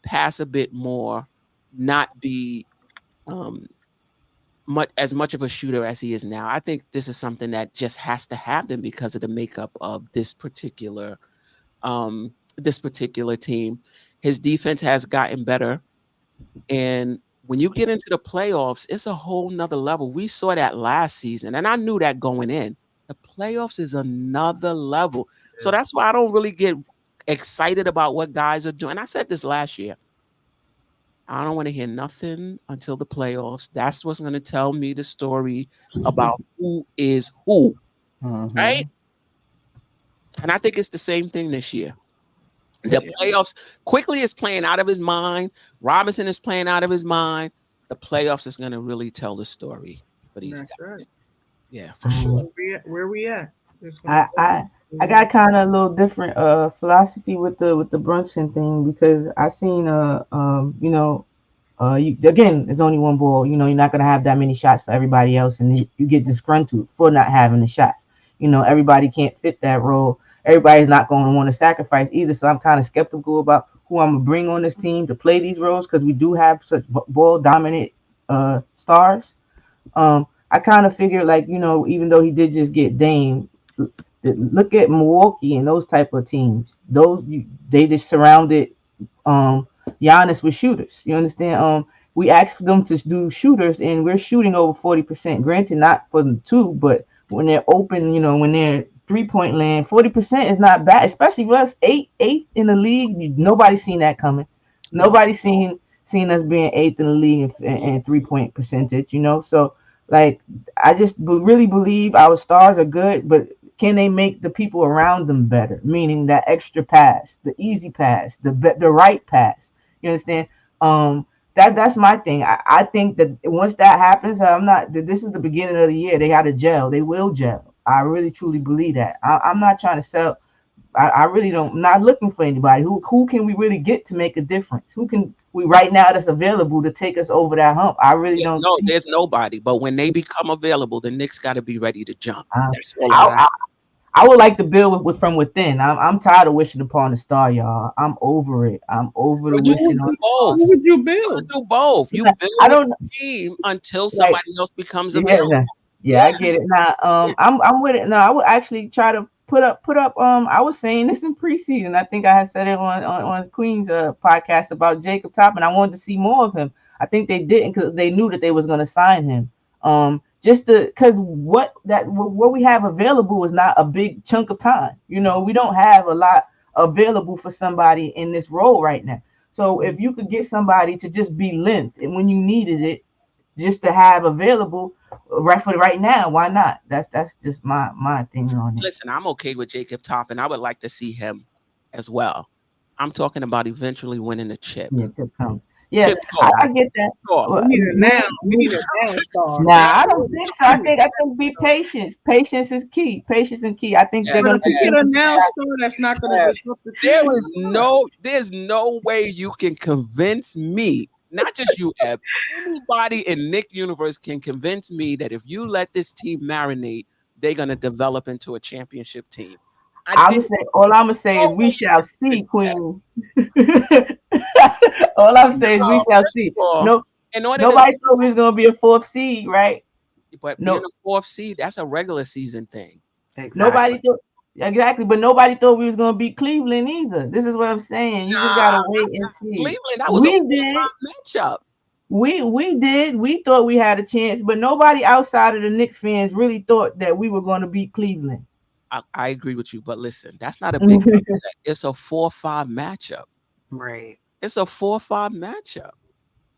pass a bit more, not be as much of a shooter as he is now. I think this is something that just has to happen because of the makeup of this particular team. His defense has gotten better, and when you get into the playoffs, it's a whole nother level. We saw that last season, and I knew that going in. The playoffs is another level. Yeah. So that's why I don't really get excited about what guys are doing. I said this last year. I don't want to hear nothing until the playoffs. That's what's going to tell me the story about who is who, right? And I think it's the same thing this year. The playoffs, Quickly is playing out of his mind. Robinson is playing out of his mind. The playoffs is going to really tell the story for these guys. Right. Yeah, for sure. Where we at? I got kind of a little different philosophy with the Brunson thing because I seen again, there's only one ball. You're not gonna have that many shots for everybody else, and you get disgruntled for not having the shots. Everybody can't fit that role. Everybody's not going to want to sacrifice either. So I'm kind of skeptical about who I'm going to bring on this team to play these roles because we do have such ball dominant stars. I kind of figured even though he did just get Dame, look at Milwaukee and those type of teams. They just surrounded Giannis with shooters. You understand? We asked them to do shooters and we're shooting over 40%. Granted, not for the two, but when they're open, when they're 3-point land, 40% is not bad, especially for us, eighth in the league. Nobody's seen that coming. Nobody's seen us being 8th in the league in 3-point percentage, So, I just really believe our stars are good, but can they make the people around them better? Meaning that extra pass, the easy pass, the right pass. You understand? That's my thing. I think that once that happens, this is the beginning of the year. They got to gel. They will gel. I really truly believe that. I'm not trying to sell. I really don't. I'm not looking for anybody. Who can we really get to make a difference? Who can we right now that's available to take us over that hump? I really don't. There's nobody. But when they become available, the Knicks got to be ready to jump. That's all I would like to build from within. I'm tired of wishing upon a star, y'all. I'm over it. I'm over the wishing on. Who would you build? You would do both. You build a team until somebody else becomes available. Yeah, I get it. Now, I'm with it. No, I would actually try to put up. I was saying this in preseason. I think I had said it on Queen's podcast about Jacob Toppin. I wanted to see more of him. I think they didn't because they knew that they was going to sign him. Just because what we have available is not a big chunk of time. We don't have a lot available for somebody in this role right now. So if you could get somebody to just be length and when you needed it, just to have available right now, why not? That's just my thing on it. Listen, I'm okay with Jacob Toppin. I would like to see him as well. I'm talking about eventually winning the chip. Yeah, I get that. We need a now star. Nah, I don't think so. I think be patient. Patience is key. Patience is key. I think they're going to get a now star that's not going to disrupt the team. There's no way you can convince me. Not just you, Eb. Anybody in Knick universe can convince me that if you let this team marinate, they're going to develop into a championship team. All I'm gonna say is we shall see, Queen. All I'm saying is we shall see. in order Nobody thought we was gonna be a 4th seed, right? but being No, a 4th seed, that's a regular season thing. Exactly. nobody thought exactly, but nobody thought we was gonna beat Cleveland either. This is what I'm saying. You just gotta wait and see. Cleveland, that was a 4-5 matchup. We did. We thought we had a chance, but nobody outside of the Knicks fans really thought that we were going to beat Cleveland. I agree with you, but listen, that's not a big upset. It's a 4-5 matchup. Right. It's a 4-5 matchup.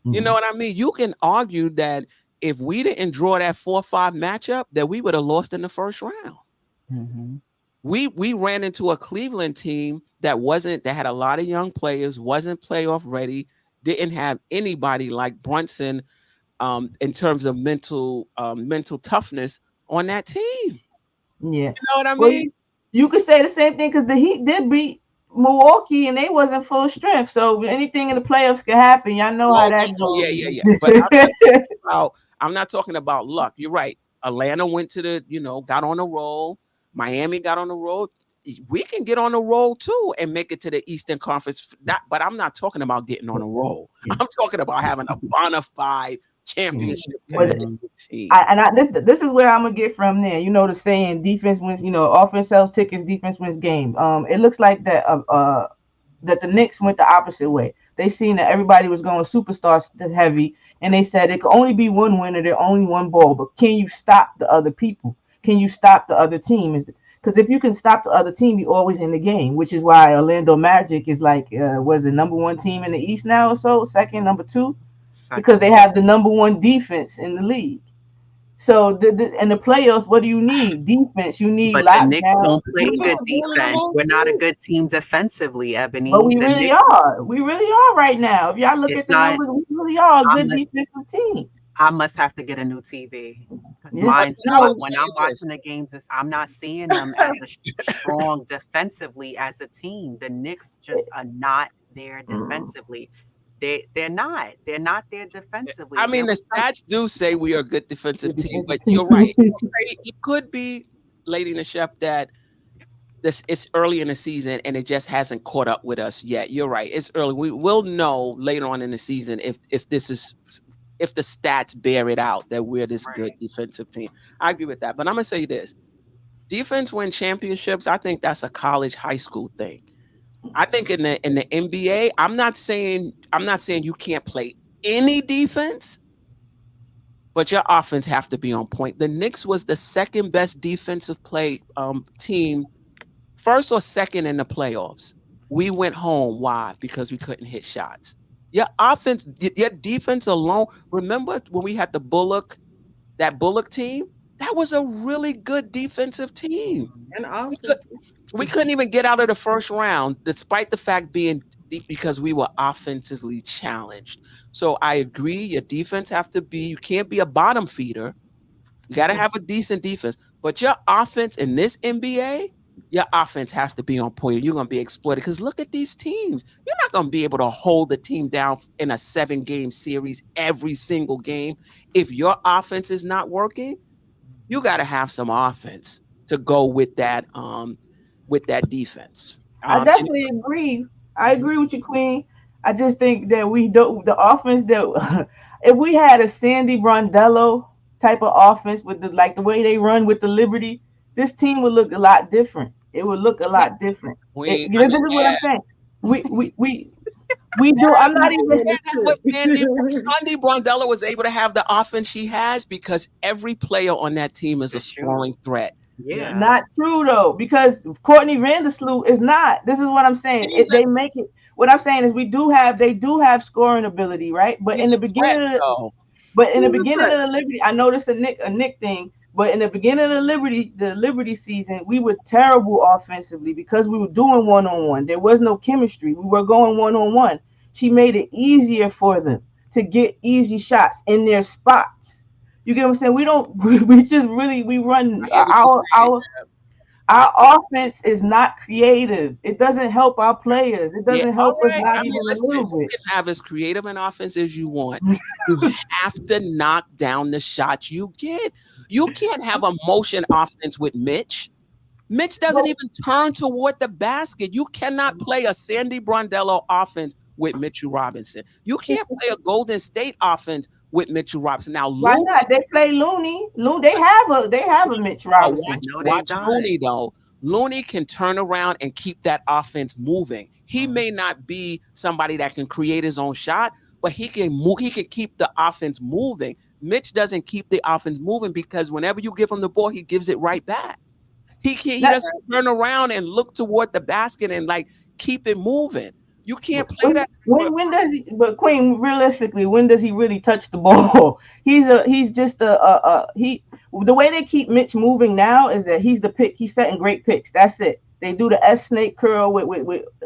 You know what I mean? You can argue that if we didn't draw that 4-5 matchup, that we would have lost in the first round. Mm-hmm. We ran into a Cleveland team that had a lot of young players, wasn't playoff ready, didn't have anybody like Brunson in terms of mental toughness on that team. Yeah. You know what I mean? You could say the same thing because the Heat did beat Milwaukee and they wasn't full strength. So anything in the playoffs can happen. Y'all know how that goes. Yeah. But I'm not talking about luck. You're right. Atlanta went to got on a roll. Miami got on the roll. We can get on a roll too and make it to the Eastern Conference. But I'm not talking about getting on a roll. I'm talking about having a bona fide championship team. This is where I'm gonna get from there. You know the saying, defense wins. Offense sells tickets, defense wins game. It looks like that the Knicks went the opposite way. They seen that everybody was going superstar heavy, and they said it could only be one winner. There's only one ball, but can you stop the other people? Can you stop the other team? Because if you can stop the other team, you're always in the game, which is why Orlando Magic is like, was the #1 team in the East now or so? Second, #2? Because they have the #1 defense in the league. So in the playoffs, what do you need? Defense. You need but the Knicks don't play good defense. We're not a good team defensively, Ebony. But we really are. We really are right now. If y'all look at the numbers, we really are a good defensive team. I must have to get a new TV. Mine's not, when I'm watching the games, I'm not seeing them as strong defensively as a team. The Knicks just are not there defensively. They're not there defensively. I mean, the stats do say we are a good defensive team, but you're right. It could be, Lady and the Chef, that it's early in the season and it just hasn't caught up with us yet. You're right. It's early. We will know later on in the season if the stats bear it out that we're this good defensive team. I agree with that. But I'm gonna say this: defense win championships. I think that's a college, high school thing. I think in the NBA, I'm not saying you can't play any defense, but your offense have to be on point. The Knicks was the second best defensive play team, first or second in the playoffs. We went home. Why? Because we couldn't hit shots. Your offense, your defense alone. Remember when we had that Bullock team? That was a really good defensive team. And we couldn't even get out of the first round, despite the fact being deep, because we were offensively challenged. So I agree, your defense have to be. You can't be a bottom feeder. You got to have a decent defense. But your offense in this NBA, your offense has to be on point. You're going to be exploited because look at these teams. You're not going to be able to hold the team down in a 7-game series every single game. If your offense is not working, you got to have some offense to go with that defense. I definitely agree. I agree with you, Queen. I just think that the offense that if we had a Sandy Brondello type of offense with the way they run with the Liberty, this team would look a lot different. It would look a lot different. This is what I'm saying. We do. I'm not even. Sandy Brondello was able to have the offense she has because every player on that team is a scoring threat. Yeah, not true though, because Courtney Randle is not. This is what I'm saying. They make it. What I'm saying is they do have scoring ability, right? But in the beginning of the Liberty, I know this a Knick thing. But in the beginning of the Liberty season, we were terrible offensively because we were doing one-on-one. There was no chemistry. We were going one-on-one. She made it easier for them to get easy shots in their spots. You get what I'm saying? We run our offense is not creative. It doesn't help our players. It doesn't help us not even a little bit. You can have as creative an offense as you want. You have to knock down the shots you get. You can't have a motion offense with Mitch. Mitch doesn't even turn toward the basket. You cannot play a Sandy Brondello offense with Mitchell Robinson. You can't play a Golden State offense with Mitchell Robinson. Now, Why Looney, not? They play Looney. They have a Mitch Robinson. watch Looney though. Looney can turn around and keep that offense moving. He may not be somebody that can create his own shot, but he can move. He can keep the offense moving. Mitch doesn't keep the offense moving because whenever you give him the ball, he gives it right back. He doesn't turn around and look toward the basket and like keep it moving. You can't play that. When does he? But Queen, realistically, when does he really touch the ball? He's just the way they keep Mitch moving now is that he's the pick. He's setting great picks. That's it. They do the S snake curl with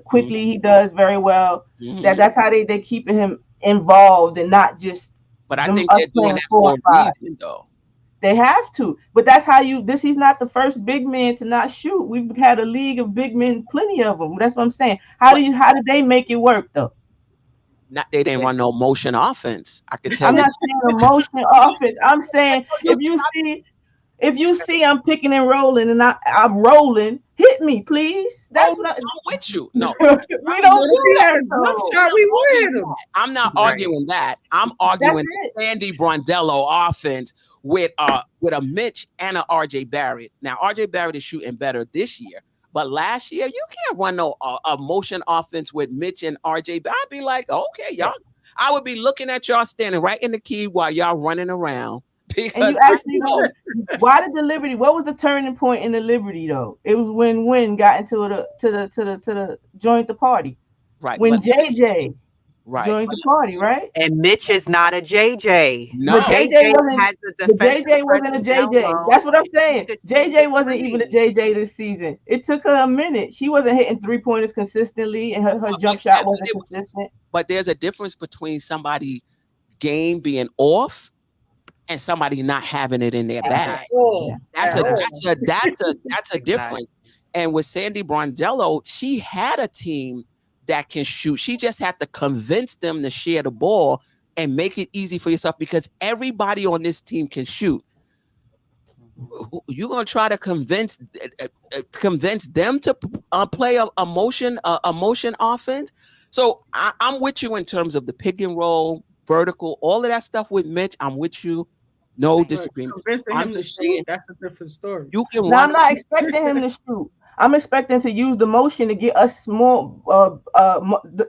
quickly. He does very well. That's how they keeping him involved and not just. But I think they're doing that for a reason, though. They have to, but that's how he's not the first big man to not shoot. We've had a league of big men, plenty of them. That's what I'm saying. How did they make it work though? They didn't run no motion offense. I could tell. I'm not saying a motion offense. I'm saying if you see I'm picking and rolling and I'm rolling, hit me, please. That's what I'm with you. No, we don't do that. I'm not arguing that. I'm arguing Sandy Brondello offense with a Mitch and a RJ Barrett. Now RJ Barrett is shooting better this year, but last year you can't run no a motion offense with Mitch and RJ Barrett. I'd be like, okay, y'all. I would be looking at y'all standing right in the key while y'all running around. And you actually know why did the Liberty? What was the turning point in the Liberty though? It was when Wynn got into the joined the party. Right. When JJ joined the party, right? And Mitch is not a JJ. No, JJ wasn't a JJ. That's what I'm saying. JJ wasn't even a JJ this season. It took her a minute. She wasn't hitting 3-pointers consistently, and her jump shot wasn't consistent. But there's a difference between somebody game being off and somebody not having it in their bag. That's a difference. And with Sandy Brondello, she had a team that can shoot. She just had to convince them to share the ball and make it easy for yourself because everybody on this team can shoot. You're gonna try to convince them to play a motion offense. So I'm with you in terms of the pick and roll, vertical, all of that stuff with Mitch. I'm with you. No disagreement. Convincing him to shoot, that's a different story. You can. I'm not expecting him to shoot. I'm expecting to use the motion to get us more.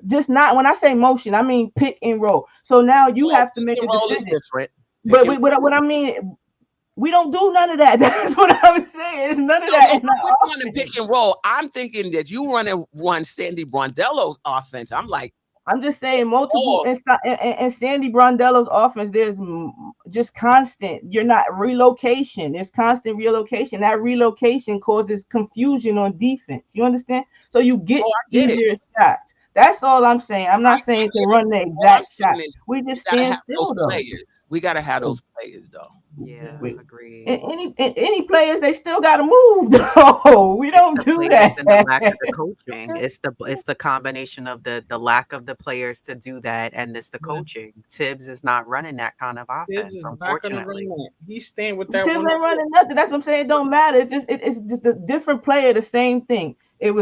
Just not when I say motion, I mean pick and roll. So now you have to make a decision. Different. But what I mean, we don't do none of that. That's what I'm saying. It's none of that. We're running pick and roll. I'm thinking that you run Sandy Brondello's offense. I'm just saying multiple and Sandy Brondello's offense. There's just constant. You're not relocation. There's constant relocation. That relocation causes confusion on defense. You understand? So you get easier shots. That's all I'm saying. I'm not saying to run the exact shot. We just stand still though. We gotta have those players though. Yeah, agree. Any players, they still got to move though. We don't do that. And the lack of the coaching. It's the combination of the lack of the players to do that, and it's the coaching. Tibbs is not running that kind of offense. Unfortunately, he's staying with that. Tibbs ain't running nothing. That's what I'm saying. It don't matter. It's just a different player. The same thing. It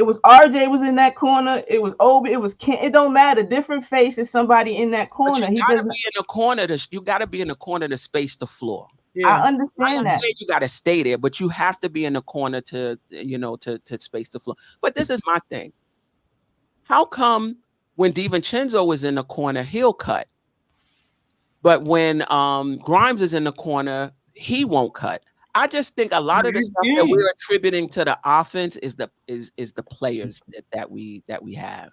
was RJ was in that corner. It was Obi. It was Ken. It don't matter. Different face is somebody in that corner. You gotta be in the corner. You gotta be in the corner to space the floor. Yeah. I understand that. Say you gotta stay there, but you have to be in the corner to space the floor. But this is my thing. How come when DiVincenzo was in the corner, he'll cut, but when Grimes is in the corner, he won't cut? I just think a lot of the stuff that we're attributing to the offense is the players that we have.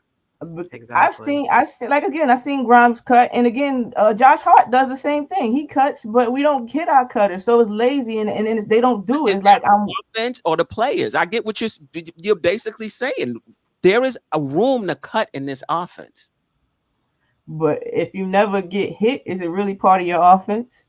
Exactly. I've seen Grimes cut, and again, Josh Hart does the same thing. He cuts, but we don't hit our cutters, so it's lazy, and they don't do it. It's like I'm offense or the players. I get what you're basically saying. There is a room to cut in this offense. But if you never get hit, is it really part of your offense?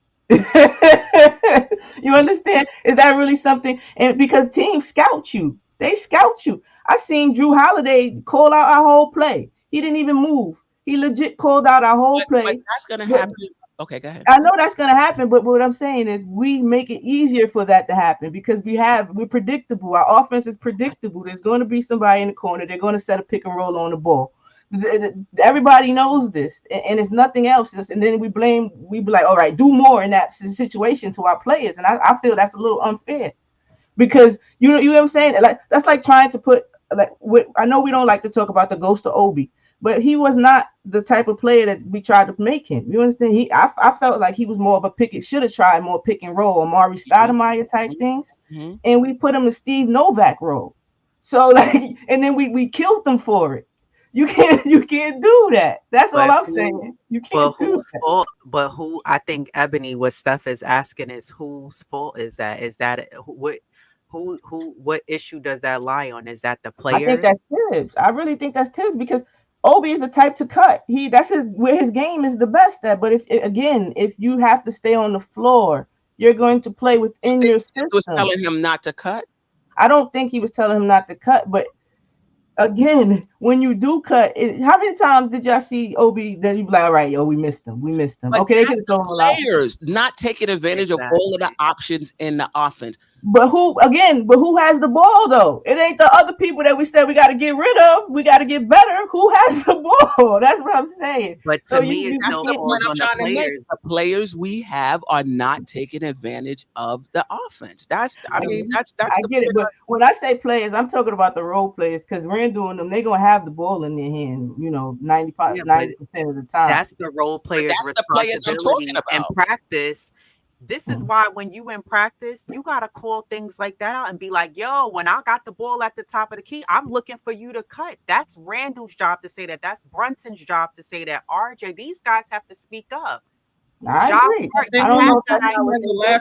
You understand? Is that really something? And because teams scout you, they scout you. I seen Drew Holiday call out our whole play. He didn't even move. He legit called out our whole play. But that's gonna happen. Okay, go ahead. I know that's gonna happen, but what I'm saying is we make it easier for that to happen because we're predictable. Our offense is predictable. There's going to be somebody in the corner. They're going to set a pick and roll on the ball. Everybody knows this, and it's nothing else. And then we be like, all right, do more in that situation to our players. And I feel that's a little unfair because you know what I'm saying? Like that's like trying to put I know we don't like to talk about the ghost of Obi, but he was not the type of player that we tried to make him. You understand? I felt like he was more of a should have tried more pick and roll or Mari Stoudemire type things, and we put him in Steve Novak role. So like, and then we killed them for it. You can't do that. That's all I'm saying. You can't do that. Fault? But who? I think Ebony, what Steph is asking is whose fault is that? Is that what issue does that lie on? Is that the player? I think that's Tibbs. I really think that's Tibbs because Obi is the type to cut. That's where his game is the best at. But if you have to stay on the floor, you're going to play within your system. Was telling him not to cut. I don't think he was telling him not to cut, but again, when you do cut, how many times did y'all see Obi that you be like, all right, yo, we missed him. But okay, they could have thrown him out. Players not taking advantage of all of the options in the offense. But who has the ball though? It ain't the other people that we said we got to get rid of. We got to get better. Who has the ball? That's what I'm saying. But to me, it's no balls on the players. The players we have are not taking advantage of the offense. I get it. But when I say players, I'm talking about the role players because Randle and them, they're gonna have the ball in their hand. 90% of the time. That's the role players' responsibility in practice. This is why when you in practice, you got to call things like that out and be like, yo, when I got the ball at the top of the key, I'm looking for you to cut. That's Randle's job to say that. That's Brunson's job to say that. RJ, these guys have to speak up. I agree.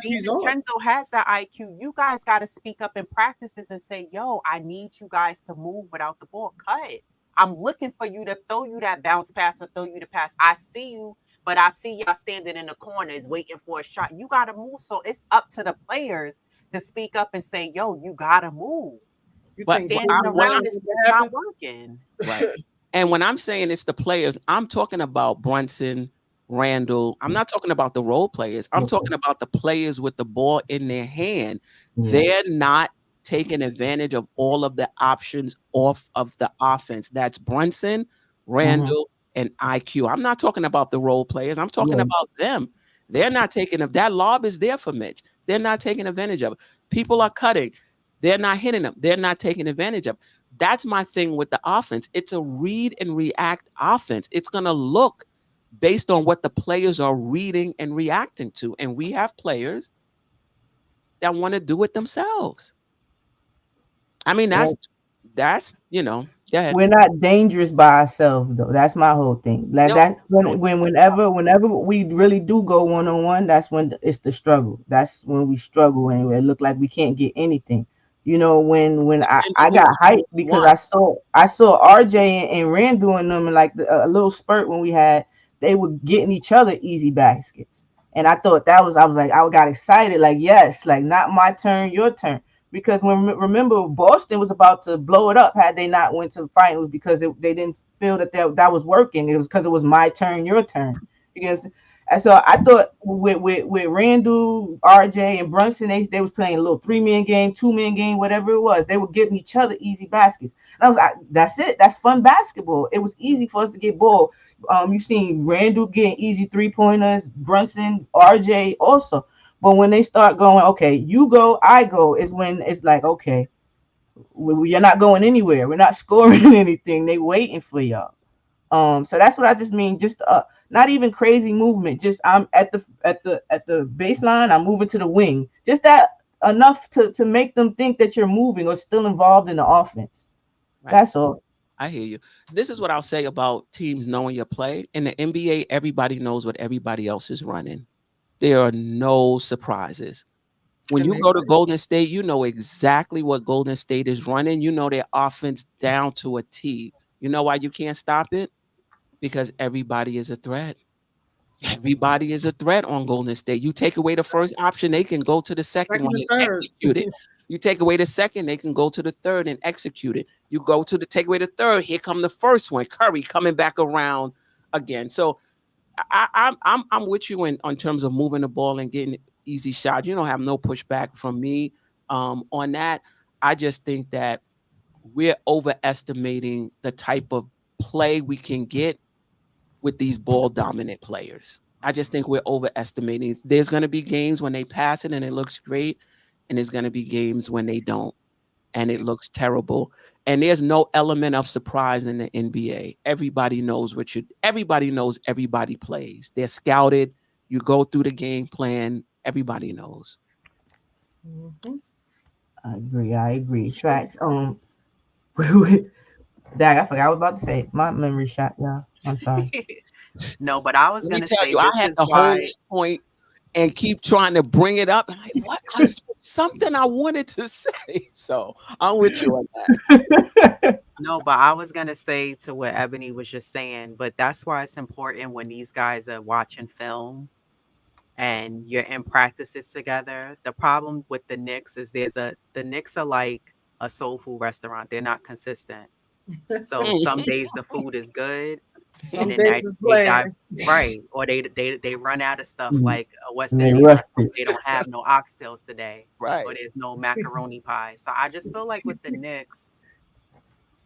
Vincenzo has that IQ. You guys got to speak up in practices and say, yo, I need you guys to move without the ball. Cut. I'm looking for you to throw you that bounce pass or throw you the pass. I see you. But I see y'all standing in the corners waiting for a shot. You got to move. So it's up to the players to speak up and say, yo, you got to move. But standing around is not working. Right. And when I'm saying it's the players, I'm talking about Brunson, Randle. I'm not talking about the role players. I'm talking about the players with the ball in their hand. They're not taking advantage of all of the options off of the offense. That's Brunson, Randle, and IQ. I'm not talking about the role players. I'm talking about them. They're not taking of that lob is there for Mitch. They're not taking advantage of it. People are cutting. They're not hitting them. They're not taking advantage of it. That's my thing with the offense. It's a read and react offense. It's going to look based on what the players are reading and reacting to. And we have players that want to do it themselves. I mean, that's we're not dangerous by ourselves though. That's my whole thing. Whenever we really do go one-on-one, that's when it's the struggle. That's when we struggle and it look like we can't get anything. When I got hyped because I saw RJ and Rand doing them in like a little spurt when they were getting each other easy baskets. And I thought I was like, I got excited, like, yes, like not my turn, your turn. Because remember Boston was about to blow it up had they not went to the finals because they didn't feel that was working. It was because it was my turn, your turn. And so I thought with Randle, RJ, and Brunson, they was playing a little 3-man game, 2-man game, whatever it was. They were giving each other easy baskets. And I was like, that's it. That's fun basketball. It was easy for us to get ball. You seen Randle getting easy 3-pointers, Brunson, RJ also. But when they start going, okay, you go, I go, is when it's like, okay, you're not going anywhere. We're not scoring anything. They waiting for y'all. So that's what I just mean. Just not even crazy movement. Just I'm at the baseline. I'm moving to the wing. Just that enough to make them think that you're moving or still involved in the offense. Right. That's all. I hear you. This is what I'll say about teams knowing your play. In the NBA, everybody knows what everybody else is running. There are no surprises. When you go to Golden State, you know exactly what Golden State is running. You know their offense down to a T. You know why you can't stop it? Because everybody is a threat. Everybody is a threat on Golden State. You take away the first option, they can go to the second one and execute it. You take away the second, they can go to the third and execute it. You go to take away the third, here come the first one. Curry coming back around again. So I'm with you on terms of moving the ball and getting easy shots. You don't have no pushback from me on that. I just think that we're overestimating the type of play we can get with these ball dominant players. I just think we're overestimating. There's going to be games when they pass it and it looks great, and there's going to be games when they don't and it looks terrible. And there's no element of surprise in the NBA. Everybody knows everybody knows everybody plays. They're scouted. You go through the game plan. Everybody knows. Mhm. I agree. Facts. Dag, I forgot what I was about to say. My memory shot, y'all. I'm sorry. No, but I was Let me gonna tell say you, I this had is to hold why. that point and keep trying to bring it up. And what? Something I wanted to say. So I'm with you on that. No, but I was gonna say to what Ebony was just saying, but that's why it's important when these guys are watching film and you're in practices together. The problem with the Knicks is the Knicks are like a soul food restaurant. They're not consistent. So some days the food is good, Some and then days is bland. right, or they run out of stuff Mhm. like a West And they Indian rushed restaurant. it. They don't have no oxtails today, Right. or there's no macaroni pie. So I just feel like with the Knicks,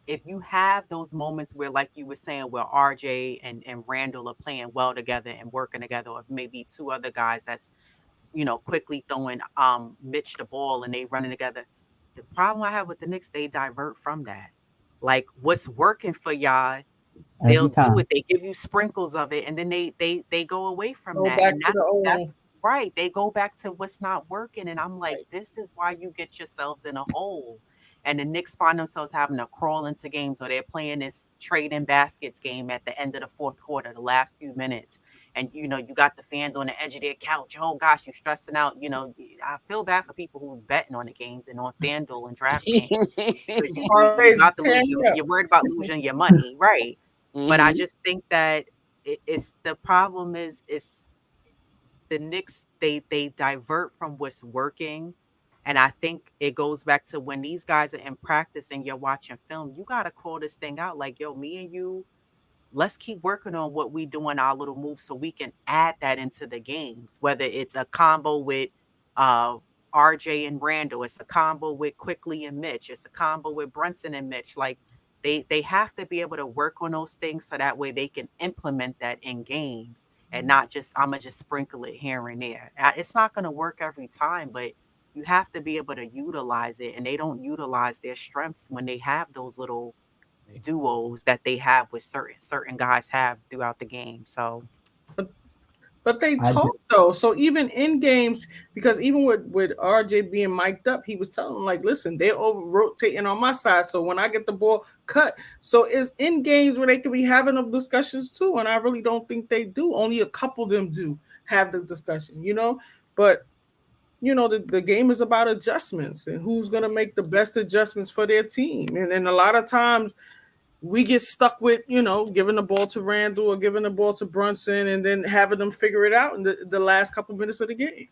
if you have those moments where, like you were saying, where RJ and Randle are playing well together and working together, or maybe two other guys that's, quickly throwing Mitch the ball and they running together. The problem I have with the Knicks, they divert from that. Like what's working for y'all, they'll Every do time. it. They give you sprinkles of it, and then they go away from Go that. back And to the that's old. right. They go back to what's not working. And I'm like, Right. this is why you get yourselves in a hole. And the Knicks find themselves having to crawl into games, or they're playing this trading baskets game at the end of the fourth quarter, the last few minutes. And you got the fans on the edge of their couch. Oh gosh, you're stressing out. I feel bad for people who's betting on the games and on FanDuel and DraftKings, because you Always about to lose. tearing me up. You're worried about losing your money, right? But I Mhm. just think that it's the problem is the Knicks, they divert from what's working. And I think it goes back to when these guys are in practice and you're watching film, you got to call this thing out like, yo, me and you, let's keep working on what we do in our little moves so we can add that into the games, whether it's a combo with RJ and Randle, it's a combo with Quickly and Mitch, it's a combo with Brunson and Mitch. Like they have to be able to work on those things so that way they can implement that in games and not just, I'm gonna just sprinkle it here and there. It's not gonna work every time, but you have to be able to utilize it, and they don't utilize their strengths when they have those little duos that they have with certain guys have throughout the game. So But they I talk though. So even in games, because even with RJ being mic'd up, he was telling them like, listen, they're over rotating on my side. So when I get the ball cut, so it's in games where they could be having them discussions too. And I really don't think they do. Only a couple of them do have the discussion, But the game is about adjustments and who's gonna make the best adjustments for their team. And a lot of times we get stuck with, giving the ball to Randle or giving the ball to Brunson and then having them figure it out in the last couple minutes of the game.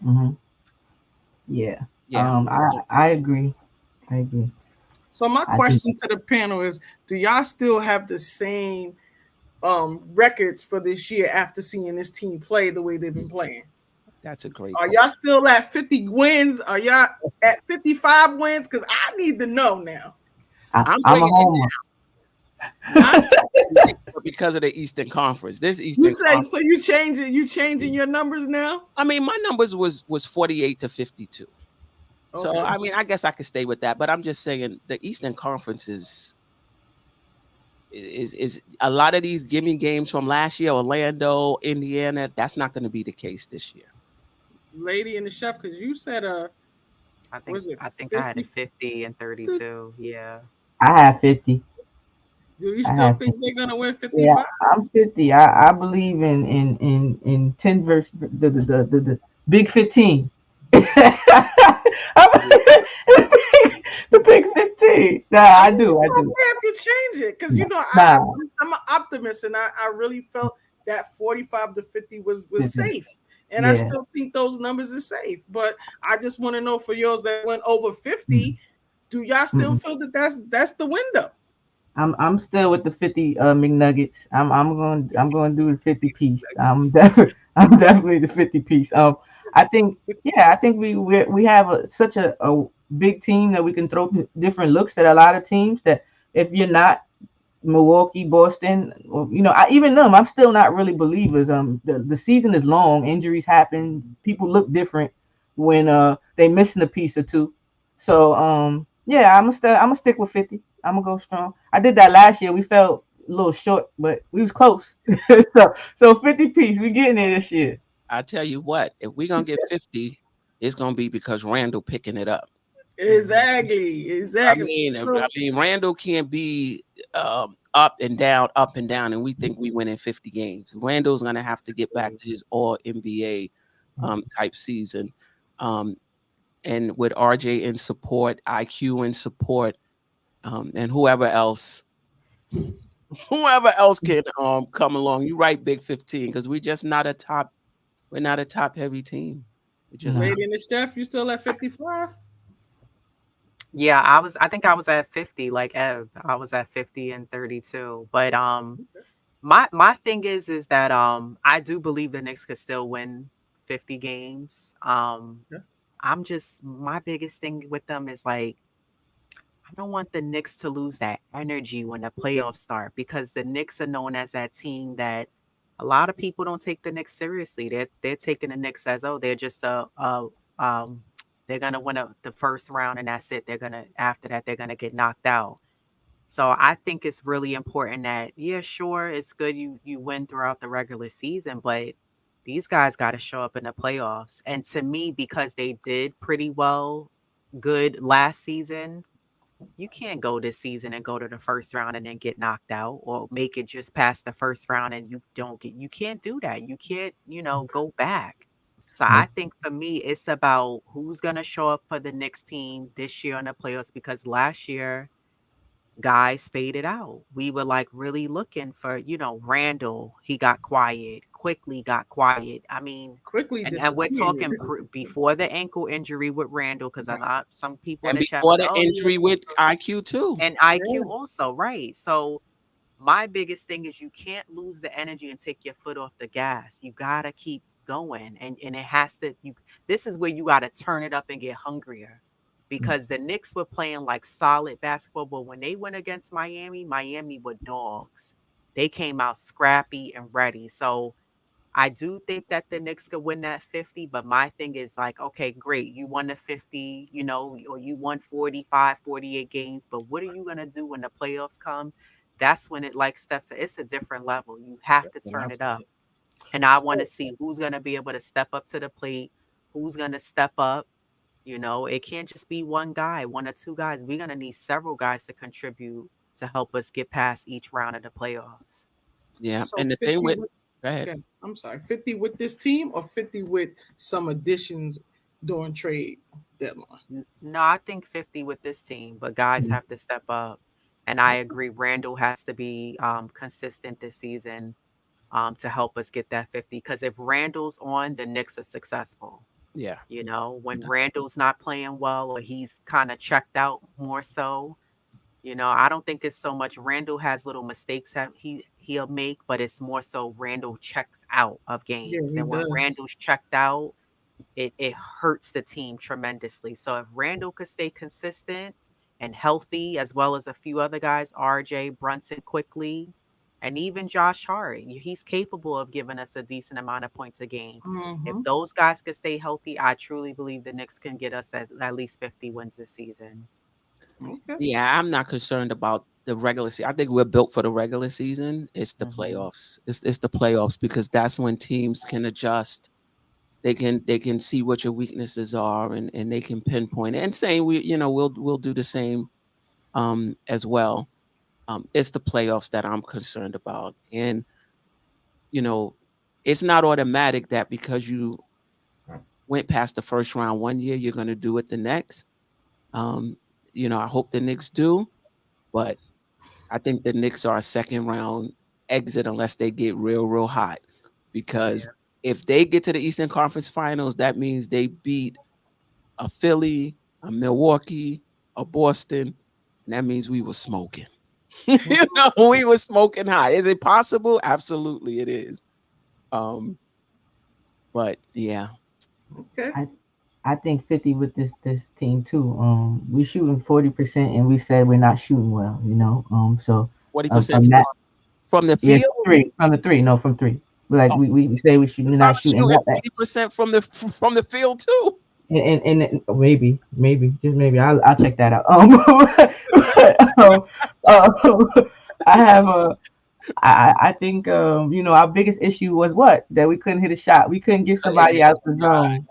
Mm-hmm. Yeah. I agree. I agree. So my question to the panel is, do y'all still have the same records for this year after seeing this team play the way they've been playing? That's a great Are point. y'all still at 50 wins? Are y'all at 55 wins? Because I need to know now. I'm a bringing homer. Not because of the Eastern Conference. This Eastern Conference. So you changing your numbers now? I mean, my numbers was 48 to 52. So Okay. I mean, I guess I could stay with that. But I'm just saying the Eastern Conference is a lot of these gimme games from last year, Orlando, Indiana. That's not going to be the case this year. Lady and the chef, because you said I think I 50? had it 50 and 32. Yeah. I have 50. Do you still think they're gonna win 55? Yeah, I'm 50. I believe in 10 versus the big 15. The big 15. Nah, I do. If you change it, because I'm an optimist, and I really felt that 45 to 50 was safe. And I still think those numbers are safe. But I just want to know for yours that went over 50, do y'all still feel that that's the window? I'm still with the 50 McNuggets. I'm going to do the 50 piece. I'm definitely the 50 piece. I think we have such a big team that we can throw different looks at a lot of teams that if you're not Milwaukee, Boston, even them, I'm still not really believers. The season is long, injuries happen, people look different when they missing a piece or two. So yeah, I'm gonna stick with 50. I'm gonna go strong. I did that last year. We fell a little short, but we was close. so 50 piece. We getting there this year. I tell you what, if we're gonna get 50, it's gonna be because Randle picking it up. Exactly. I mean, Randle can't be up and down, and we think we win in 50 games. Randle's gonna have to get back to his all NBA type season. And with RJ in support, IQ in support, and whoever else can come along. You right, Big 15, because we're just not a top. We're not a top heavy team. We're just Lady and the Chef, you still at 55? Yeah, I think I was at 50, like Ev. I was at 50 and 32. But my thing is that I do believe the Knicks could still win 50 games. I'm just, my biggest thing with them is like, I don't want the Knicks to lose that energy when the playoffs start, because the Knicks are known as that team that a lot of people don't take the Knicks seriously. They're taking the Knicks as, oh, they're just they're gonna win the first round and that's it. After that they're gonna get knocked out. So I think it's really important that, yeah, sure, it's good you win throughout the regular season, but these guys got to show up in the playoffs. And to me, because they did pretty good last season, you can't go this season and go to the first round and then get knocked out, or make it just past the first round and you can't do that. You can't, go back. So I think for me, it's about who's going to show up for the Knicks team this year in the playoffs, because last year guys faded out. We were like really looking for, Randle, he got quiet, quickly got quiet. I mean, Quickly, and we're talking before the ankle injury with Randle, because some people and in the chat before the injury with IQ too, and IQ also, right? So my biggest thing is you can't lose the energy and take your foot off the gas. You gotta keep going, and it has to. This is where you gotta turn it up and get hungrier, because the Knicks were playing like solid basketball, but when they went against Miami were dogs. They came out scrappy and ready. So I do think that the Knicks could win that 50, but my thing is like, okay, great. You won the 50, or you won 45, 48 games, but what are you going to do when the playoffs come? That's when it like steps. It's a different level. You have to turn it up. And I want to see who's going to be able to step up to the plate, who's going to step up. It can't just be one guy, one or two guys. We're going to need several guys to contribute to help us get past each round of the playoffs. Yeah. So and the thing with, go ahead. Okay, I'm sorry, 50 with this team or 50 with some additions during trade deadline? No, I think 50 with this team, but guys have to step up. And I agree, Randle has to be consistent this season to help us get that 50. Because if Randle's on, the Knicks are successful. Yeah. When Randle's not playing well, or he's kind of checked out more so, I don't think it's so much Randle has little mistakes that he'll make, but it's more so Randle checks out of games. And when Randle's checked out, it hurts the team tremendously. So if Randle could stay consistent and healthy, as well as a few other guys, RJ, Brunson quickly, and even Josh Hart, he's capable of giving us a decent amount of points a game. If those guys could stay healthy, I truly believe the Knicks can get us at least 50 wins this season. Okay. Yeah, I'm not concerned about the regular season. I think we're built for the regular season. It's the playoffs. It's the playoffs, because that's when teams can adjust. They can see what your weaknesses are, and they can pinpoint it. And saying we'll do the same as well. It's the playoffs that I'm concerned about. And it's not automatic that because you went past the first round one year, you're going to do it the next. I hope the Knicks do, but I think the Knicks are a second round exit unless they get real, real hot. Because if they get to the Eastern Conference Finals, that means they beat a Philly, a Milwaukee, a Boston, and that means we were smoking. We were smoking hot. Is it possible? Absolutely, it is. But yeah. Okay. I think 50 with this team too. We shooting 40%, and we said we're not shooting well. So 40% from that. from the Yeah, field. from the three. No, from three. Like Oh. we say we should not shoot and that. 80% from the field too. And maybe just maybe I'll check that out. I have a. I think you know, our biggest issue was what, that we couldn't hit a shot. We couldn't get somebody out the zone.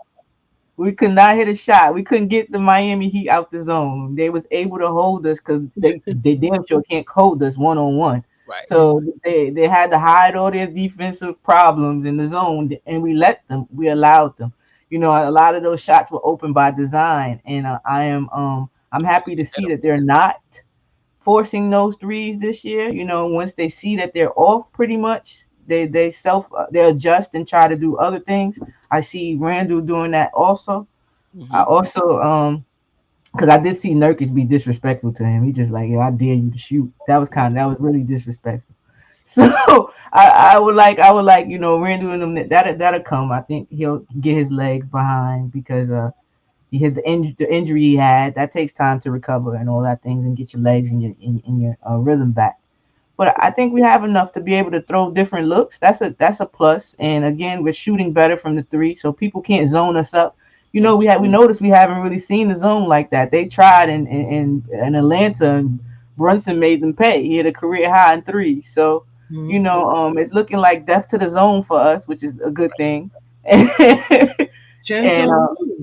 We could not hit a shot. We couldn't get the Miami Heat out the zone. They was able to hold us because they damn sure can't hold us 1-on-1. Right. So they had to hide all their defensive problems in the zone, and we allowed them. You know, a lot of those shots were open by design, and I'm happy to see that they're not forcing those threes this year. You know, once they see that they're off, pretty much they adjust and try to do other things. I see Randle doing that also. I also because I did see Nurkic be disrespectful to him. He just like, yo, I dare you to shoot. That was really disrespectful. So I would like, you know, Randle and them, that'll come. I think he'll get his legs behind because he had the injury he had. That takes time to recover and all that things, and get your legs and your rhythm back. But I think we have enough to be able to throw different looks. That's a plus. And again, we're shooting better from the three, so people can't zone us up. You know, we noticed we haven't really seen the zone like that. They tried in Atlanta, and Brunson made them pay. He had a career high in three. So, you know, it's looking like death to the zone for us, which is a good thing. Jensen,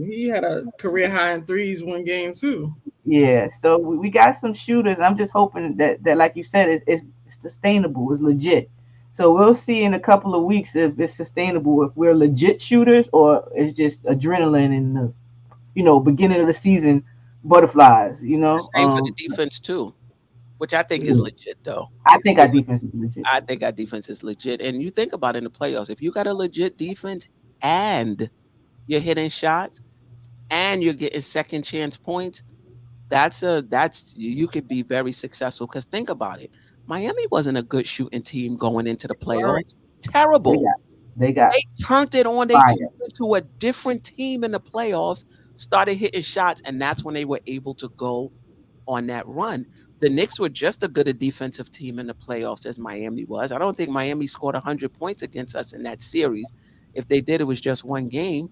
he had a career high in threes one game too. Yeah, so we got some shooters. I'm just hoping that like you said, it's sustainable, it's legit. So we'll see in a couple of weeks if it's sustainable, if we're legit shooters or it's just adrenaline in the, you know, beginning of the season butterflies, you know. Same for the defense too, which I think is legit though. I think our defense is legit. I think our defense is legit. And you think about it in the playoffs, if you got a legit defense and you're hitting shots and you're getting second chance points, you could be very successful. Because think about it, Miami wasn't a good shooting team going into the playoffs. Terrible. They turned it on. They turned into a different team in the playoffs, started hitting shots, and that's when they were able to go on that run. The Knicks were just as good a defensive team in the playoffs as Miami was. I don't think Miami scored 100 points against us in that series. If they did, it was just one game.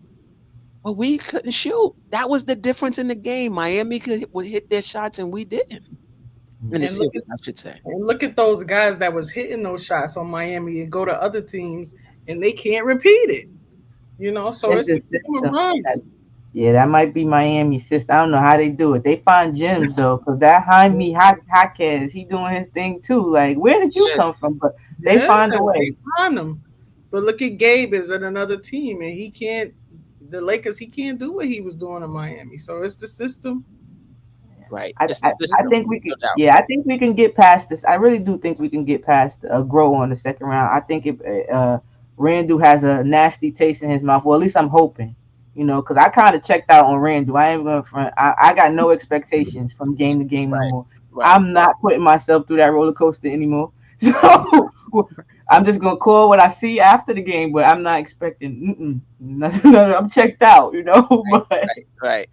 But we couldn't shoot. That was the difference in the game. Miami could hit their shots, and we didn't. In the series, I should say. And look at those guys that was hitting those shots on Miami and go to other teams, and they can't repeat it. You know, so it's runs. Yeah, that might be Miami's system. I don't know how they do it. They find gems though, because that Jaime Jaquez, he doing his thing too. Like, where did you come from? But they find a way. They find them. But look at Gabe is at another team, and he can't. The Lakers, he can't do what he was doing in Miami. So it's the system. Right. I think we can. Yeah, I think we can get past this. I really do think we can get past Grow on the second round. I think if Randle has a nasty taste in his mouth, well, at least I'm hoping. You know, because I kind of checked out on Randle. I ain't going front. I got no expectations from game to game no more. Right. I'm not putting myself through that roller coaster anymore. So I'm just gonna call what I see after the game, but I'm not expecting. Nothing. I'm checked out. You know. Right.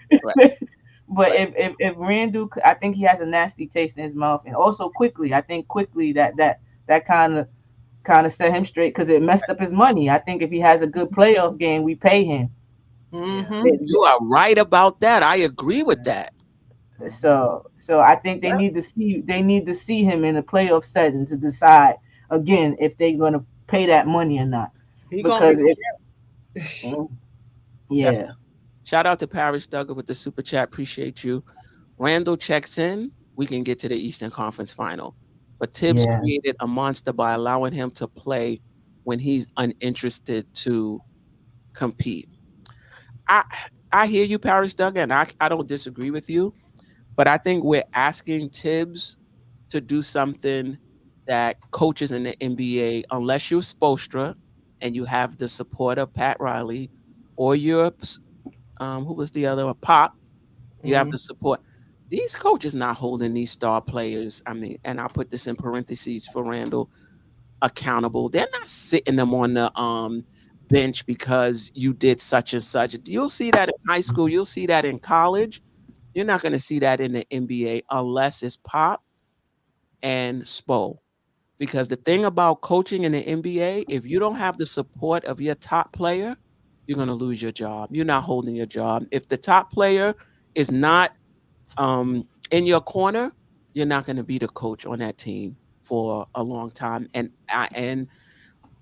But if Randle, I think he has a nasty taste in his mouth, and also quickly. I think quickly that kind of set him straight because it messed up his money. I think if he has a good playoff game, we pay him. Mm-hmm. You are right about that. I agree with that. So I think they need to see him in a playoff setting to decide again if they're gonna pay that money or not. Yeah. Shout out to Parrish Duggar with the super chat. Appreciate you. Randle checks in. We can get to the Eastern Conference Final. But Tibbs created a monster by allowing him to play when he's uninterested to compete. I hear you, Parrish Duggar, and I don't disagree with you. But I think we're asking Tibbs to do something that coaches in the NBA, unless you're Spoelstra and you have the support of Pat Riley, or you're who was the other one? Pop. You have the support. These coaches not holding these star players. I mean, and I put this in parentheses for Randle, accountable. They're not sitting them on the bench because you did such and such. You'll see that in high school. You'll see that in college. You're not going to see that in the NBA unless it's Pop and Spo. Because the thing about coaching in the NBA, if you don't have the support of your top player, you're going to lose your job. You're not holding your job. If the top player is not in your corner, you're not going to be the coach on that team for a long time. And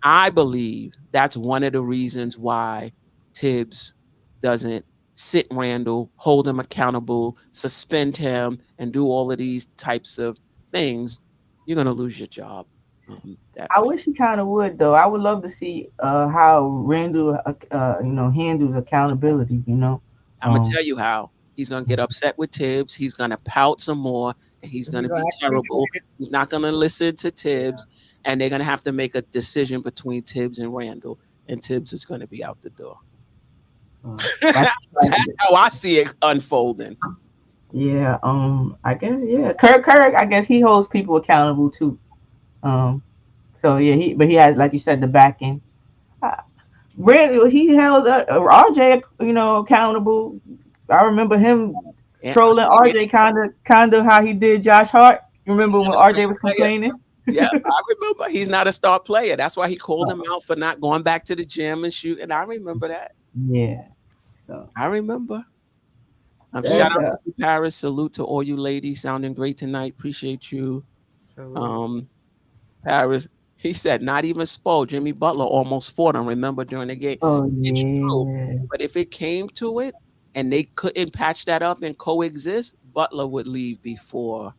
I believe that's one of the reasons why Tibbs doesn't sit Randle, hold him accountable, suspend him, and do all of these types of things. You're going to lose your job. I wish he kind of would, though. I would love to see how Randle, handles accountability. I'm gonna tell you how. He's gonna get upset with Tibbs. He's gonna pout some more, and he's gonna be terrible. He's not gonna listen to Tibbs, and they're gonna have to make a decision between Tibbs and Randle, and Tibbs is gonna be out the door. That's how I see it unfolding. Yeah. I guess. Yeah. Kirk. I guess he holds people accountable too. So yeah, he has, like you said, the backing. Randle, he held RJ, accountable. I remember him trolling RJ, kind of how he did Josh Hart. You remember when RJ was complaining? Yeah, I remember. He's not a star player. That's why he called him out for not going back to the gym and shooting. I remember that. Yeah. So I remember. Shout out to Paris. Salute to all you ladies. Sounding great tonight. Appreciate you. Paris. He said, not even Spo. Jimmy Butler almost fought him, remember, during the game. Oh, it's true. But if it came to it and they couldn't patch that up and coexist, Butler would leave before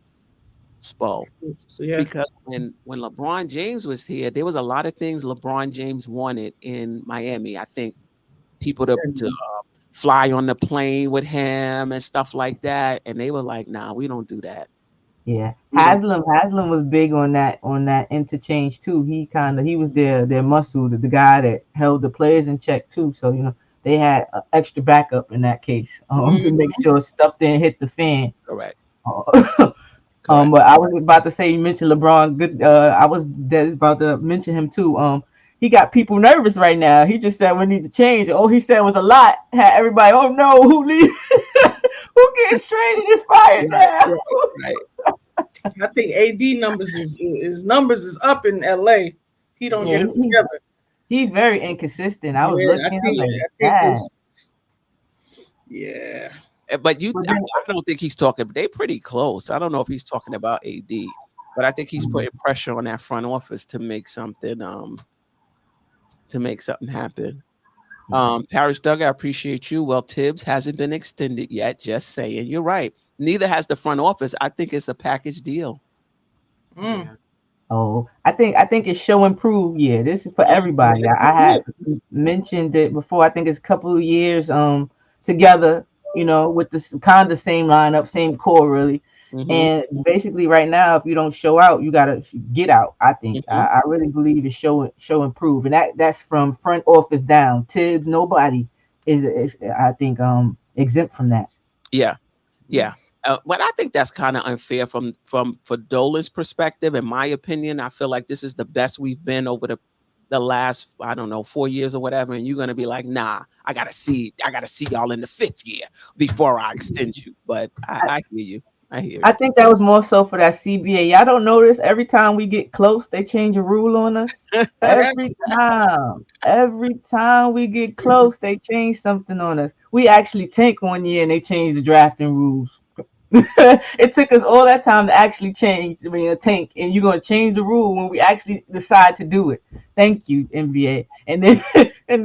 Spo. So, yeah. Because when LeBron James was here, there was a lot of things LeBron James wanted in Miami. I think people to fly on the plane with him and stuff like that. And they were like, nah, we don't do that. Yeah, Haslam was big on that interchange too. He was their muscle, the guy that held the players in check too. So they had extra backup in that case to make sure stuff didn't hit the fan. Correct. But I was about to say, you mentioned LeBron. Good. I was about to mention him too. He got people nervous right now. He just said we need to change. All he said was a lot. Had everybody, oh no, who leave? Who gets traded and fired now? Right. I think AD numbers is up in LA. He don't get it together. He's very inconsistent. I was looking at yeah. But I don't think he's talking. They're pretty close. I don't know if he's talking about AD, but I think he's putting pressure on that front office to make something happen. Paris Doug, I appreciate you. Well, Tibbs hasn't been extended yet. Just saying. You're right. Neither has the front office. I think it's a package deal. Oh, I think it's show and prove. Yeah, this is for everybody. I had mentioned it before. I think it's a couple of years together, with this kind of same lineup, same core really. And basically right now, if you don't show out, you gotta get out. I think I really believe it's show and prove, and that's from front office down. Tibbs, nobody is I think exempt from that. Yeah. But I think that's kind of unfair for Dolan's perspective. In my opinion, I feel like this is the best we've been over the last, 4 years or whatever. And you're going to be like, nah, I got to see y'all in the 5th year before I extend you. But I hear you. I think that was more so for that CBA. Y'all don't notice every time we get close, they change a rule on us. Every time we get close, they change something on us. We actually tank one year and they changed the drafting rules. It took us all that time to actually change. A tank, and you're gonna change the rule when we actually decide to do it. Thank you, NBA. And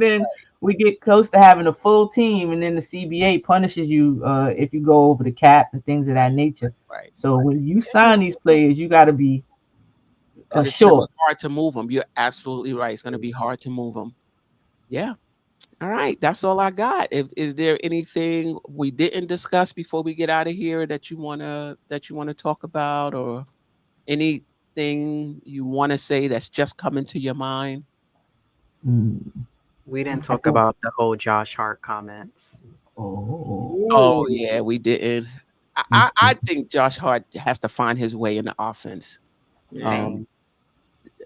then we get close to having a full team, and then the CBA punishes you if you go over the cap and things of that nature. Right. So when you sign these players, you got to be sure. It's hard to move them. You're absolutely right. It's going to be hard to move them. Yeah. All right. That's all I got. Is there anything we didn't discuss before we get out of here that you wanna talk about, or anything you want to say that's just coming to your mind? We didn't talk about the whole Josh Hart comments. Oh yeah, we didn't. I think Josh Hart has to find his way in the offense.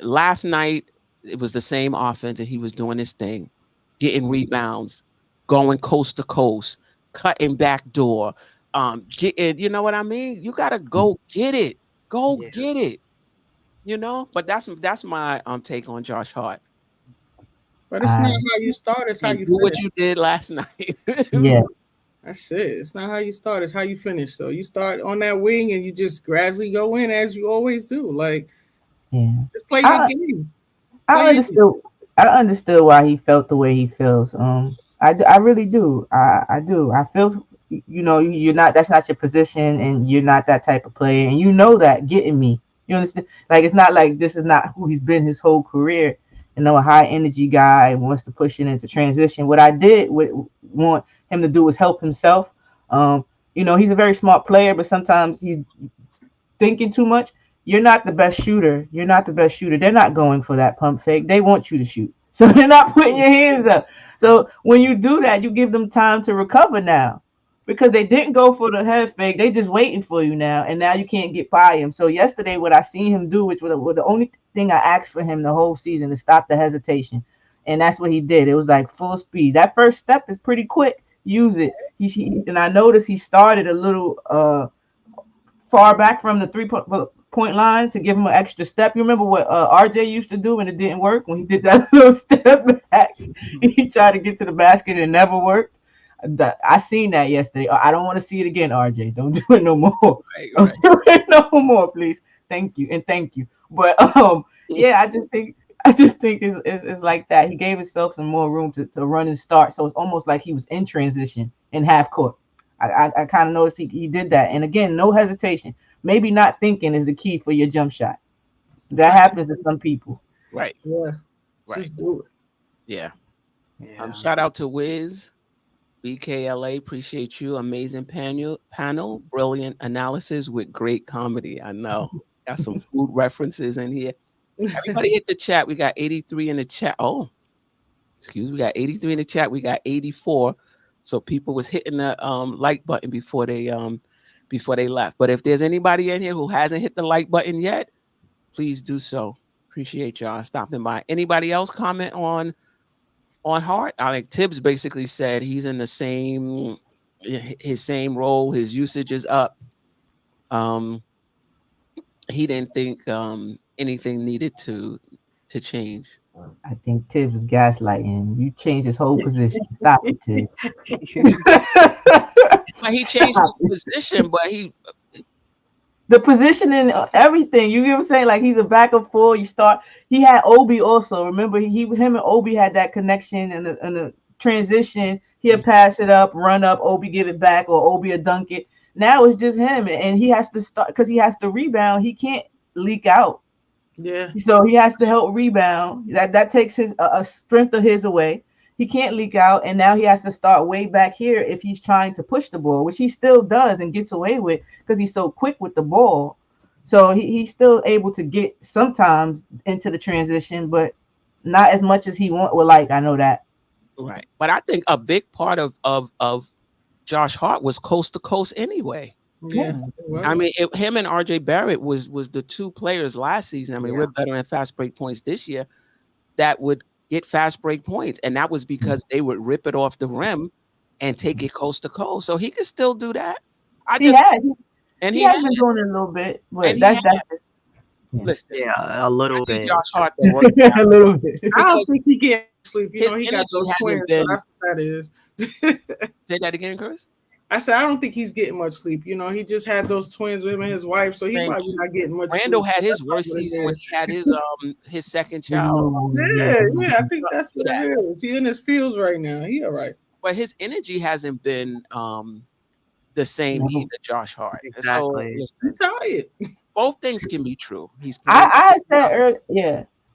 Last night it was the same offense, and he was doing his thing, getting rebounds, going coast to coast, cutting back door, getting. You know what I mean? You gotta go get it. Get it. You know, but that's my take on Josh Hart. But it's not how you start, it's how And you do finish. what you did last night. Yeah. That's it. It's not how you start, it's how you finish. So you start on that wing and you just gradually go in as you always do. Like, Yeah. just play your I, game. I understood. I understood why he felt the way he feels. I really do. I do. I feel. You're not. That's not your position, and you're not that type of player, and you know that. Getting me. You understand? Like it's not like this is not who he's been his whole career. A high energy guy wants to push it into transition. What I did want him to do was help himself. He's a very smart player, but sometimes he's thinking too much. You're not the best shooter. You're not the best shooter. They're not going for that pump fake. They want you to shoot. So they're not putting your hands up. So when you do that, you give them time to recover now. Because they didn't go for the head fake. They just waiting for you now. And now you can't get by him. So yesterday, what I seen him do, which was the only thing I asked for him the whole season, to stop the hesitation. And that's what he did. It was like full speed. That first step is pretty quick. Use it. And I noticed he started a little far back from the three-point line to give him an extra step. You remember what RJ used to do when it didn't work? When he did that little step back, he tried to get to the basket and it never worked. I seen that yesterday. I don't want to see it again, RJ. Don't do it no more. Right. Don't do it no more, please. Thank you. But yeah, I just think it's like that. He gave himself some more room to run and start. So it's almost like he was in transition in half court. I kind of noticed he did that. And again, no hesitation. Maybe not thinking is the key for your jump shot. That happens to some people. Right. Yeah. Right. Just do it. Yeah. Shout out to Wiz. BKLA, appreciate you. Amazing panel, brilliant analysis with great comedy. I know. Got some food references in here. Everybody hit the chat. We got 83 in the chat. Oh, excuse me. We got 83 in the chat. We got 84. So people was hitting the like button before they left. But if there's anybody in here who hasn't hit the like button yet, please do so. Appreciate y'all stopping by. Anybody else comment on Hart? I think Tibbs basically said he's in his same role. His usage is up. He didn't think anything needed to change. I think Tibbs is gaslighting. You changed his whole position. Stop it, Tibbs. But he changed his position, but the position in everything. You get what I'm saying? Like he's a backup four. He had Obi also. Remember, him and Obi had that connection and the transition. He'll pass it up, run up, Obi give it back, or Obi will dunk it. Now it's just him, and he has to start because he has to rebound. He can't leak out. Yeah. So he has to help rebound. That takes a strength of his away. He can't leak out, and now he has to start way back here if he's trying to push the ball, which he still does and gets away with because he's so quick with the ball. So he's still able to get sometimes into the transition, but not as much as he would like. I know that. Right. But I think a big part of Josh Hart was coast to coast anyway. Yeah. I mean, him and RJ Barrett was the two players last season. I mean, we're better in fast break points this year that would get fast break points. And that was because they would rip it off the rim and take it coast to coast. So he could still do that. He has been doing it a little bit, but that's listen, a little bit. Josh Hart a little bit. I don't think he gets sleep. You know, he got those hasn't twins. been- So that's what that is. Say that again, Chris. I said I don't think he's getting much sleep. You know, he just had those twins with him and his wife, so he might be not getting much Randle sleep. had his That's worst what it season is. when he had his second child. Yeah, I think that's what it is. He in his fields right now. He all right. But his energy hasn't been the same either, Josh Hart. And Exactly. So, He's tired. both things can be true. He's playing.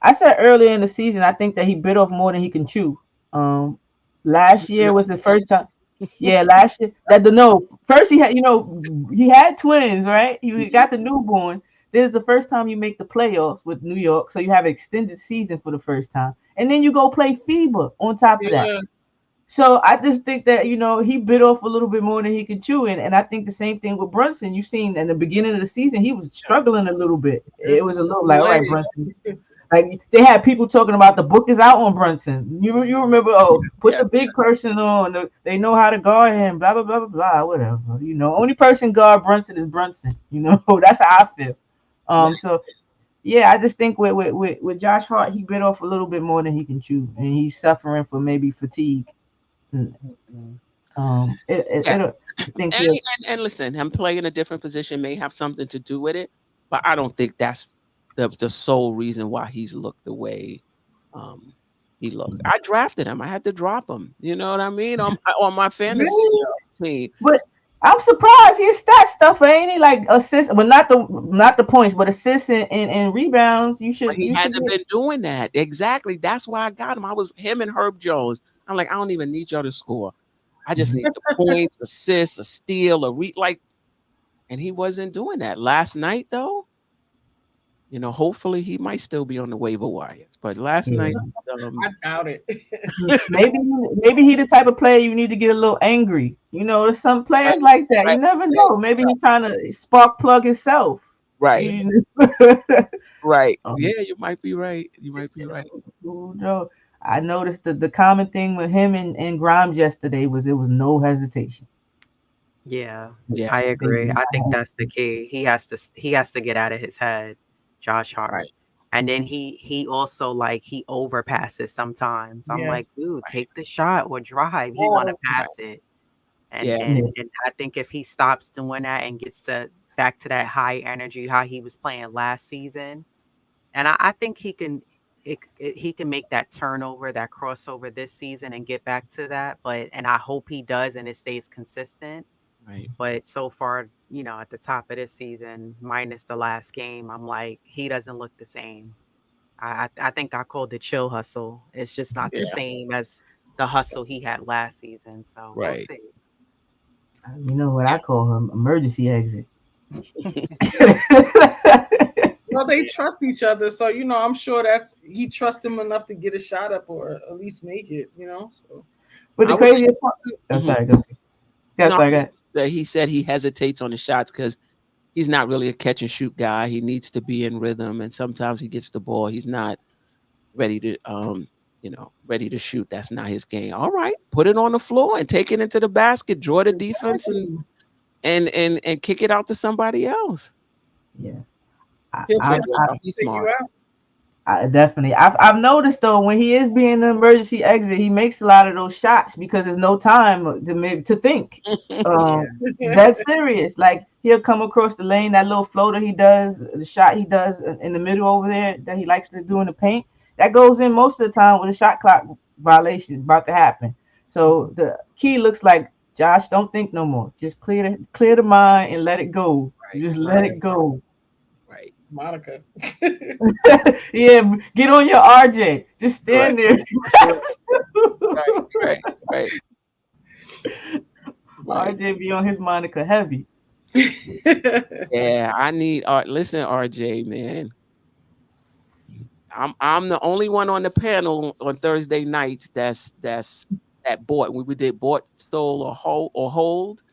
I said earlier in the season, I think that he bit off more than he can chew. Last year was the first time. Yeah, last year first he had twins, right? He got the newborn. This is the first time you make the playoffs with New York, so you have an extended season for the first time, and then you go play FIBA on top of that. So I just think that he bit off a little bit more than he could chew, and I think the same thing with Brunson. You seen in the beginning of the season he was struggling a little bit. It was a little like, all right, Brunson. Like they had people talking about the book is out on Brunson. You remember? Put the big person on. They know how to guard him. Blah blah blah blah blah. Whatever. Only person guard Brunson is Brunson. That's how I feel. So yeah, I just think with Josh Hart, he bit off a little bit more than he can chew, and he's suffering from maybe fatigue. Yeah. I think And listen, him playing a different position may have something to do with it, but I don't think that's the sole reason why he's looked the way he looked. I drafted him. I had to drop him. You know what I mean? On my fantasy really, team. but I'm surprised his stat stuff ain't he like assists, but not the points, but assists and rebounds. But he hasn't been doing that. Exactly. That's why I got him. I was him and Herb Jones. I'm like, I don't even need y'all to score. I just need the points, assists, a steal, and he wasn't doing that. Last night, though, hopefully he might still be on the waiver wires. But last night, I doubt it. maybe he the type of player you need to get a little angry. There's some players like that. You never know. Maybe he's trying to spark plug himself. Right. Right. Yeah, you might be right. You might be right. No, I noticed the common thing with him and Grimes yesterday was it was no hesitation. Yeah, I agree. I think that's the key. He has to get out of his head, Josh Hart. Right. And then he also he overpasses sometimes. I'm like, dude, take the shot or drive. He want to pass it. And I think if he stops doing that and gets back to that high energy, how he was playing last season, and I think he can make that turnover, that crossover this season and get back to that. And I hope he does and it stays consistent. Right. But so far, at the top of this season, minus the last game, I'm like, he doesn't look the same. I think I called it chill hustle. It's just not the same as the hustle he had last season. So we'll see. You know what I call him? Emergency exit. Well, they trust each other, so I'm sure he trusts him enough to get a shot up or at least make it. So. But the craziest part, sorry, go ahead. Yes, I got. He said he hesitates on the shots because he's not really a catch and shoot guy. He needs to be in rhythm, and sometimes he gets the ball. He's not ready to, ready to shoot. That's not his game. All right, put it on the floor and take it into the basket. Draw the defense and kick it out to somebody else. Yeah, he's smart. Definitely. I've noticed though when he is being an emergency exit, he makes a lot of those shots because there's no time to think. That's serious. Like he'll come across the lane, that little floater he does, the shot he does in the middle over there that he likes to do in the paint, that goes in most of the time when the shot clock violation is about to happen. So the key looks like, Josh, don't think no more. Just clear the mind and let it go. Just let it go. Monica. Yeah, get on your RJ. Just stand there. Right. RJ be on his Monica heavy. Yeah, I need listen, RJ, man. I'm the only one on the panel on Thursday nights that bought. We did bought, stole, or hold,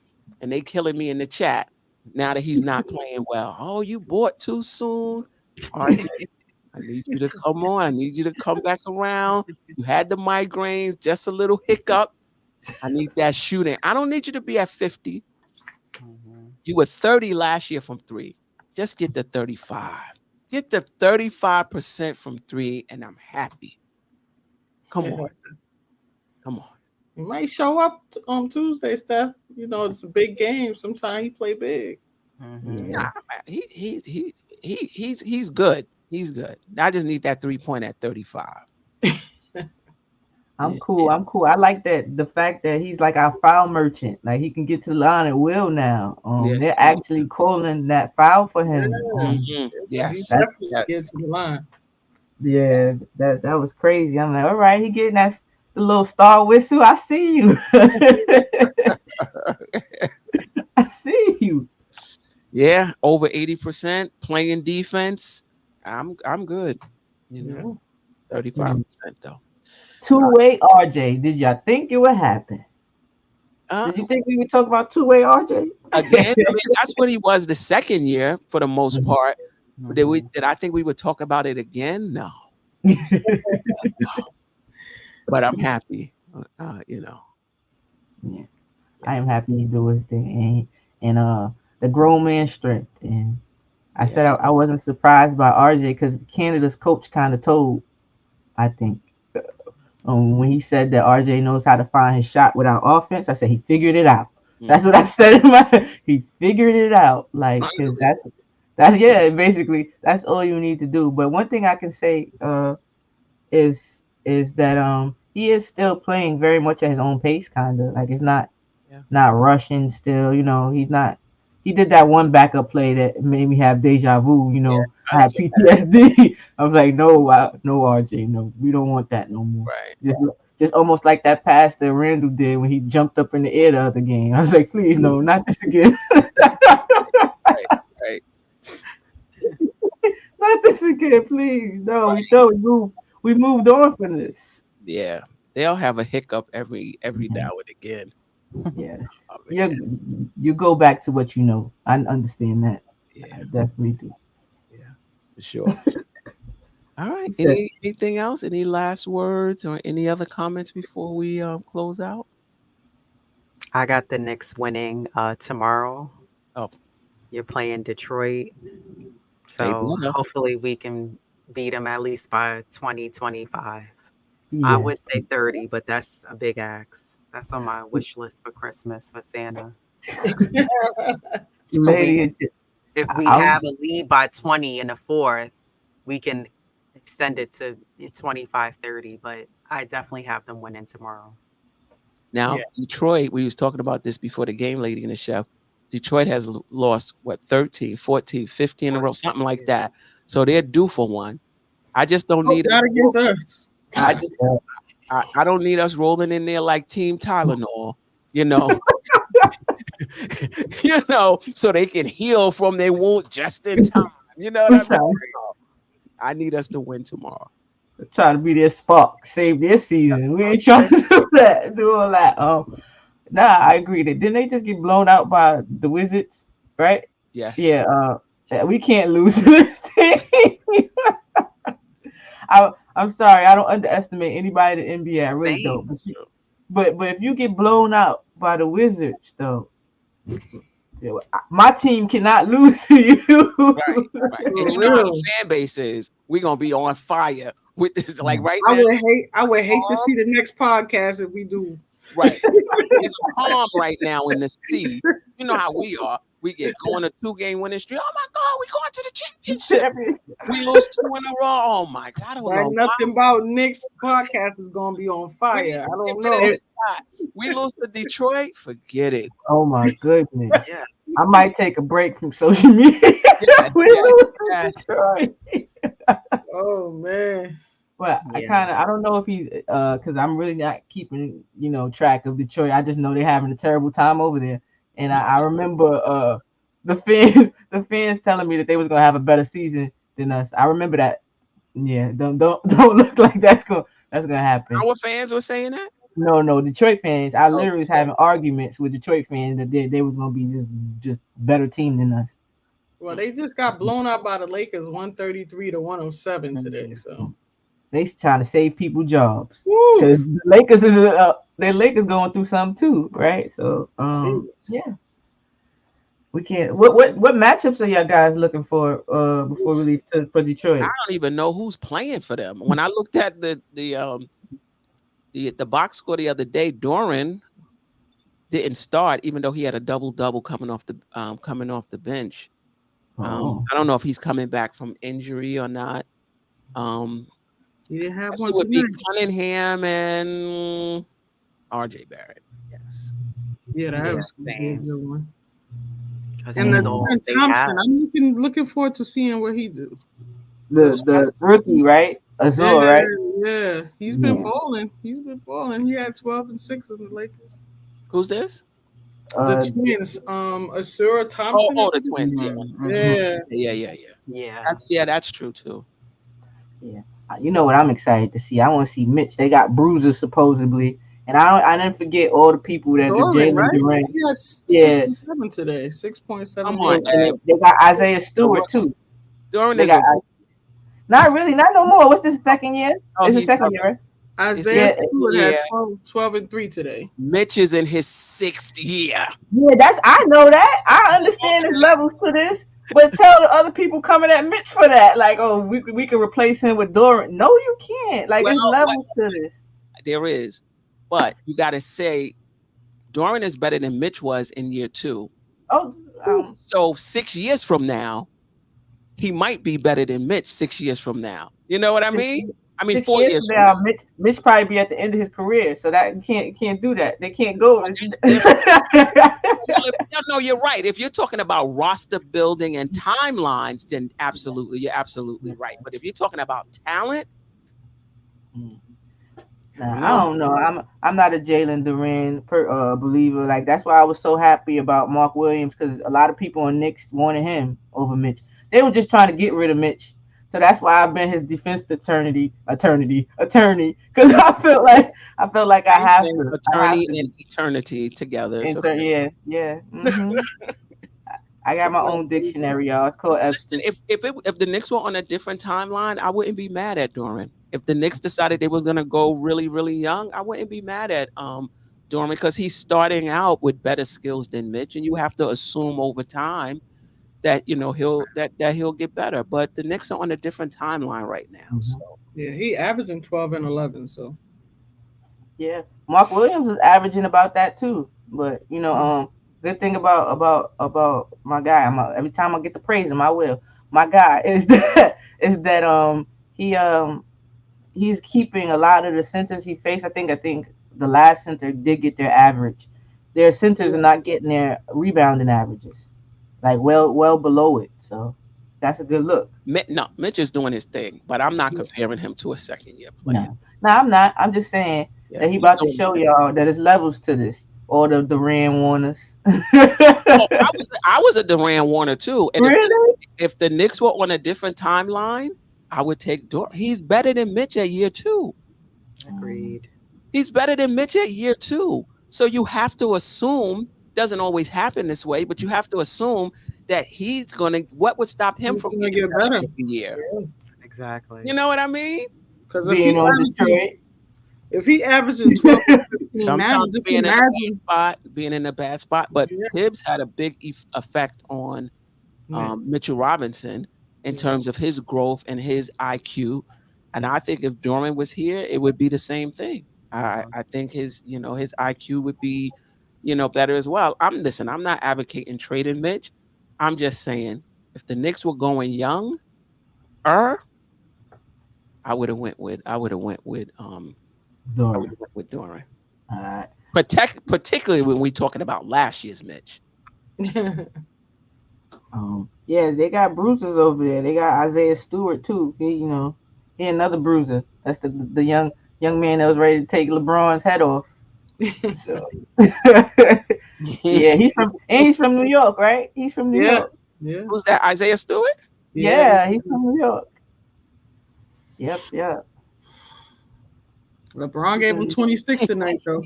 and they killing me in the chat. Now that he's not playing well. Oh, you bought too soon. RJ, I need you to come on. I need you to come back around. You had the migraines, just a little hiccup. I need that shooting. I don't need you to be at 50. You were 30 last year from 3. Just get the 35. Get the 35% from 3, and I'm happy. Come on. He might show up on Tuesday, Steph. It's a big game. Sometimes he play big. Nah, he's good. He's good. I just need that 3-point at 35. I'm cool. I like that. The fact that he's like our foul merchant. Like he can get to the line at will now. They're actually calling that foul for him. Yes. Get to the line. Yeah, that was crazy. I'm like, all right, he getting the little star whistle. I see you. I see you. Yeah, over 80% playing defense. I'm good. 35% though. Two-way RJ. Did y'all think it would happen? Did you think we would talk about two-way RJ again? I mean, that's what he was the second year for the most part. Did I think we would talk about it again? No. But I'm happy. Yeah, I am happy he's doing his thing and the grown man strength, and I said I wasn't surprised by RJ because Canada's coach kind of told, I think, when he said that RJ knows how to find his shot without offense. I said he figured it out. That's what I said in my. He figured it out, like, because that's basically that's all you need to do. But one thing I can say is that he is still playing very much at his own pace, kind of like it's not rushing still. He's not. He did that one backup play that made me have deja vu. I had PTSD. I was like, no, RJ, no, we don't want that no more. Right. Just almost like that pass that Randle did when he jumped up in the air the other game. I was like, please, no, not this again. Right. Not this again, please. No, we moved on from this. Yeah, they'll have a hiccup every now and again. Yes. You go back to what you know. I understand that. Yeah, I definitely do. Yeah, for sure. All right. Anything else? Any last words or any other comments before we close out? I got the Knicks winning tomorrow. Oh, you're playing Detroit, so hopefully we can beat them at least by 20, 25. Yes. I would say 30, but that's a big ask. That's on my wish list for Christmas for Santa. So if we have a lead by 20 in the fourth, we can extend it to 25, 30, but I definitely have them winning tomorrow. Now, Detroit, we was talking about this before the game, Lady and the Chef. Detroit has lost, 13, 14, 15 in a row, something like that. So they're due for one. I just don't need not against us. I don't need us rolling in there like Team Tylenol, so they can heal from their wound just in time. You know what I mean? I need us to win tomorrow. Trying to be their spark, save their season. We ain't trying to do all that. I agree. Didn't they just get blown out by the Wizards? Right? Yes. Yeah. We can't lose to this team. I'm sorry. I don't underestimate anybody in the NBA. I really don't. But if you get blown out by the Wizards, though, my team cannot lose to you. Right. And you know how the fan base is. We're gonna be on fire with this, like right now. I would hate to see the next podcast if we do. Right. It's calm right now in the sea. You know how we are. We get going a 2-game winning streak. Oh my God, we going to the championship. We lose 2 in a row. Oh my God, I don't know. Nothing about Knicks podcast is gonna be on fire. I don't know. We lose to Detroit. Forget it. Oh my goodness. Yeah. I might take a break from social media. Oh man. But I don't know if he's because I'm really not keeping track of Detroit. I just know they're having a terrible time over there. And I remember the fans telling me that they was gonna have a better season than us. I remember that. Yeah, don't look like that's gonna happen. Our fans were saying that? No, Detroit fans. I literally was having arguments with Detroit fans that they was gonna be just better team than us. Well, they just got blown out by the Lakers 133-107 today. So they trying to save people jobs because the Lakers is the Lakers going through something too, right? So we can't. What matchups are y'all guys looking for before we leave for Detroit? I don't even know who's playing for them. When I looked at the box score the other day, Doran didn't start, even though he had a double coming off the bench. I don't know if he's coming back from injury or not. He didn't have one. It would be Cunningham and RJ Barrett. Yes. Yeah, that was a good one. And the Thompson, I'm looking forward to seeing what he do. The rookie, right? Azul, right? Yeah, he's been balling. He had 12 and 6 in the Lakers. Who's this? The twins, Azura Thompson. Oh, the twins. Yeah. That's true too. Yeah, you know what I'm excited to see? I want to see Mitch. They got bruises supposedly, and I didn't forget all the people that Jalen Durant. Yeah, 6.7 today. 6.7. They got Isaiah Stewart too. Durant not really, not no more. What's this second year? It's the second year, right? Isaiah Stewart had 12 and 3 today. Mitch is in his 6th year. Yeah, I know that. I understand there's levels to this. But tell the other people coming at Mitch for that. Like, oh, we can replace him with Doran. No, you can't. Like, there's levels to this. There is. But you got to say, Doran is better than Mitch was in year 2. Oh, so 6 years from now, he might be better than Mitch 6 years from now. You know what I mean? I mean, 4 years from now. Mitch probably be at the end of his career, so that can't do that. They can't go. No, you're right. If you're talking about roster building and timelines, then absolutely, you're absolutely right. But if you're talking about talent, I don't know. I'm not a Jalen Duran believer. Like, that's why I was so happy about Mark Williams, because a lot of people on Knicks wanted him over Mitch. They were just trying to get rid of Mitch. So that's why I've been his defense attorney, because I felt like I have to. Attorney and eternity together. So. Yeah. Mm-hmm. I got my own dictionary, y'all. It's called Listen, if the Knicks were on a different timeline, I wouldn't be mad at Doran. If the Knicks decided they were going to go really, really young, I wouldn't be mad at Doran, because he's starting out with better skills than Mitch, and you have to assume over time that he'll get better. But the Knicks are on a different timeline right now. Mm-hmm. So yeah, he averaging 12 and 11. So yeah, Mark Williams is averaging about that too. But good thing about my guy, every time I get to praise him, I will. My guy is that he's keeping a lot of the centers he faced. I think the last center did get their average. Their centers are not getting their rebounding averages, like well below it. So that's a good look. No, Mitch is doing his thing, but I'm not comparing him to a second-year player. No, I'm not. I'm just saying that he's about to show y'all that there's levels to this. Or the Duran Warners. I was a Duran Warner too. And really? If the Knicks were on a different timeline, I would take Doran. He's better than Mitch at year 2. Agreed. He's better than Mitch at year 2. So you have to assume, doesn't always happen this way, but you have to assume that he's gonna. What would stop him from getting better every year? Yeah. Exactly. You know what I mean? Because being on Detroit. If he averages 12, 15, sometimes being in a bad spot, but Tibbs had a big effect on Mitchell Robinson in terms of his growth and his IQ, and I think if Doran was here, it would be the same thing. I think his IQ would be better as well. I'm not advocating trading Mitch. I'm just saying if the Knicks were going young, I would have went with Doran. Doran. All right. Particularly when we're talking about last year's Mitch. Yeah, they got bruisers over there. They got Isaiah Stewart too. He another bruiser. That's the young man that was ready to take LeBron's head off. So yeah, he's from New York, right? He's from New York. Yeah. Who's that? Isaiah Stewart? Yeah, he's from New York. Yep. LeBron gave him 26 tonight, though.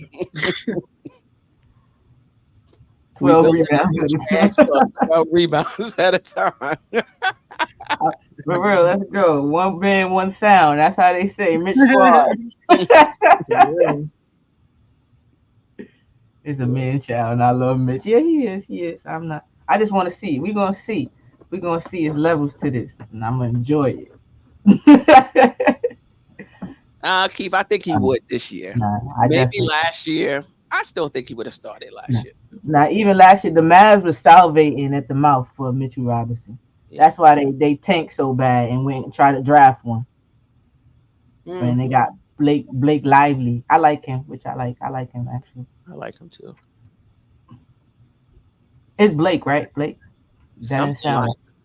12 rebounds. 12 rebounds at a time. For real, let's go. One band, one sound. That's how they say. Mitch Squad. It's a man child, and I love Mitch. Yeah, he is. I'm not. I just want to see. We're gonna see his levels to this, and I'm gonna enjoy it. Keith, I think he would this year. Maybe last year. I still think he would have started last year. Now, even last year, the Mavs were salivating at the mouth for Mitchell Robinson. Yeah. That's why they tanked so bad and went and tried to draft one. And they got Blake Lively. I like him, which I like. I like him, actually. I like him, too. It's Blake, right? Blake?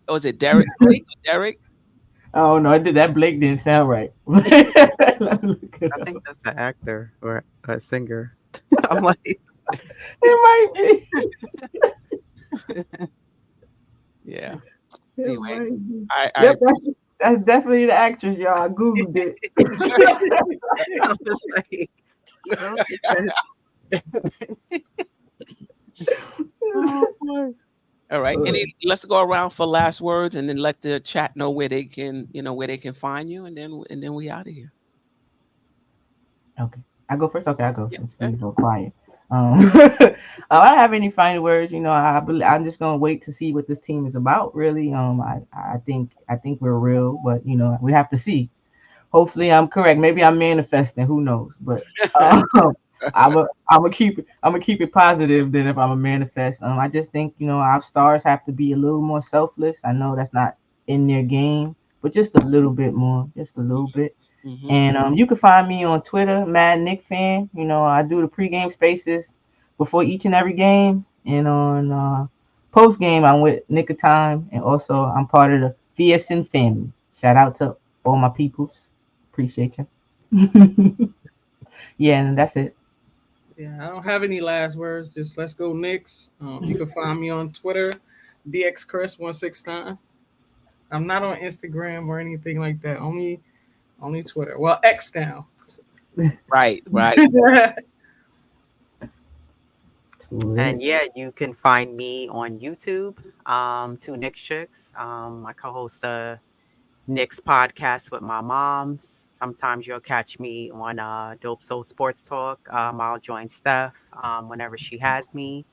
Was it Derek? Blake? Derek? Oh no, that Blake didn't sound right. I think that's an actor or a singer. I'm like, it might be. Yeah. Anyway, that's definitely the actress, y'all. I googled it. I'm just like, all right, let's go around for last words, and then let the chat know where they can find you, and then we out of here. Okay, I go first. Okay, I go first. Yeah. Go quiet. I don't have any final words. You know, I'm just gonna wait to see what this team is about. Really, I think we're real, but you know, we have to see. Hopefully, I'm correct. Maybe I'm manifesting. Who knows? But I'm gonna keep it positive. Than if I'm a manifest. I just think our stars have to be a little more selfless. I know that's not in their game, but just a little bit more, just a little bit. Mhm. And you can find me on Twitter, Mad Knick Fan. I do the pregame spaces before each and every game, and on post game I'm with Nick of Time, and also I'm part of the VSN family. Shout out to all my peoples, appreciate you. Yeah, and that's it. Yeah, I don't have any last words. Just let's go Knicks. You can find me on Twitter, BxChris169. I'm not on Instagram or anything like that. Only Twitter. Well, X now. Right. And yeah, you can find me on YouTube, Two Knicks Chicks. I co-host the Knicks podcast with my moms. Sometimes you'll catch me on Dope Soul Sports Talk. I'll join Steph whenever she has me.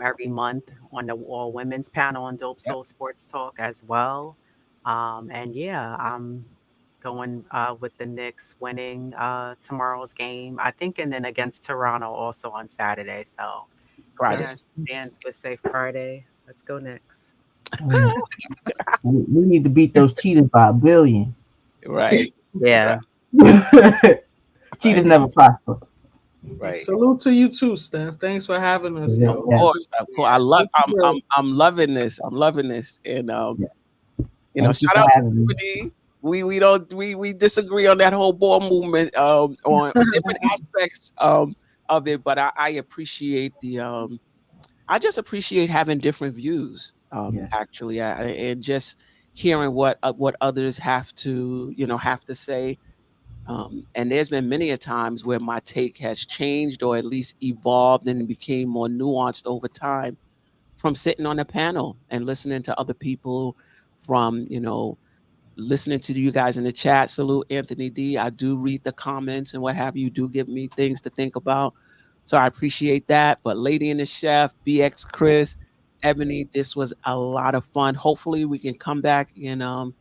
Every month on the all women's panel on Dope Soul Sports Talk as well. And yeah, I'm going with the Knicks winning tomorrow's game, I think, and then against Toronto also on Saturday. So fans would say Friday. Let's go Knicks. We need to beat those cheaters by 1 billion. Right. Yeah. Cheaters never prosper. Right. Salute to you too, Steph. Thanks for having us. Yeah. Of course. I'm loving this. I'm loving this. And shout out to everybody. We disagree on that whole ball movement on different aspects of it, but I appreciate I just appreciate having different views. Actually, and just hearing what others have to say. And there's been many a times where my take has changed or at least evolved and became more nuanced over time from sitting on a panel and listening to other people, from listening to you guys in the chat. Salute Anthony D. I do read the comments and what have you. Do give me things to think about. So I appreciate that. But Lady and the Chef, BxChris, Ebony, this was a lot of fun. Hopefully we can come back in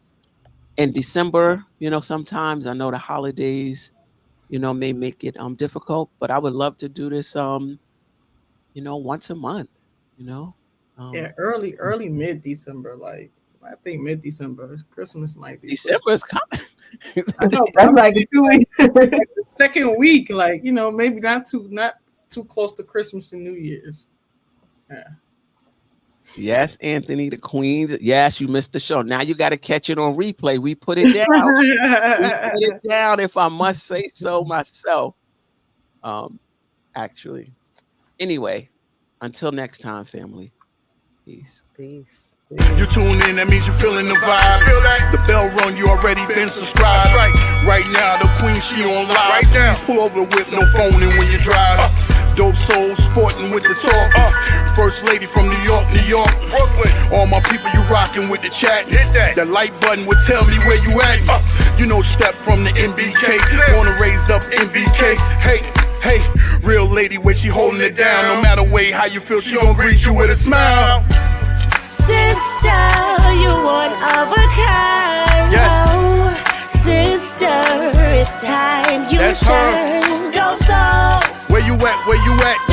December. Sometimes I know the holidays, may make it difficult, but I would love to do this once a month, early mid-December, like I think mid-December. Christmas might be. December is coming. I know, That's like 2 weeks. the second week, like maybe not too close to Christmas and New Year's. Yeah. Yes, Anthony, the Queens. Yes, you missed the show. Now you got to catch it on replay. We put it down. We put it down, if I must say so myself. Actually. Anyway, until next time, family. Peace. You tune in, that means you're feeling the vibe. The bell rung, you already been subscribed. Right now, the queen, she on live. Please pull over the whip, no phoning when you drive. Dope Soul sporting with the talk. First lady from New York, Brooklyn. All my people, you rocking with the chat. That like button would tell me where you at. Step from the NBK, born and raised up NBK. Hey, real lady where she holding it down. No matter how you feel, she gon' greet you with a smile. Sister, you one of a kind. Yes. Sister, it's time you That's shine. Dope Soul. Where you at?